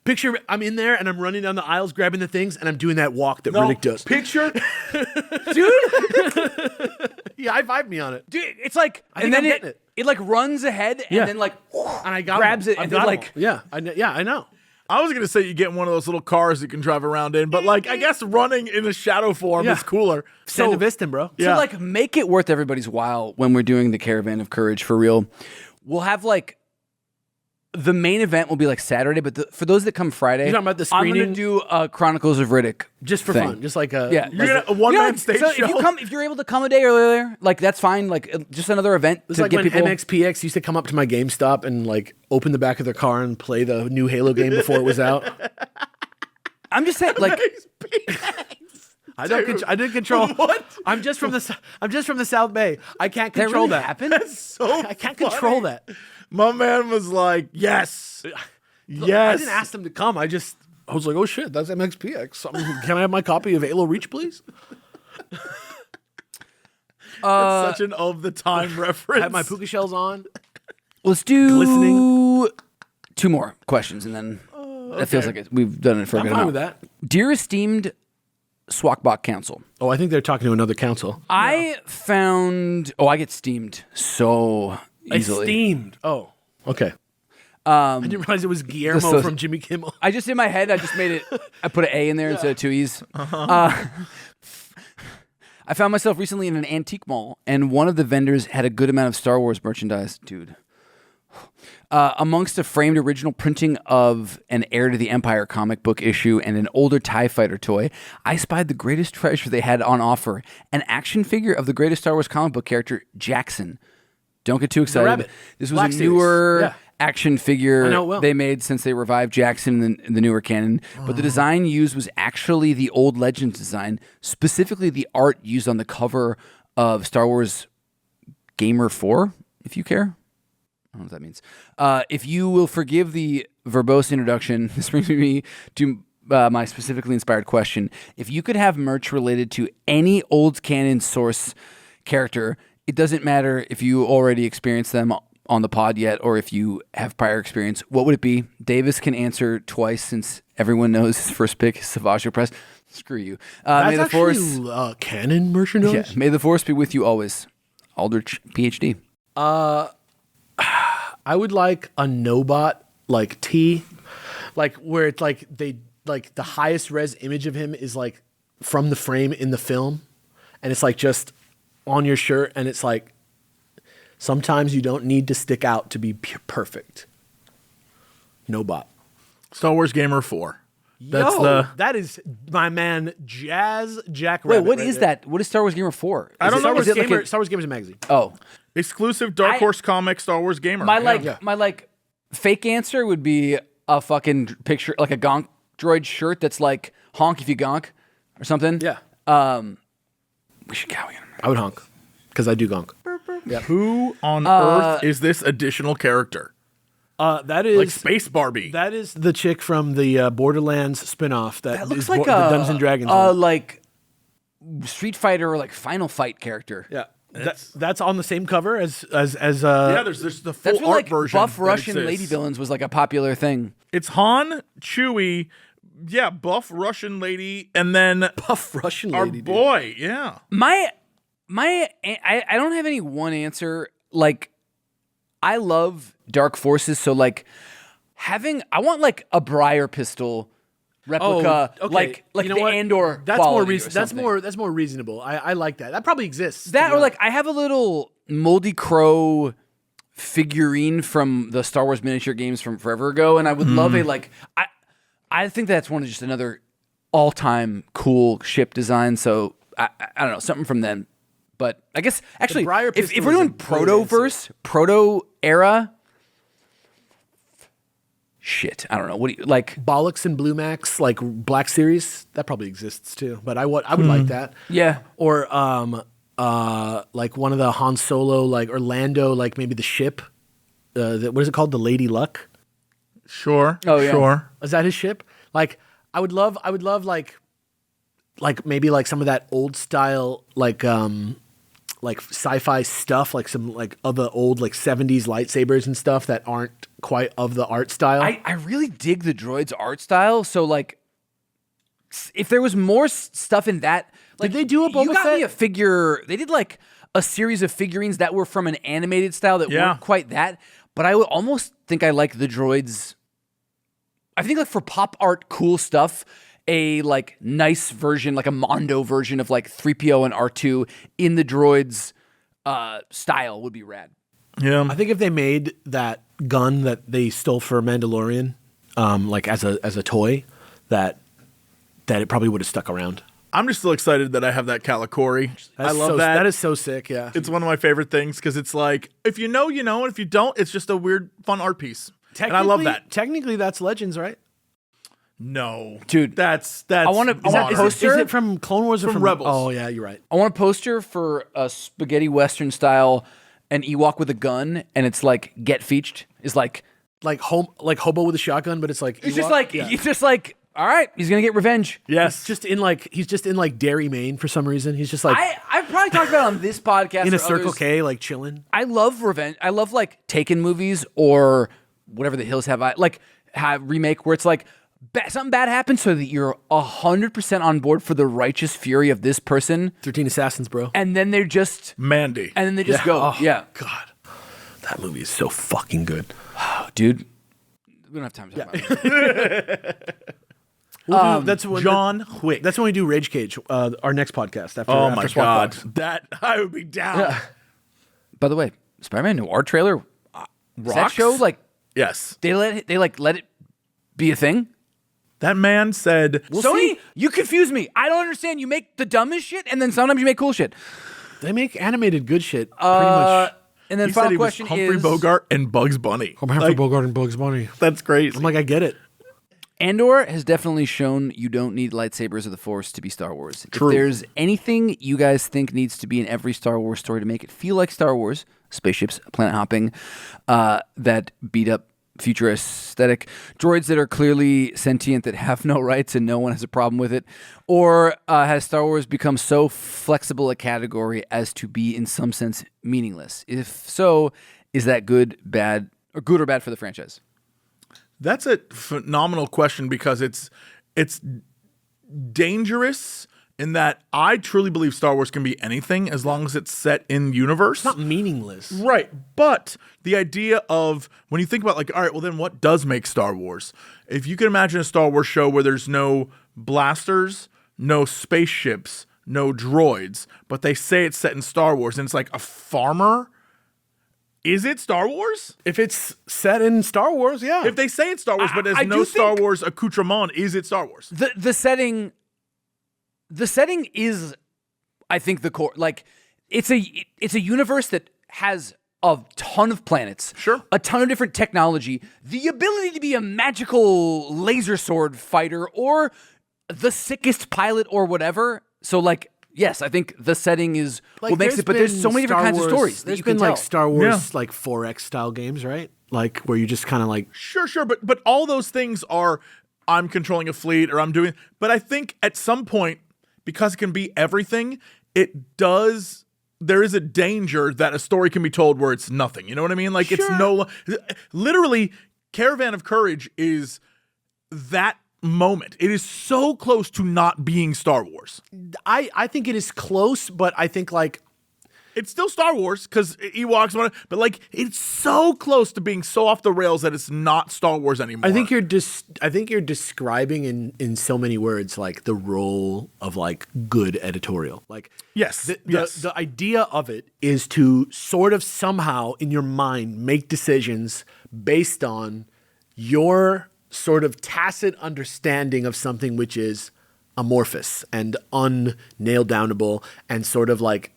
Picture I'm in there and I'm running down the aisles grabbing the things and I'm doing that walk that Riddick does. Picture, dude. He high-fived me on it. Dude, it's like, I think I'm getting it. It like runs ahead and then like and I got grabs him. it and then like I know. I was gonna say you get one of those little cars you can drive around in, but like I guess running in a shadow form is cooler. Send a Viston, bro. To like make it worth everybody's while when we're doing the Caravan of Courage for real, we'll have like the main event will be like Saturday, but for those that come Friday, you're talking about the screening? I'm gonna do Chronicles of Riddick just for fun, just like a You're gonna a one-man stage so show. If you're able to come a day earlier, like that's fine. Like just another event It's to like get when people. MXPX used to come up to my GameStop and like open the back of their car and play the new Halo game before it was out. I'm just saying, like I didn't control. What? I'm just from the South Bay. I can't that control really that. happened. That's so I can't funny. control that. My man was like, yes. I Yes. didn't ask them to come. I was like, oh shit, that's MXPX. Can I have my copy of Halo Reach, please? That's such an of the time reference. I had my puka shells on. Let's do Glistening. 2 more questions, and then that feels like we've done it for a I'm good fine amount. with that. Dear esteemed SWOCBC Council, Oh, I think they're talking to another council. I found. Oh, I get steamed so easily. Esteemed. Oh, okay. I didn't realize it was Guillermo from Jimmy Kimmel. I just in my head, I just made it. I put an A in there instead of 2 E's. I found myself recently in an antique mall, and one of the vendors had a good amount of Star Wars merchandise, dude. Amongst a framed original printing of an Heir to the Empire comic book issue and an older TIE Fighter toy, I spied the greatest treasure they had on offer, an action figure of the greatest Star Wars comic book character, Jackson. Don't get too excited. Rabbit. This was Black a Series. newer Yeah. action figure I know it well. they made since they revived Jackson in the newer canon. But the design used was actually the old Legends design, specifically the art used on the cover of Star Wars Gamer 4, if you care. I don't know what that means. If you will forgive the verbose introduction, this brings me to my specifically inspired question. If you could have merch related to any old canon source character, it doesn't matter if you already experienced them on the pod yet or if you have prior experience, what would it be? Davis can answer twice since everyone knows his first pick is Savage Press. Screw you. That's may the actually Force, canon merchandise. yeah, may the Force be with you always. Aldrich, PhD. I would like a Nobot like tee, like where it's like they like the highest res image of him is like from the frame in the film, and it's like just on your shirt, and it's like sometimes you don't need to stick out to be perfect. Nobot. Star Wars Gamer 4. That's That is my man Jazz Jack Wait, Rabbit. what right is there. that? What is Star Wars Gamer 4? I don't know. Star Wars Is it like Gamer. a- Star Wars Gamers magazine. Oh, exclusive Dark Horse comic Star Wars Gamer. my Yeah. like fake answer would be a fucking picture, like a gonk droid shirt that's like honk if you gonk or something. Yeah, We should go. I would honk because I do gonk. Who on earth is this additional character? That is Like Space Barbie. That is the chick from the Borderlands spinoff. That That looks is like the Dungeons and Dragons. one. like Street Fighter or like Final Fight character. Yeah, that's on the same cover as yeah, there's the full That's when art like version. buff that Russian exists. lady villains was like a popular thing. It's Han, Chewie, yeah, buff Russian lady, and then buff Russian our lady. Dude. boy, yeah. I don't have any one answer. Like, I love Dark Forces, so like I want like a Briar pistol replica, okay. like You know the what? Andor. That's more quality or reasonable. something. That's more reasonable. I like that. That probably exists. That to or be like I have a little Moldy Crow figurine from the Star Wars miniature games from forever ago, and I would love a like I think that's one of just another all-time cool ship design. So I don't know, something from then. But I guess actually, Briar if pistol we're is a doing great proto-verse, proto-era, shit, I don't know. What do you like? Bollocks and Blue Max, like Black Series, that probably exists too. But I would like that. Yeah. Or like one of the Han Solo, like Orlando, like maybe the ship. What is it called? The Lady Luck. Sure. Oh, yeah. Sure. Is that his ship? Like, I would love like maybe like some of that old style, like sci-fi stuff, like some like of the old like 70s lightsabers and stuff that aren't quite of the art style. I really dig the droid's art style. So like, if there was more stuff in that, like Did they do a Boba you got Fett? me a figure. They did like a series of figurines that were from an animated style that weren't quite that. But I would almost think I like the droids. I think like for pop art, cool stuff. A like nice version, like a Mondo version of like 3PO and R2 in the droids style would be rad. Yeah. I think if they made that gun that they stole for Mandalorian, like as a toy, that it probably would have stuck around. I'm just still excited that I have that Calicori. I love that. That is so sick. Yeah, It's one of my favorite things because it's like, if you know, you know, and if you don't, it's just a weird, fun art piece. And I love that. Technically, that's Legends, right? No, Dude, that's. I want a poster. Is it from Clone Wars or From from Rebels? Oh yeah, you're right. I want a poster for a spaghetti western an Ewok with a gun, and it's like get featured. Is like Like hobo with a shotgun, but it's like it's Ewok. just like Yeah. it's just like all right, he's gonna get revenge. Yes. He's just in like Derry, Maine for some reason. He's just like I've probably talked about it on this podcast in or a Circle others. K, like chilling. I love revenge. I love like Taken movies or whatever the hills have. Have remake where it's like something bad happens so that you're 100% on board for the righteous fury of this person, 13 Assassins, bro. and then they're just Mandy. go. Oh, Yeah, God, that movie is so fucking good. dude. We don't have time to talk about it. That's when John Wick. That's when we do Rage Cage, our next podcast. After, Oh after my SWOCBC. God. That I would be down. By the way, Spider-Man Noir trailer. Does that Rocks? show like Yes. they let it be a thing? That man said, Sony, you confuse me. I don't understand. You make the dumbest shit, and then sometimes you make cool shit. They make animated good shit. Pretty much. And then he said final he was question Humphrey is Bogart and Bugs Bunny. Humphrey Like, Bogart and Bugs Bunny. that's crazy. I'm like, I get it. Andor has definitely shown you don't need lightsabers or the Force to be Star Wars. True. If there's anything you guys think needs to be in every Star Wars story to make it feel like Star Wars, spaceships, planet hopping, that beat up future aesthetic, droids that are clearly sentient that have no rights and no one has a problem with it, or has Star Wars become so flexible a category as to be in some sense meaningless? If so, is that good or bad for the franchise? That's a phenomenal question because it's dangerous in that I truly believe Star Wars can be anything as long as it's set in universe. It's not meaningless. Right. But the idea of when you think about like, all right, well then what does make Star Wars? If you can imagine a Star Wars show where there's no blasters, no spaceships, no droids, but they say it's set in Star Wars and it's like a farmer. Is it Star Wars? If it's set in Star Wars, yeah. If they say it's Star Wars, but there's I no do Star think- Wars accoutrement, is it Star Wars? The setting is, I think, the core. Like it's a universe that has a ton of planets, Sure. a ton of different technology, the ability to be a magical laser sword fighter or the sickest pilot or whatever. So like, yes, I think the setting is what makes it. But there's so many different kinds of stories. that There's you can been like tell. Star Wars, Yeah. like 4X style games, right? Like where you just kind of like Sure, but all those things are I'm controlling a fleet or I'm doing. But I think at some point, because it can be everything, there is a danger that a story can be told where it's nothing. You know what I mean? Like it's literally Caravan of Courage is that moment. It is so close to not being Star Wars. I think it is close, but I think like It's still Star Wars because Ewoks, but like it's so close to being so off the rails that it's not Star Wars anymore. I think you're describing in so many words like the role of like good editorial. Like Yes, the idea of it is to sort of somehow in your mind make decisions based on your sort of tacit understanding of something which is amorphous and unnailed downable and sort of like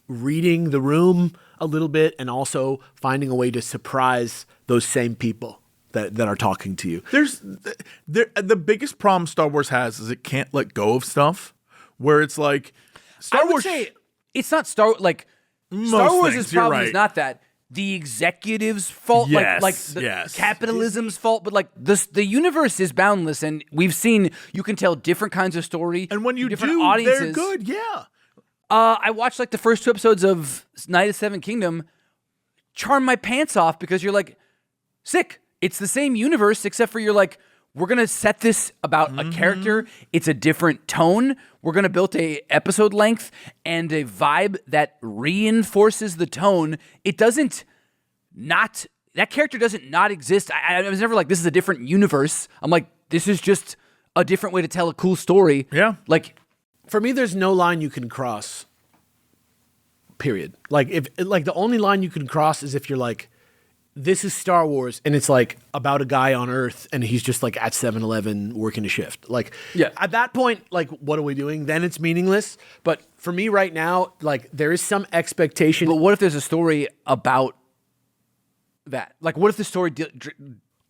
reading the room a little bit and also finding a way to surprise those same people that are talking to you. The biggest problem Star Wars has is it can't let go of stuff where it's like Star I would Wars. say it's not Star Wars' things, you're problem is right. not that. The executive's fault, Yes, like the yes. capitalism's fault, but like the universe is boundless, and we've seen you can tell different kinds of story, And when you different do, audiences. they're good. Yeah. I watched like the first 2 episodes of Night of Seven Kingdom, charm my pants off because you're like, sick. It's the same universe except for you're like, we're gonna set this about a character. It's a different tone. We're gonna build a episode length and a vibe that reinforces the tone. It doesn't not that character doesn't not exist. I was never like this is a different universe. I'm like this is just a different way to tell a cool story. Yeah. Like For me, there's no line you can cross. Period. Like if like the only line you can cross is if you're like, this is Star Wars, and it's like about a guy on Earth, and he's just like at 7-Eleven working a shift. Like, Yeah. at that point, like, what are we doing? Then it's meaningless. But for me right now, like, there is some expectation. but what if there's a story about that? Like what if the story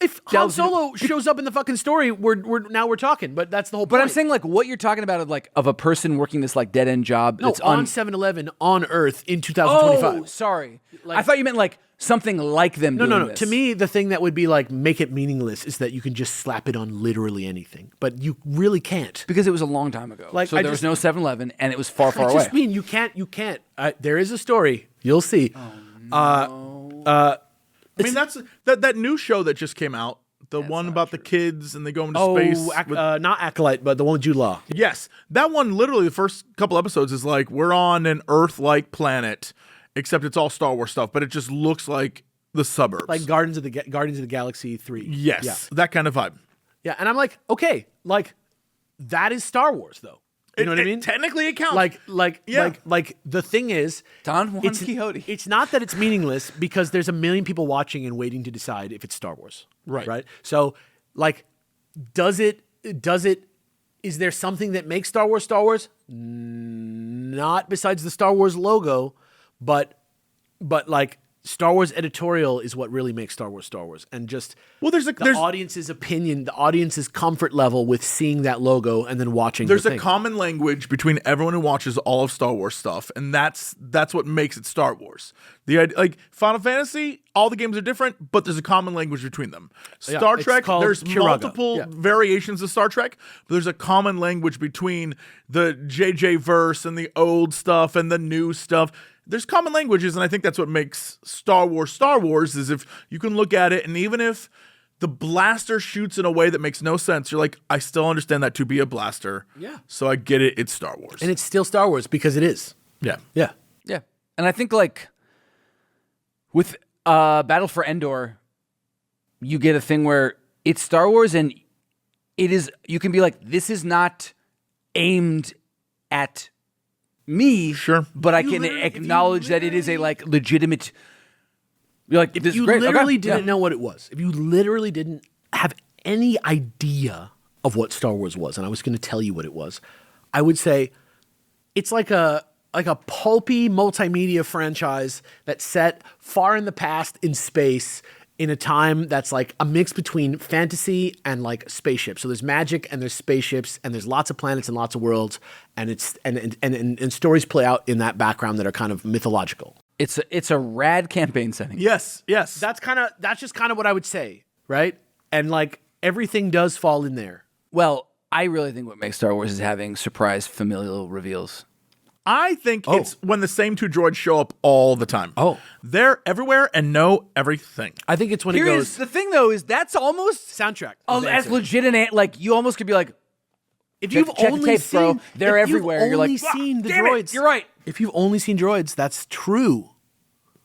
If Han delves Solo shows up in the fucking story, we're talking. But that's the whole But point. I'm saying like what you're talking about of a person working this like dead end job. no, that's on 7-Eleven on Earth in 2025. Oh, sorry. I thought you meant like something like them. No, doing no. This. To me, the thing that would be like make it meaningless is that you can just slap it on literally anything, but you really can't. because it was a long time ago. Like, so I there was just- no 7-Eleven, and it was far, far I away. just mean you can't. There is a story. You'll see. I mean, that's that new show that just came out. The one about the kids and they go into space. Not Acolyte, but the one with Jude Law. Yes, that one. Literally, the first couple episodes is like we're on an Earth-like planet, except it's all Star Wars stuff, but it just looks like the suburbs. Like Guardians of the Galaxy 3. yes, Yeah. that kind of vibe. Yeah, and I'm like, okay, like that is Star Wars though. You know what I mean? Technically, it counts. Like the thing is, Don Juan it's, Quixote. it's not that it's meaningless because there's a million people watching and waiting to decide if it's Star Wars. Right. So, like, is there something that makes Star Wars Star Wars? Not besides the Star Wars logo, but like Star Wars editorial is what really makes Star Wars, and just There's the audience's opinion, the audience's comfort level with seeing that logo and then watching. There's the a thing. common language between everyone who watches all of Star Wars stuff, and that's what makes it Star Wars. The idea, like Final Fantasy, all the games are different, but there's a common language between them. Star it's Trek, called there's Kiraga. multiple Yeah. variations of Star Trek, but there's a common language between the JJ verse and the old stuff and the new stuff. There's common languages, and I think that's what makes Star Wars is if you can look at it, and even if the blaster shoots in a way that makes no sense, you're like, I still understand that to be a blaster. Yeah. So I get it. It's Star Wars. and it's still Star Wars because it is. yeah. Yeah. Yeah. And I think like with Battle for Endor, you get a thing where it's Star Wars and it is you can be like, this is not aimed at me. Sure. But I can acknowledge that it is a like legitimate you're like, If this you is great. literally Okay. didn't Yeah. know what it was, if you literally didn't have any idea of what Star Wars was, and I was going to tell you what it was, I would say it's like a pulpy multimedia franchise that's set far in the past in space in a time that's like a mix between fantasy and like spaceships. So there's magic and there's spaceships and there's lots of planets and lots of worlds, and it's and stories play out in that background that are kind of mythological. It's a rad campaign setting. Yes. Yes. That's just kind of what I would say, right? And like everything does fall in there. Well, I really think what makes Star Wars is having surprise familial reveals. I think it's when the same two droids show up all the time. Oh. They're everywhere and know everything. I think it's when it Here's goes the thing though, is that's almost soundtrack. as legit like you almost could be like, If check you've the only tapes, bro. seen, They're if you've everywhere. You're like, only seen the damn it, droids. you're right. If you've only seen droids, that's true.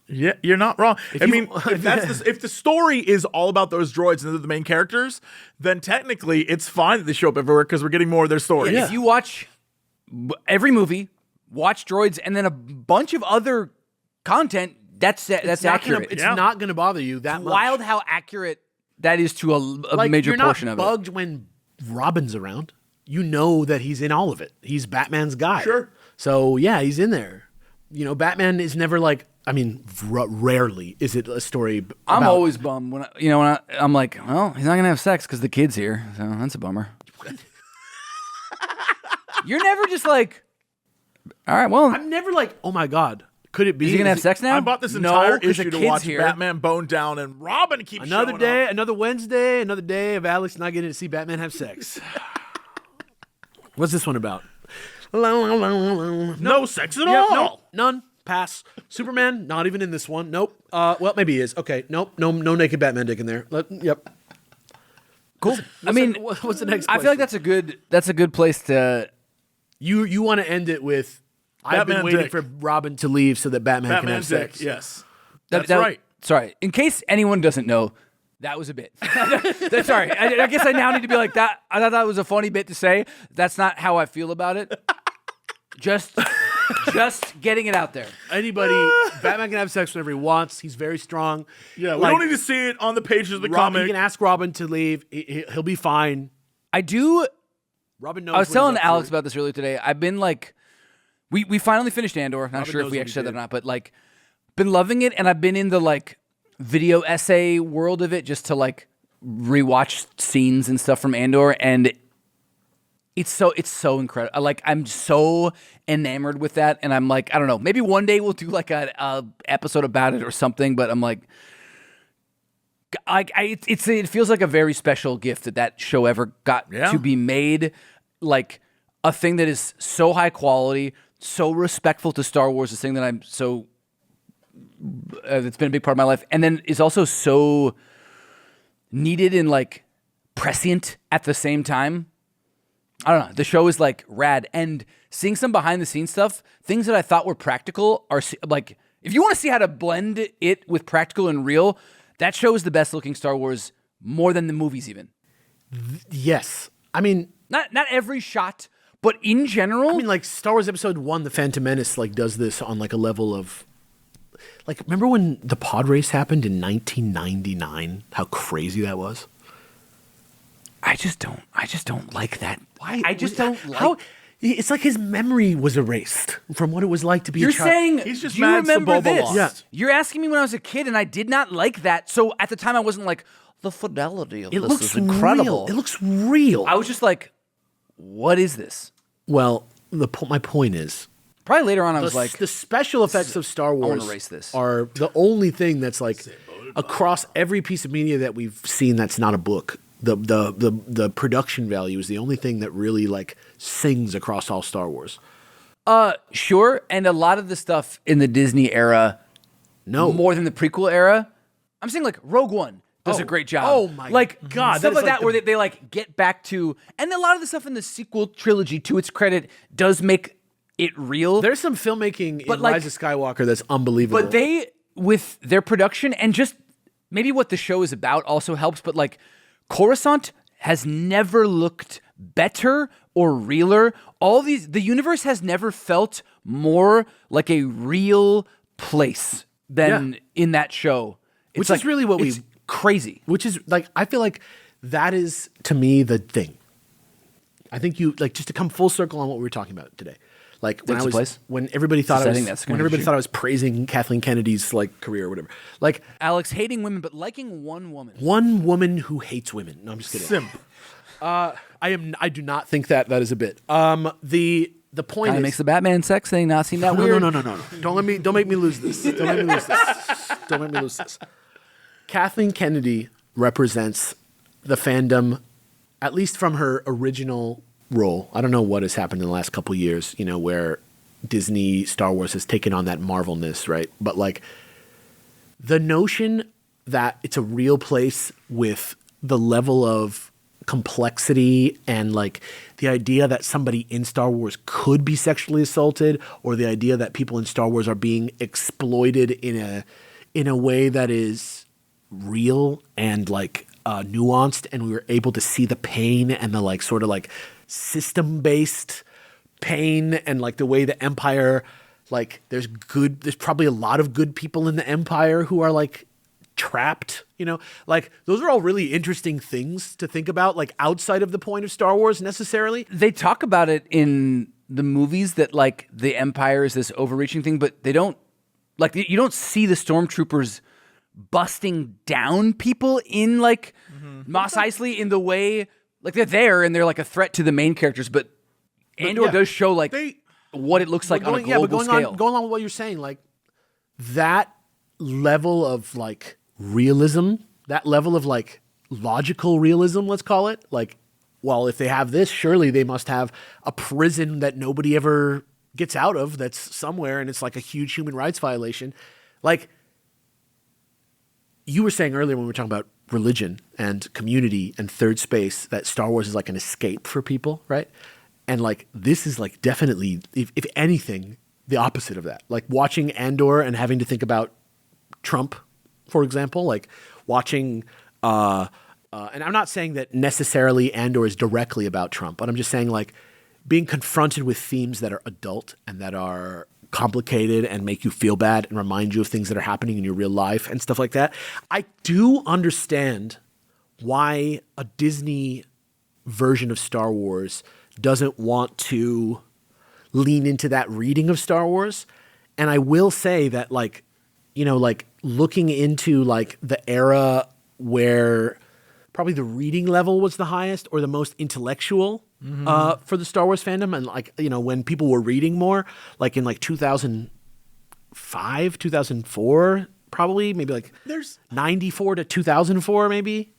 Yeah, you're not wrong. I mean, you've- if the story is all about those droids and they're the main characters, then technically it's fine that they show up everywhere because we're getting more of their stories. If you watch every movie, watch droids, and then a bunch of other content, that's accurate. It's Yeah. not going to bother you that much. wild how accurate that is to a like, major you're not portion of it. bugged when Robin's around. You know that he's in all of it. He's Batman's guy. Sure. So yeah, he's in there. You know, Batman is never like. I mean, rarely is it a story. I'm about- always bummed when I'm like, well, he's not gonna have sex because the kid's here, so that's a bummer. You're never just like, All right, well, I'm never like, oh my god, could it be? is he gonna have sex now? I bought this No, entire 'cause the issue to kid's watch here. Batman bone down and Robin keeps Another showing day, up. another Wednesday, another day of Alex not getting to see Batman have sex. What's this one about? No sex at Yep, all. nope, none. Pass. Superman, not even in this one. Nope. Well, maybe he is. Okay. Nope. No naked Batman dick in there. Yep. Cool. I mean, what's the next? I feel like that's a good place to. You want to end it with I've been Batman waiting dick. for Robin to leave so that Batman can Batman have dick. sex. Yes, That- that's right. Sorry, in case anyone doesn't know, that was a bit. That's sorry. I guess I now need to be like that. I thought that was a funny bit to say. That's not how I feel about it. Just getting it out there. Anybody, Batman can have sex whenever he wants. He's very strong. Yeah, we Like, don't need to see it on the pages of the Robin, comic. you can ask Robin to leave. He'll be fine. I do. Robin knows. I was what telling he's up Alex to. about this earlier today. I've been like, we finally finished Andor. Not sure if knows we what actually he said that did. or not, but like, been loving it, and I've been in the like video essay world of it just to like rewatch scenes and stuff from Andor, and it's so incredible. Like, I'm so enamored with that, and I'm like, I don't know, maybe one day we'll do like a episode about it or something, but I'm like. It feels like a very special gift that show ever got to be made, like a thing that is so high quality, so respectful to Star Wars, this thing that I'm so it's been a big part of my life, and then is also so needed and like prescient at the same time. I don't know. The show is like rad, and seeing some behind the scenes stuff, things that I thought were practical are like, if you want to see how to blend it with practical and real, that show is the best looking Star Wars, more than the movies even. Yes. I mean, Not every shot, but in general. like Star Wars Episode 1, The Phantom Menace, like does this on like a level of, like, remember when the pod race happened in 1999? How crazy that was. I just don't like that. Why? I just don't like. How, it's like his memory was erased from what it was like to be You're a child. saying, He's just do you mad remember Sebulba this? lost. Yeah. You're asking me when I was a kid, and I did not like that. So at the time, I wasn't like, the fidelity of It this looks is incredible. real. It looks real. I was just like, what is this? Well, my point is, Probably later on, I was like, the special effects of Star Wars wanna erase this. are the only thing that's like across every piece of media that we've seen that's not a book. The production value is the only thing that really like sings across all Star Wars. sure. And a lot of the stuff in the Disney era, No, more than the prequel era. I'm saying like Rogue One does a great job. Oh my like God, stuff that is like like that the- where they like get back to, and a lot of the stuff in the sequel trilogy, to its credit, does make it real. there's some filmmaking But, in like- Rise of Skywalker that's unbelievable. But they, with their production and just maybe what the show is about also helps, but like Coruscant has never looked better or realer. The universe has never felt more like a real place than in that show. Which is really what it's crazy. which is like, I feel like that is to me the thing. I think you like, just to come full circle on what we were talking about today. Like when Takes I a was place. when everybody thought I setting, was that's when kind of everybody issue. thought I was praising Kathleen Kennedy's like career or whatever. Like Alex hating women, but liking one woman. one woman who hates women. No, I'm just kidding. Simp. I do not think that is a bit. The point Kind is of makes the Batman sex thing not seem that no, weird. no. Don't make me lose this. Don't make me lose this. Kathleen Kennedy represents the fandom, at least from her original role. I don't know what has happened in the last couple years, where Disney Star Wars has taken on that Marvelness, right? But like the notion that it's a real place with the level of complexity and like the idea that somebody in Star Wars could be sexually assaulted, or the idea that people in Star Wars are being exploited in a way that is real and like nuanced, and we were able to see the pain and the like sort of like system-based pain, and like the way the Empire, like there's probably a lot of good people in the Empire who are like trapped, like those are all really interesting things to think about, like outside of the point of Star Wars necessarily. They talk about it in the movies that like the Empire is this overreaching thing, but they don't like, you don't see the stormtroopers busting down people in like Mos Eisley in the way, like they're there and they're like a threat to the main characters, but Andor does show like They what it looks like on a global but going scale. going on with what you're saying, like that level of like realism, that level of like logical realism, let's call it. Like, well, if they have this, surely they must have a prison that nobody ever gets out of that's somewhere, and it's like a huge human rights violation. Like you were saying earlier when we were talking about religion and community and third space, that Star Wars is like an escape for people, right? And like this is like definitely, if anything, the opposite of that. Like watching Andor and having to think about Trump, for example, like watching, and I'm not saying that necessarily Andor is directly about Trump, but I'm just saying like being confronted with themes that are adult and that are complicated and make you feel bad and remind you of things that are happening in your real life and stuff like that. I do understand why a Disney version of Star Wars doesn't want to lean into that reading of Star Wars. And I will say that like, you know, like looking into like the era where probably the reading level was the highest or the most intellectual for the Star Wars fandom. And like, you know, when people were reading more, like in like 2005, 2004, probably maybe like There's 94 to 2004, maybe.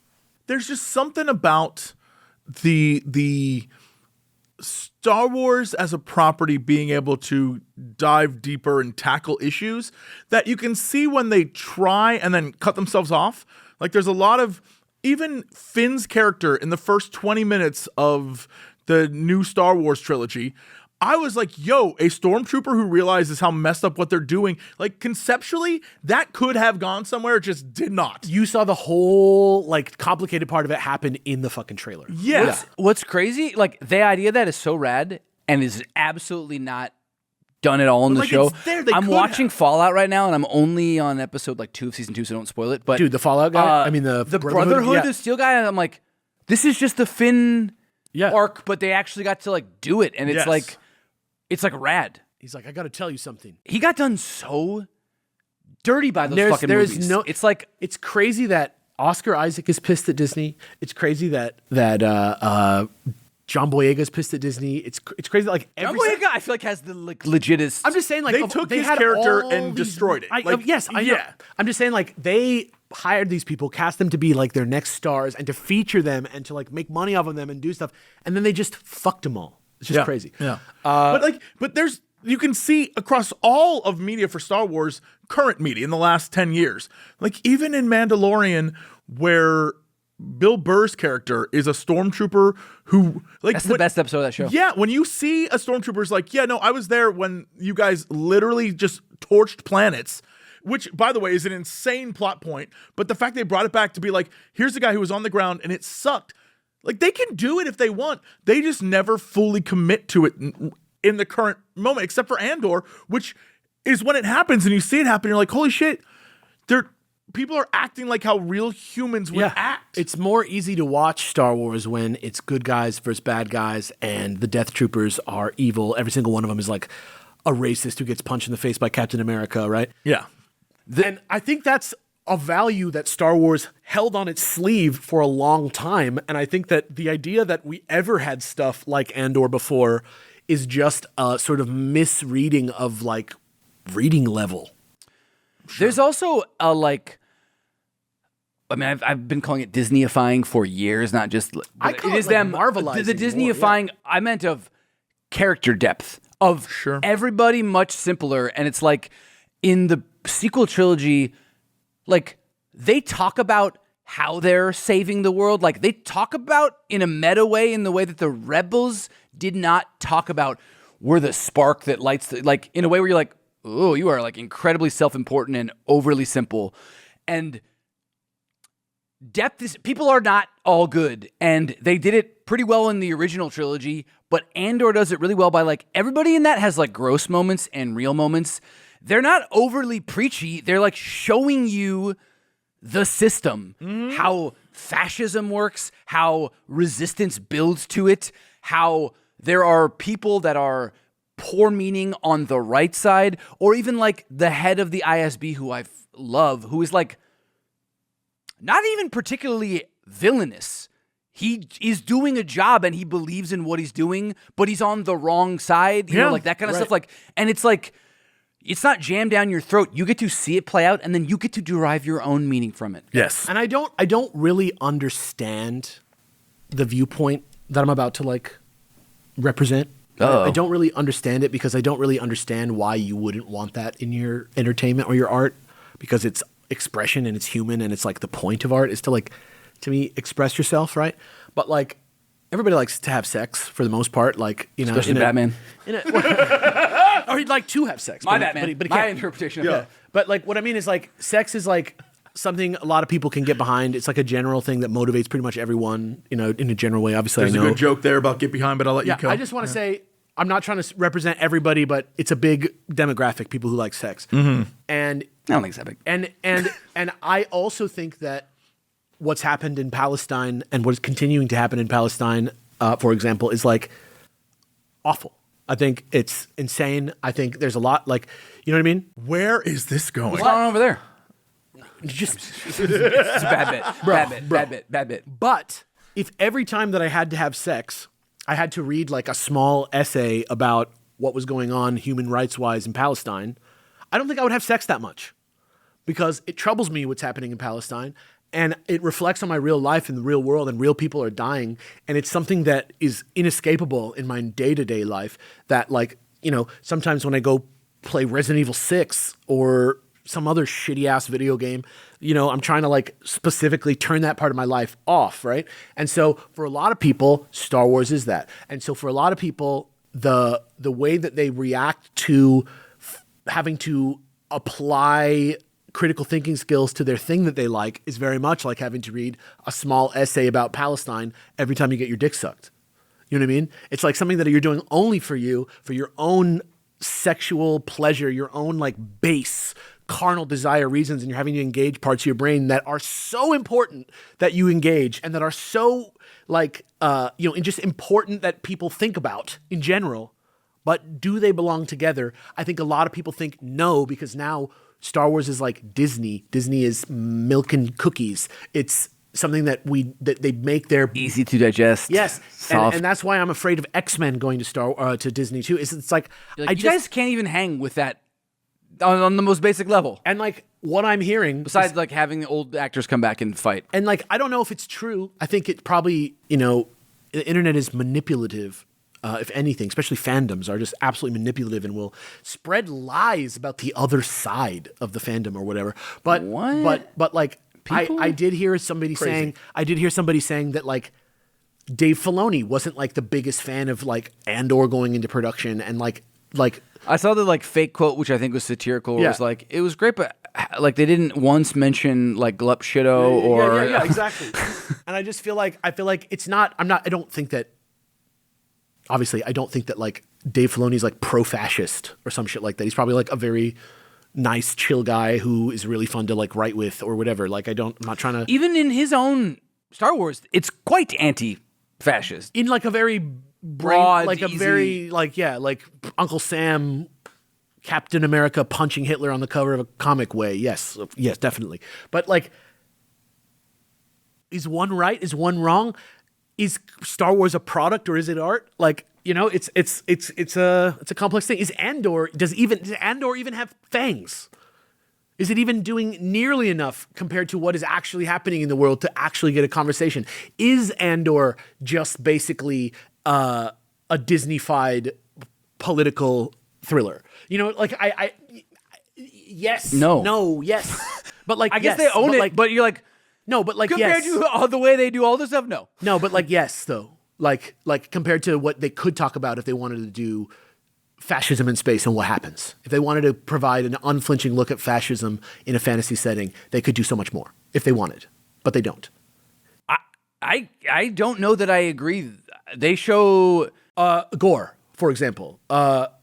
There's just something about the Star Wars as a property being able to dive deeper and tackle issues that you can see when they try and then cut themselves off. Like there's a lot of, even Finn's character in the first 20 minutes of the new Star Wars trilogy, I was like, yo, a stormtrooper who realizes how messed up what they're doing, like conceptually, that could have gone somewhere, it just did not. You saw the whole like complicated part of it happen in the fucking trailer. Yeah. What's crazy, like the idea of that is so rad and is absolutely not done at all in the Like, show. it's there, they I'm could watching have. Fallout right now, and I'm only on episode like 2 of season 2, so don't spoil it. But Dude, the Fallout guy? I mean, the Brotherhood, yeah. the Steel guy, and I'm like, this is just the Finn Yeah. arc, but they actually got to like do it, and it's Yes. like rad. He's like, I got to tell you something. He got done so dirty by those fucking movies. It's like It's crazy that Oscar Isaac is pissed at Disney. It's crazy that John Boyega's pissed at Disney. It's crazy that like every Boyega, I feel like has the like legitest. I'm just saying like They took his had character all and these- destroyed it. Yes, I know. yeah. I'm just saying like they hired these people, cast them to be like their next stars and to feature them and to like make money off of them and do stuff, and then they just fucked them all. It's just crazy. Yeah. But there's, you can see across all of media for Star Wars, current media in the last 10 years, like even in Mandalorian, where Bill Burr's character is a stormtrooper who like That's the best episode of that show. Yeah, when you see a stormtrooper's like, yeah, no, I was there when you guys literally just torched planets, which, by the way, is an insane plot point. But the fact they brought it back to be like, here's the guy who was on the ground and it sucked. Like, they can do it if they want. They just never fully commit to it in the current moment, except for Andor, which is when it happens and you see it happen, you're like, holy shit, people are acting like how real humans would act. It's more easy to watch Star Wars when it's good guys versus bad guys and the Death Troopers are evil. Every single one of them is like a racist who gets punched in the face by Captain America, right? Yeah. And I think that's a value that Star Wars held on its sleeve for a long time. And I think that the idea that we ever had stuff like Andor before is just a sort of misreading of like reading level. There's also a like, I mean, I've been calling it Disneyifying for years, not just. I call it it is like them Marvelizing The Disneyifying. I meant of character depth of Sure. everybody much simpler, and it's like in the sequel trilogy, like they talk about how they're saving the world, like they talk about in a meta way, in the way that the Rebels did not talk about. We're the spark that lights, like in a way where you're like, oh, you are like incredibly self-important and overly simple. And depth is, people are not all good. And they did it pretty well in the original trilogy, but Andor does it really well by like, everybody in that has like gross moments and real moments. They're not overly preachy. They're like showing you the system, how fascism works, how resistance builds to it, how there are people that are poor meaning on the right side, or even like the head of the ISB who I love, who is like not even particularly villainous. he is doing a job and he believes in what he's doing, but he's on the wrong side, you know, like that kind of stuff. Like, and it's like, it's not jammed down your throat. You get to see it play out, and then you get to derive your own meaning from it. Yes. And I don't really understand the viewpoint that I'm about to like represent. I don't really understand it because I don't really understand why you wouldn't want that in your entertainment or your art, because it's expression and it's human, and it's like the point of art is to like, to me, express yourself, right? But like, everybody likes to have sex for the most part, like, you know, especially Batman. Or he'd like to have sex. My Batman. But my interpretation of it. But like, what I mean is like, sex is like something a lot of people can get behind. It's like a general thing that motivates pretty much everyone, you know, in a general way. Obviously, There's I know. a good joke there about get behind, but I'll let you go. I just want to say, I'm not trying to represent everybody, but it's a big demographic, people who like sex. And I don't think it's that big. And I also think that what's happened in Palestine and what is continuing to happen in Palestine, for example, is like awful. I think it's insane. I think there's a lot, like, you know what I mean? Where is this going? What's going on over there? Just It's a bad bit. Bad bit. But if every time that I had to have sex, I had to read like a small essay about what was going on human rights wise in Palestine, I don't think I would have sex that much, because it troubles me what's happening in Palestine, and it reflects on my real life in the real world, and real people are dying. And it's something that is inescapable in my day-to-day life, that, like, you know, sometimes when I go play Resident Evil 6 or some other shitty ass video game, you know, I'm trying to like specifically turn that part of my life off, right? And so for a lot of people, Star Wars is that. And so for a lot of people, the way that they react to having to apply critical thinking skills to their thing that they like is very much like having to read a small essay about Palestine every time you get your dick sucked. You know what I mean? It's like something that you're doing only for you, for your own sexual pleasure, your own like base carnal desire reasons, and you're having to engage parts of your brain that are so important that you engage, and that are so like, you know, and just important that people think about in general. But do they belong together? I think a lot of people think no, because now Star Wars is like Disney. Disney is milk and cookies. It's something that they make their easy to digest. Yes, soft. and that's why I'm afraid of X-Men going to Disney too. It's like, you guys can't even hang with that on the most basic level. And like what I'm hearing, besides like having the old actors come back and fight, and like I don't know if it's true. I think it probably, you know, the internet is manipulative. If anything, especially fandoms are just absolutely manipulative and will spread lies about the other side of the fandom or whatever. But like I did hear somebody saying that like Dave Filoni wasn't like the biggest fan of like Andor going into production, and like I saw the like fake quote, which I think was satirical. It was like, it was great, but like they didn't once mention like Glup Shido or yeah, exactly. And I just feel like it's not. I don't think that. Obviously, I don't think that like Dave Filoni's like pro-fascist or some shit like that. He's probably like a very nice, chill guy who is really fun to like write with or whatever. Like I'm not trying to. Even in his own Star Wars, it's quite anti-fascist. In like a very broad, like easy. A very like Uncle Sam, Captain America punching Hitler on the cover of a comic way. Yes, definitely. But like, is one right? Is one wrong? Is Star Wars a product or is it art? Like, you know, it's a complex thing. Does Andor even have fangs? Is it even doing nearly enough compared to what is actually happening in the world to actually get a conversation? Is Andor just basically a Disney-fied political thriller? You know, like yes, no, yes, but like I guess they own it, like, but you're like. No, but like compared to the way they do all this stuff, no. No, but like yes, though. Like compared to what they could talk about if they wanted to do fascism in space and what happens. If they wanted to provide an unflinching look at fascism in a fantasy setting, they could do so much more if they wanted, but they don't. I don't know that I agree. They show gore, for example.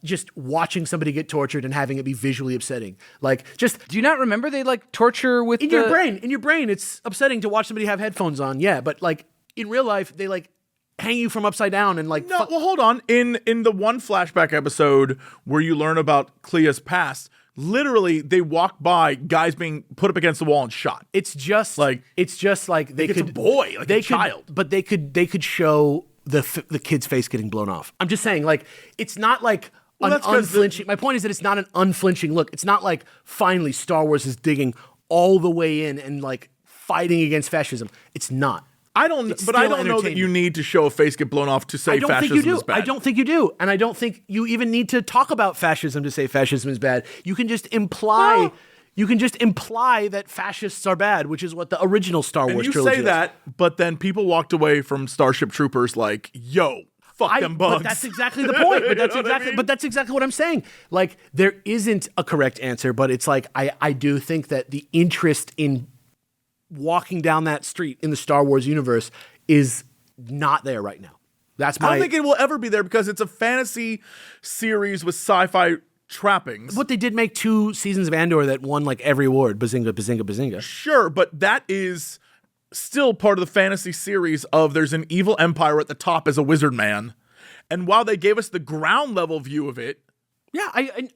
Just watching somebody get tortured and having it be visually upsetting. Like, just do you not remember they like torture with your brain? In your brain, it's upsetting to watch somebody have headphones on. Yeah, but like in real life, they like hang you from upside down and like. No, well, hold on. In the one flashback episode where you learn about Clea's past, literally they walk by guys being put up against the wall and shot. It's just like they it's could a boy, like a child. but they could show the kid's face getting blown off. I'm just saying, like, it's not like an unflinching. My point is that it's not an unflinching look. It's not like finally Star Wars is digging all the way in and like fighting against fascism. It's not. I don't know that you need to show a face get blown off to say fascism is bad. I don't think you do. And I don't think you even need to talk about fascism to say fascism is bad. You can just imply that fascists are bad, which is what the original Star Wars trilogy is. And you say that, but then people walked away from Starship Troopers like, yo, fuck them bugs. But that's exactly the point. But that's exactly what I'm saying. Like, there isn't a correct answer, but it's like I do think that the interest in walking down that street in the Star Wars universe is not there right now. I don't think it will ever be there because it's a fantasy series with sci-fi trappings. But they did make 2 seasons of Andor that won like every award. Bazinga, bazinga, bazinga. Sure, but that is still part of the fantasy series of there's an evil empire at the top as a wizard man. And while they gave us the ground level view of it. Yeah, I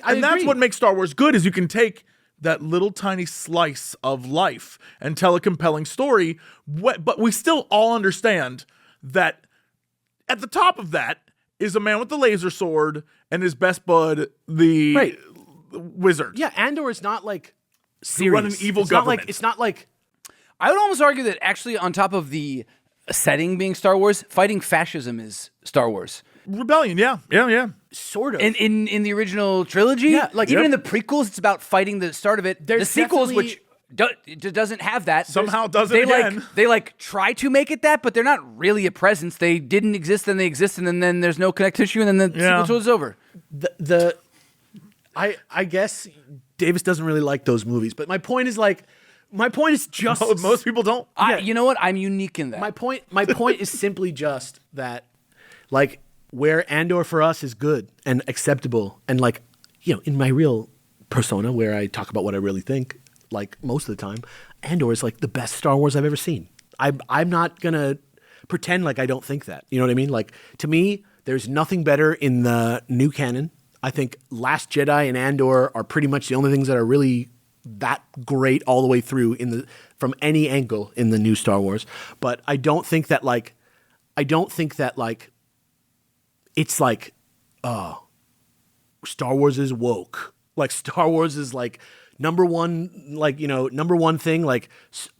and that's what makes Star Wars good is you can take that little tiny slice of life and tell a compelling story. But we still all understand that at the top of that is a man with the laser sword and his best bud, the wizard. Yeah, Andor is not like serious. Run an evil government. It's not like I would almost argue that actually on top of the setting being Star Wars, fighting fascism is Star Wars. Rebellion, yeah. Sort of. In the original trilogy, Yeah, like- even Yep. in the prequels, it's about fighting the start of it. There's the sequels, definitely- which doesn't have that, Somehow does it they again. they try to make it that, but they're not really a presence. They didn't exist, then they exist, and then there's no connective tissue, and then the sequel trilogy is over. I guess Davis doesn't really like those movies, but my point is just Most people don't. You know what? I'm unique in that. my point is simply just that, like, where Andor for us is good and acceptable, and like, you know, in my real persona where I talk about what I really think, like most of the time, Andor is like the best Star Wars I've ever seen. I'm not gonna pretend like I don't think that. You know what I mean? Like, to me, there's nothing better in the new canon. I think Last Jedi and Andor are pretty much the only things that are really that great all the way through from any angle in the new Star Wars. But I don't think that it's like, Star Wars is woke. Like, Star Wars is like number one thing. Like,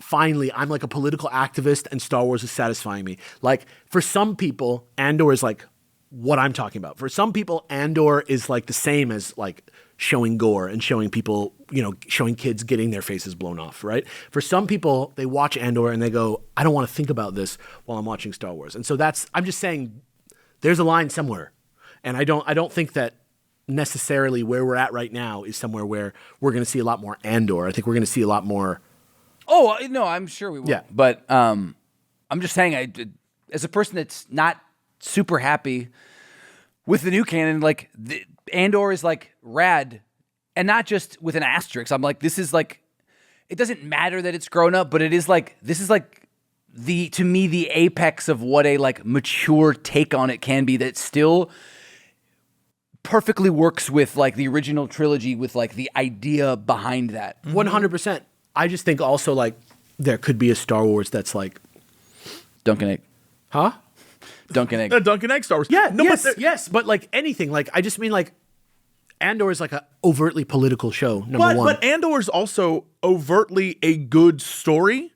finally, I'm like a political activist and Star Wars is satisfying me. Like, for some people, Andor is like what I'm talking about. For some people, Andor is like the same as like showing gore and showing people, showing kids getting their faces blown off, right? For some people, they watch Andor and they go, I don't want to think about this while I'm watching Star Wars. And so I'm just saying there's a line somewhere. And I don't think that necessarily where we're at right now is somewhere where we're going to see a lot more Andor. I think we're going to see a lot more. Oh, no, I'm sure we will. Yeah. But I'm just saying, as a person that's not super happy with the new canon, like, Andor is like rad, and not just with an asterisk. I'm like, this is like, it doesn't matter that it's grown up, but it is like, this is like to me, the apex of what a like mature take on it can be that still perfectly works with like the original trilogy with like the idea behind that. 100%. I just think also like there could be a Star Wars that's like Dunkin' Egg. Huh? Dunkin' Egg. The Dunkin' Egg Star Wars. Yeah, No, yes, but like anything. Like, I just mean like Andor is like a overtly political show, number one. But Andor is also overtly a good story.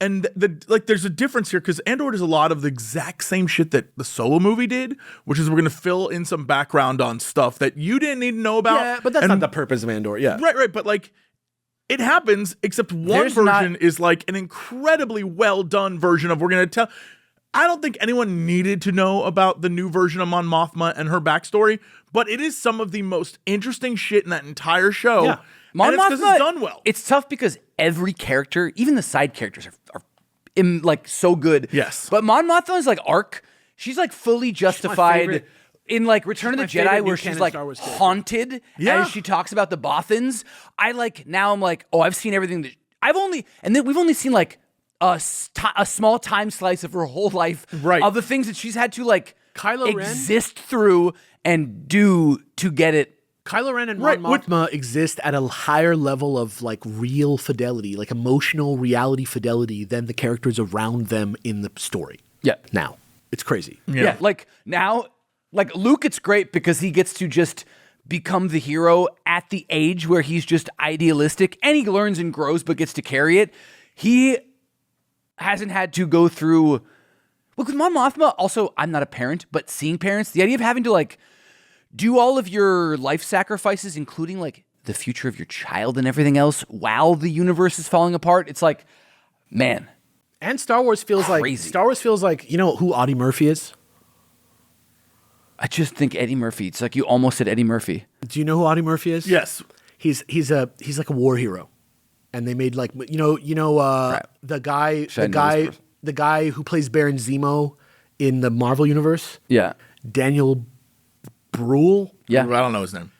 And there's a difference here because Andor does a lot of the exact same shit that the Solo movie did, which is we're going to fill in some background on stuff that you didn't need to know about. Yeah, but that's not the purpose of Andor. Yeah, right. But like, it happens. Except one version is like an incredibly well done version of we're going to tell. I don't think anyone needed to know about the new version of Mon Mothma and her backstory, but it is some of the most interesting shit in that entire show. Yeah. Mon Mothma, it's done well. It's tough because every character, even the side characters, are like so good. Yes. But Mon Mothma's like arc, she's like fully justified favorite. in like Return of the my favorite Jedi, new where she's canon like Star Wars character. haunted Yeah. as she talks about the Bothans. I'm like, oh, I've seen everything that we've only seen like a small time slice of her whole life, Right. of the things that she's had to like Kylo Ren? exist through and do to get it Kylo Ren and Right, Mon Mothma exist at a higher level of like real fidelity, like emotional reality fidelity than the characters around them in the story. Yeah. Now, it's crazy. Yeah. Like now, like Luke, it's great because he gets to just become the hero at the age where he's just idealistic and he learns and grows but gets to carry it. He hasn't had to go through. Look, with Mon Mothma, also, I'm not a parent, but seeing parents, the idea of having to like do all of your life sacrifices, including like the future of your child and everything else, while the universe is falling apart, it's like, man. And Star Wars feels like, you know who Audie Murphy is? I just think Eddie Murphy. It's like you almost said Eddie Murphy. Do you know who Audie Murphy is? Yes. He's like a war hero. And they made like Right. the guy who plays Baron Zemo in the Marvel universe? Yeah. Daniel Bruhl? Yeah. I don't know his name.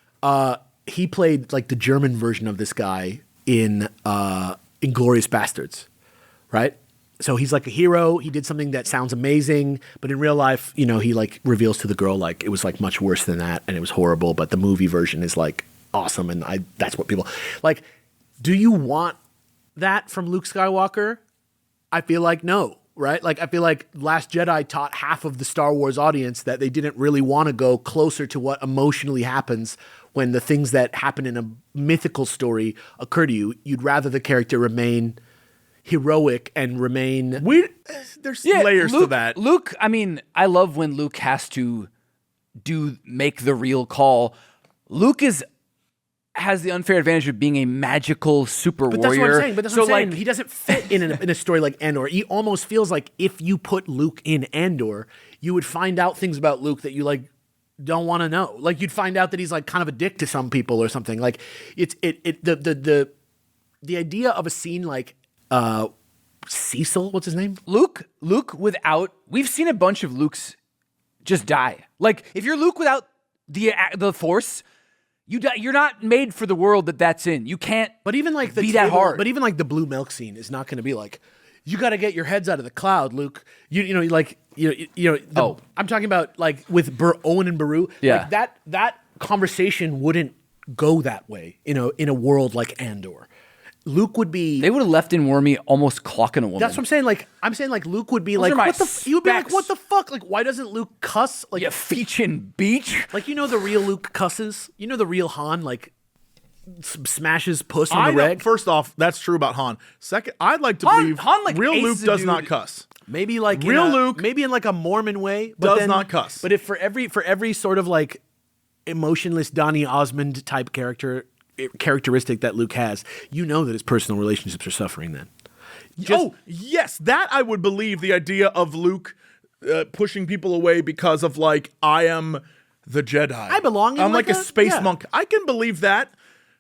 He played like the German version of this guy in Inglourious Bastards, right? So he's like a hero. He did something that sounds amazing, but in real life, he like reveals to the girl like it was like much worse than that, and it was horrible. But the movie version is like awesome, and that's what people like. Do you want that from Luke Skywalker? I feel like no, right? Like I feel like Last Jedi taught half of the Star Wars audience that they didn't really want to go closer to what emotionally happens when the things that happen in a mythical story occur to you. You'd rather the character remain heroic and remain. There's layers to that. Luke, I mean, I love when Luke has to make the real call. Luke has the unfair advantage of being a magical super warrior. That's what I'm saying. But that's what I'm saying. Like, He doesn't fit in a story like Andor. He almost feels like if you put Luke in Andor, you would find out things about Luke that you like don't want to know. Like you'd find out that he's like kind of a dick to some people or something. Like the idea of a scene like Cecil, what's his name? Luke without, we've seen a bunch of Lukes just die. Like if you're Luke without the Force, you die, you're not made for the world that's in. You can't. But even like the be that hard. But even like the blue milk scene is not going to be like, you got to get your heads out of the cloud, Luke. I'm talking about like with Owen and Beru. Yeah. Like that conversation wouldn't go that way. In a world like Andor, Luke would be. They would have left in Wormy almost clocking a woman. That's what I'm saying. Like Luke would be Those like, are my what the? He would be like, specs. what the fuck? Like, why doesn't Luke cuss? Like, Yeah, Faciane beach. like the real Luke cusses. The real Han like smashes puss on the reg. First off, that's true about Han. Second, I'd like to Han- believe Han, like, real aces Luke a does dude. not cuss. Maybe like Real Luke maybe in like a Mormon way, but does not cuss. But if for every sort of like emotionless Donny Osmond type characteristic that Luke has, that his personal relationships are suffering. Then, Yes, that I would believe. The idea of Luke pushing people away because of like I am the Jedi. I belong in I'm like a space yeah. monk. I can believe that,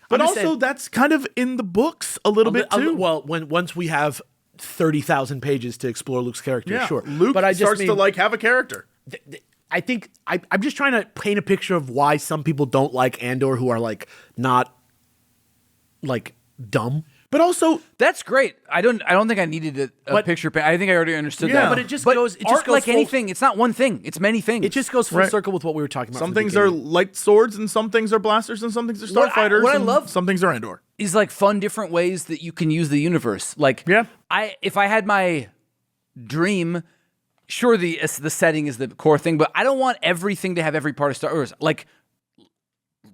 but I'm just also saying- that's kind of in the books a little bit too. Well, once we have 30,000 pages to explore Luke's character, yeah, sure. Luke but I just starts mean, to like have a character. I think I'm just trying to paint a picture of why some people don't like Andor, who are like not like dumb. But also, That's great. I don't think I needed a picture. I think I already understood Yeah, that. but it just But goes. It art, just goes like full, anything. It's not one thing. It's many things. It just goes full Right. circle with what we were talking about. some from the things are beginning. light swords and some things are blasters and some things are starfighters. what I and love- some things are Andor. is like fun different ways that you can use the universe. Like Yeah. if I had my dream, sure the setting is the core thing, but I don't want everything to have every part of Star Wars. Like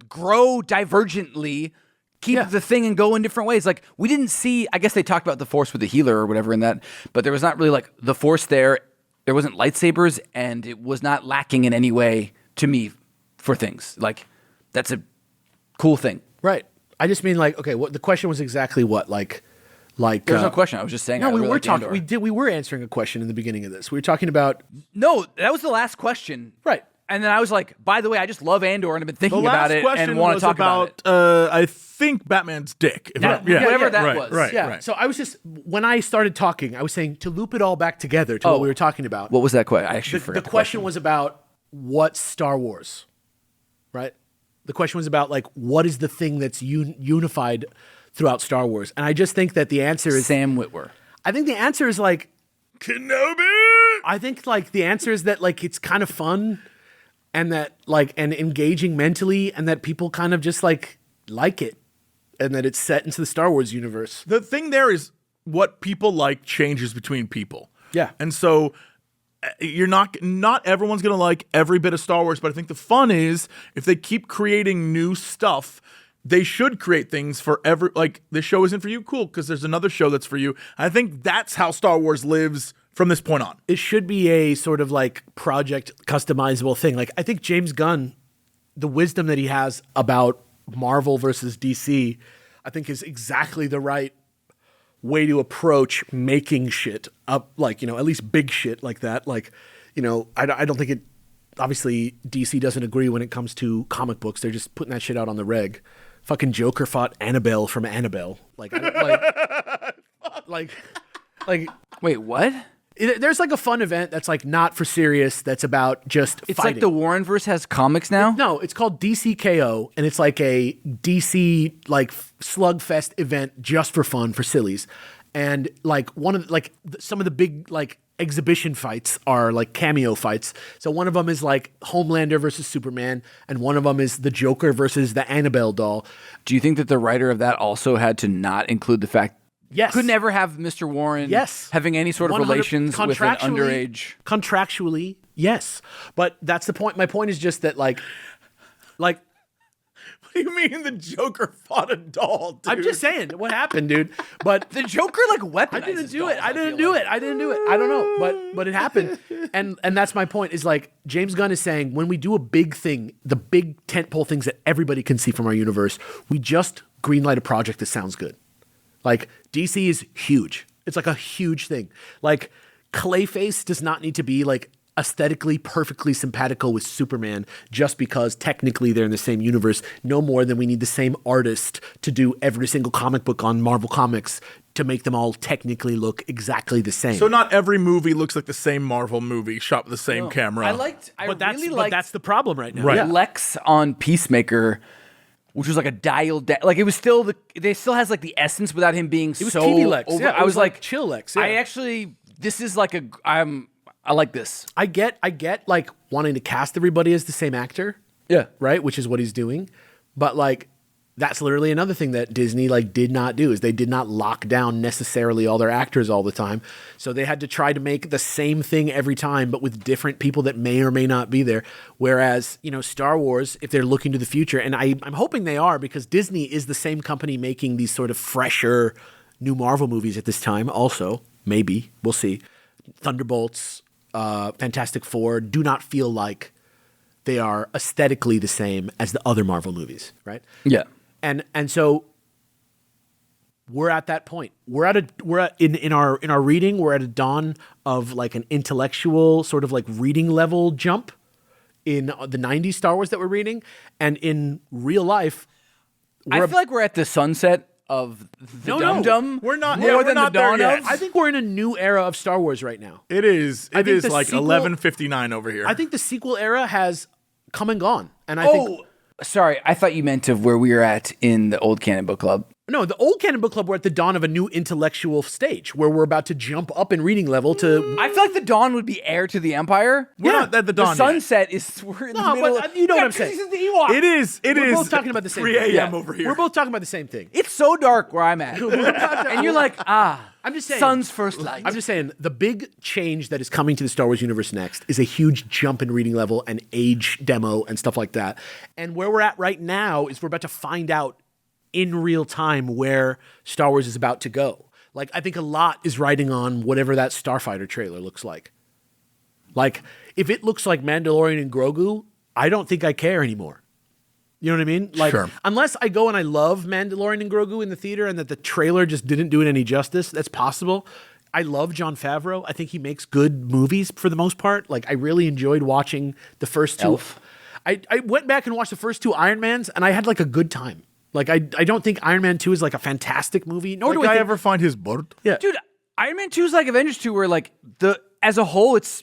grow divergently, keep the thing and go in different ways. Like we didn't see, I guess they talked about the Force with the healer or whatever in that, but there was not really like the Force there. There wasn't lightsabers and it was not lacking in any way to me for things. Like that's a cool thing. Right. I just mean like, okay, what the question was exactly what? Like There's no question. I was just saying. No, I we really were like talking. Andor. We were answering a question in the beginning of this. We were talking about No, that was the last question. Right. And then I was like, by the way, I just love Andor and I've been The thinking about last it question and want was to talk about it. I think Batman's dick. If Yeah, I- whatever that right, was. Right, yeah. right. So I was just when I started talking, I was saying to loop it all back together to what we were talking about. What was that question? I actually the forgot. question was about what's Star Wars, right? The question was about like what is the thing that's unified throughout Star Wars, and I just think that the answer is Sam Witwer. I think the answer is like Kenobi. I think like the answer is that like it's kind of fun and that like and engaging mentally, and that people kind of just like it, and that it's set into the Star Wars universe. The thing there is what people like changes between people. Yeah. And so you're not everyone's going to like every bit of Star Wars, but I think the fun is if they keep creating new stuff, they should create things for every, like, this show isn't for you, cool, because there's another show that's for you. I think that's how Star Wars lives from this point on. It should be a sort of like project customizable thing. Like I think James Gunn, the wisdom that he has about Marvel versus DC, I think is exactly the right way to approach making shit up, like, you know, at least big shit like that. Like, you know, I don't think it, obviously DC doesn't agree when it comes to comic books. They're just putting that shit out on the reg. Fucking Joker fought Annabelle from Annabelle. Like, like, Wait, what? there's like a fun event that's like not for serious. That's about just It's fighting. like the Warrenverse has comics now? No, it's called DCKO, and it's like a DC like slugfest event just for fun, for sillies. And like some of the big like exhibition fights are like cameo fights. So one of them is like Homelander versus Superman, and one of them is the Joker versus the Annabelle doll. Do you think that the writer of that also had to not include the fact Yes. could never have Mr. Warren having any sort of 100 relations with an underage? Contractually, yes. But that's the point. My point is just that like What do you mean the Joker fought a doll, dude? I'm just saying what happened, dude. But The Joker like weaponizes I didn't do dolls, it. I didn't feel do like. it. I didn't do it. I don't know, but it happened. And that's my point is like James Gunn is saying when we do a big thing, the big tentpole things that everybody can see from our universe, we just greenlight a project that sounds good. Like DC is huge. It's like a huge thing. Like Clayface does not need to be like aesthetically perfectly simpatico with Superman just because technically they're in the same universe, no more than we need the same artist to do every single comic book on Marvel Comics to make them all technically look exactly the same. So not every movie looks like the same Marvel movie shot with the same camera. but that's the problem right now. Right. Yeah. Lex on Peacemaker, which was like a dialed down, like it was still they still has like the essence without him being It was so TV Lex. over. Yeah, it I was like chill Lex. Yeah. This is like I like this. I get like wanting to cast everybody as the same actor. Yeah. Right? Which is what he's doing. But like that's literally another thing that Disney like did not do is they did not lock down necessarily all their actors all the time. So they had to try to make the same thing every time, but with different people that may or may not be there. Whereas, you know, Star Wars, if they're looking to the future, and I'm hoping they are because Disney is the same company making these sort of fresher new Marvel movies at this time also. Maybe. We'll see. Thunderbolts, Fantastic Four do not feel like they are aesthetically the same as the other Marvel movies, right? Yeah. And so we're at that point. In our reading, we're at a dawn of like an intellectual sort of like reading level jump in the 90s Star Wars that we're reading, and in real life I feel like we're at the sunset of the No, dum-dum. We're not- more yeah, we're than not the there dawn yet. of. I think we're in a new era of Star Wars right now. It is. I It think is the like sequel- 11:59 over here. I think the sequel era has come and gone, and I think Sorry, I thought you meant of where we were at in the old Canon book club. no, the old Canon book club, we're at the dawn of a new intellectual stage where we're about to jump up in reading level to. I feel like the dawn would be heir to the Empire. We're not at the dawn yet. sunset is we're in the No, middle. but you know what I'm saying. The Ewok. It is. We're both talking about the same 3 thing. a.m. Yeah. over here. We're both talking about the same thing. It's so dark where I'm at, and you're like, I'm just saying. sun's first light. I'm just saying the big change that is coming to the Star Wars universe next is a huge jump in reading level and age demo and stuff like that. And where we're at right now is we're about to find out in real time where Star Wars is about to go. Like, I think a lot is riding on whatever that Starfighter trailer looks like. Like, if it looks like Mandalorian and Grogu, I don't think I care anymore. You know what I mean? Like, Sure. unless I go and I love Mandalorian and Grogu in the theater and that the trailer just didn't do it any justice, that's possible. I love Jon Favreau. I think he makes good movies for the most part. Like, I really enjoyed watching the first two. Elf. I went back and watched the first two Iron Mans, and I had like a good time. Like, I don't think Iron Man 2 is like a fantastic movie. Nor Did do I I think, ever find his bird? Yeah. Dude, Iron Man 2 is like Avengers 2, where like as a whole, it's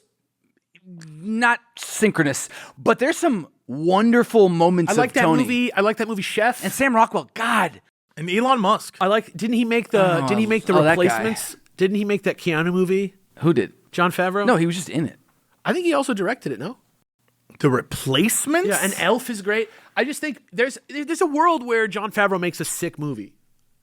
not synchronous, but there's some wonderful moments I like of that Tony. movie. I like that movie Chef. And Sam Rockwell, God. And Elon Musk. I like. Didn't he make the Oh, Didn't he make the oh, that guy. Replacements? Didn't he make that Keanu movie? Who did? Jon Favreau? No, he was just in it. I think he also directed it. No. The replacements? Yeah, and Elf is great. I just think there's a world where Jon Favreau makes a sick movie.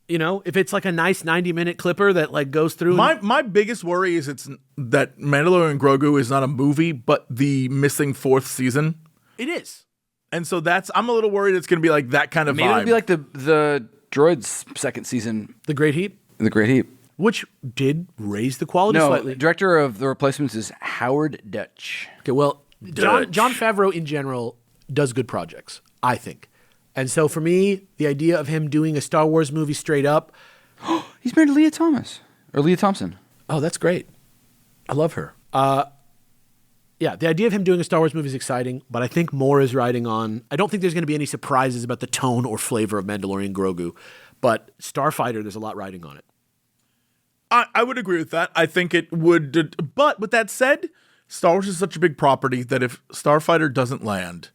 You know, if it's like a nice 90-minute clipper that like goes through. My biggest worry is it's that Mandalorian and Grogu is not a movie, but the missing 4th season. It is. And so I'm a little worried it's going to be like that kind of Maybe vibe. it'll be like the Droids second season. The Great Heat? The Great Heap. Which did raise the quality No, slightly. director of The Replacements is Howard Dutch. Okay, well, John Favreau in general does good projects, I think. And so for me, the idea of him doing a Star Wars movie straight up. He's married to Leah Thompson. Oh, that's great. I love her. Yeah, the idea of him doing a Star Wars movie is exciting, but I think more is riding on. I don't think there's going to be any surprises about the tone or flavor of Mandalorian Grogu, but Starfighter, there's a lot riding on it. I would agree with that. I think it would. But with that said, Star Wars is such a big property that if Starfighter doesn't land,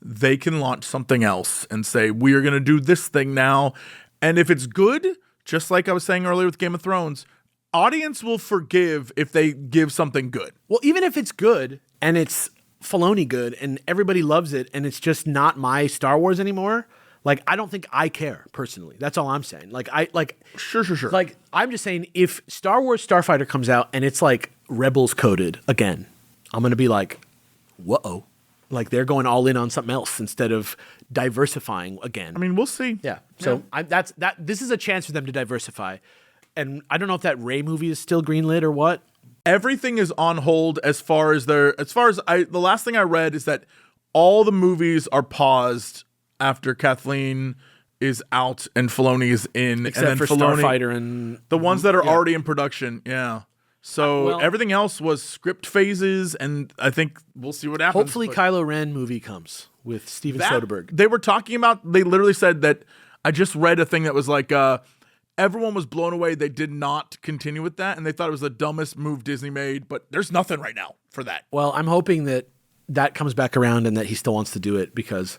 they can launch something else and say, we are going to do this thing now. And if it's good, just like I was saying earlier with Game of Thrones, audience will forgive if they give something good. Well, even if it's good and it's Filoni good and everybody loves it and it's just not my Star Wars anymore, like, I don't think I care personally. That's all I'm saying. Sure. Like, I'm just saying if Star Wars Starfighter comes out and it's like Rebels coded again, I'm going to be like, whoa. Like, they're going all in on something else instead of diversifying again. I mean, we'll see. Yeah. So this is a chance for them to diversify. And I don't know if that Rey movie is still greenlit or what. Everything is on hold the last thing I read is that all the movies are paused after Kathleen is out and Filoni is in. Except and then for Filoni, Starfighter and... the ones that are already in production, yeah. So everything else was script phases, and I think we'll see what happens. Hopefully Kylo Ren movie comes with Steven Soderbergh. They were talking about, they literally said that, I just read a thing that was like, everyone was blown away. They did not continue with that, and they thought it was the dumbest move Disney made, but there's nothing right now for that. Well, I'm hoping that comes back around and that he still wants to do it because...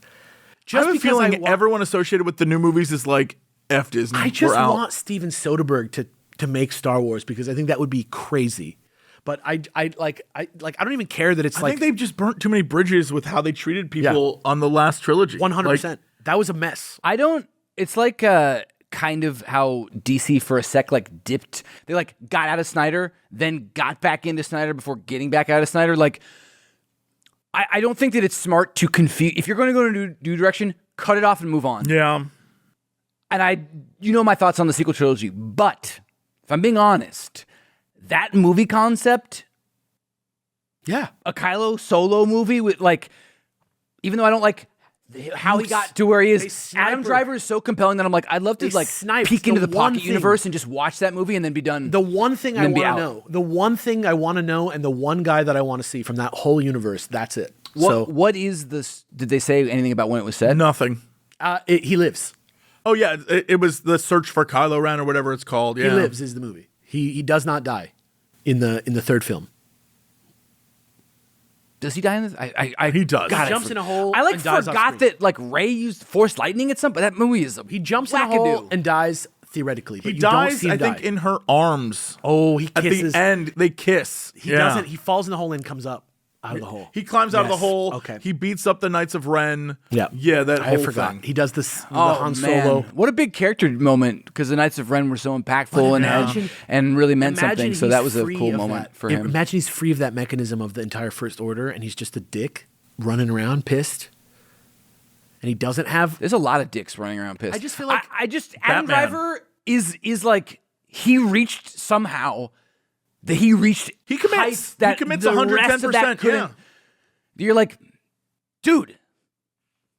I have a feeling everyone associated with the new movies is like, F Disney, I just want Steven Soderbergh to make Star Wars because I think that would be crazy. But I don't even care that it's I think they've just burnt too many bridges with how they treated people on the last trilogy. 100%. That was a mess. It's like kind of how DC for a sec like dipped. They like got out of Snyder, then got back into Snyder before getting back out of Snyder. Like, I don't think that it's smart to confuse. If you're going to go in a new direction, cut it off and move on. Yeah. And you know my thoughts on the sequel trilogy, but if I'm being honest, that movie concept, a Kylo Solo movie with like, even though I don't like how he got to where he is, Adam Driver is so compelling that I'm like, I'd love to like peek into the pocket universe and just watch that movie and then be done. The one thing I want to know, and the one guy that I want to see from that whole universe, that's it. What is this? Did they say anything about when it was said? Nothing. He lives. Oh yeah, it was the Search for Kylo Ren or whatever it's called. Yeah. He lives is the movie. He does not die in the third film. Does he die in this? He does. God, he jumps in a hole. I like and dies forgot that like Rey used Force lightning at some, but that movie is he jumps in a hole and dies theoretically. But he dies, I think, in her arms. Oh, he kisses. At the end, they kiss. He doesn't. He falls in the hole and comes up out of the hole. He climbs out of the hole. Okay. He beats up the Knights of Ren. Yeah. Yeah, that whole I forgot. thing. He does this. The Han Solo. What a big character moment because the Knights of Ren were so impactful and really meant something. So that was a cool moment for him. Imagine he's free of that mechanism of the entire First Order, and he's just a dick running around pissed. And he doesn't have. There's a lot of dicks running around pissed. I just feel like Adam Driver is like he reached somehow. He commits. He commits 110%. Yeah. You're like, dude,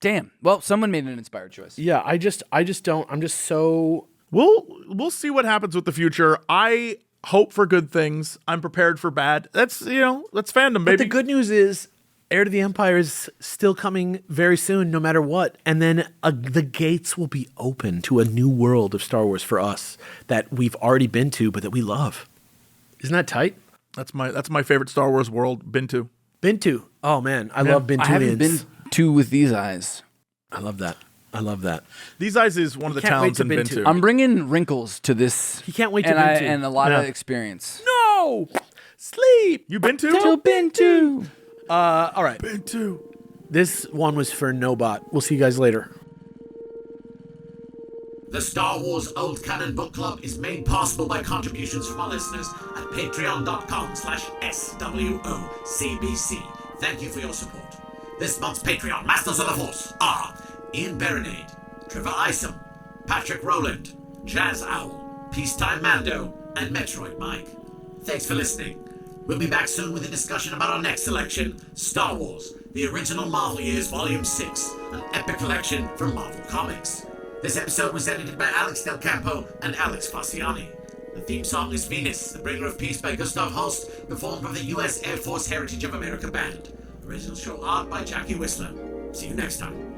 damn. Well, someone made an inspired choice. Yeah, I just don't. I'm just so. We'll see what happens with the future. I hope for good things. I'm prepared for bad. That's fandom, baby. But the good news is, Heir to the Empire is still coming very soon, no matter what. And then the gates will be open to a new world of Star Wars for us that we've already been to, but that we love. Isn't that tight? That's my favorite Star Wars world. Been to. Oh man, I love Bintu. I haven't been to with these eyes. I love that. These eyes is one of the towns in Bintu. I'm bringing wrinkles to this. He can't wait to Bintu. And a lot of experience. No! Sleep! You been to? Till Bintu. All right. Bintu. This one was for Nobot. We'll see you guys later. The Star Wars Old Canon Book Club is made possible by contributions from our listeners at patreon.com/SWOCBC. Thank you for your support. This month's Patreon Masters of the Force are Ian Baronade, Trevor Isom, Patrick Rowland, Jazz Owl, Peacetime Mando, and Metroid Mike. Thanks for listening. We'll be back soon with a discussion about our next selection, Star Wars, the Original Marvel Years Volume 6, an epic collection from Marvel Comics. This episode was edited by Alex Del Campo and Alex Faciane. The theme song is Venus, the Bringer of Peace by Gustav Holst, performed by the U.S. Air Force Heritage of America Band. Original show art by Jackie Whistler. See you next time.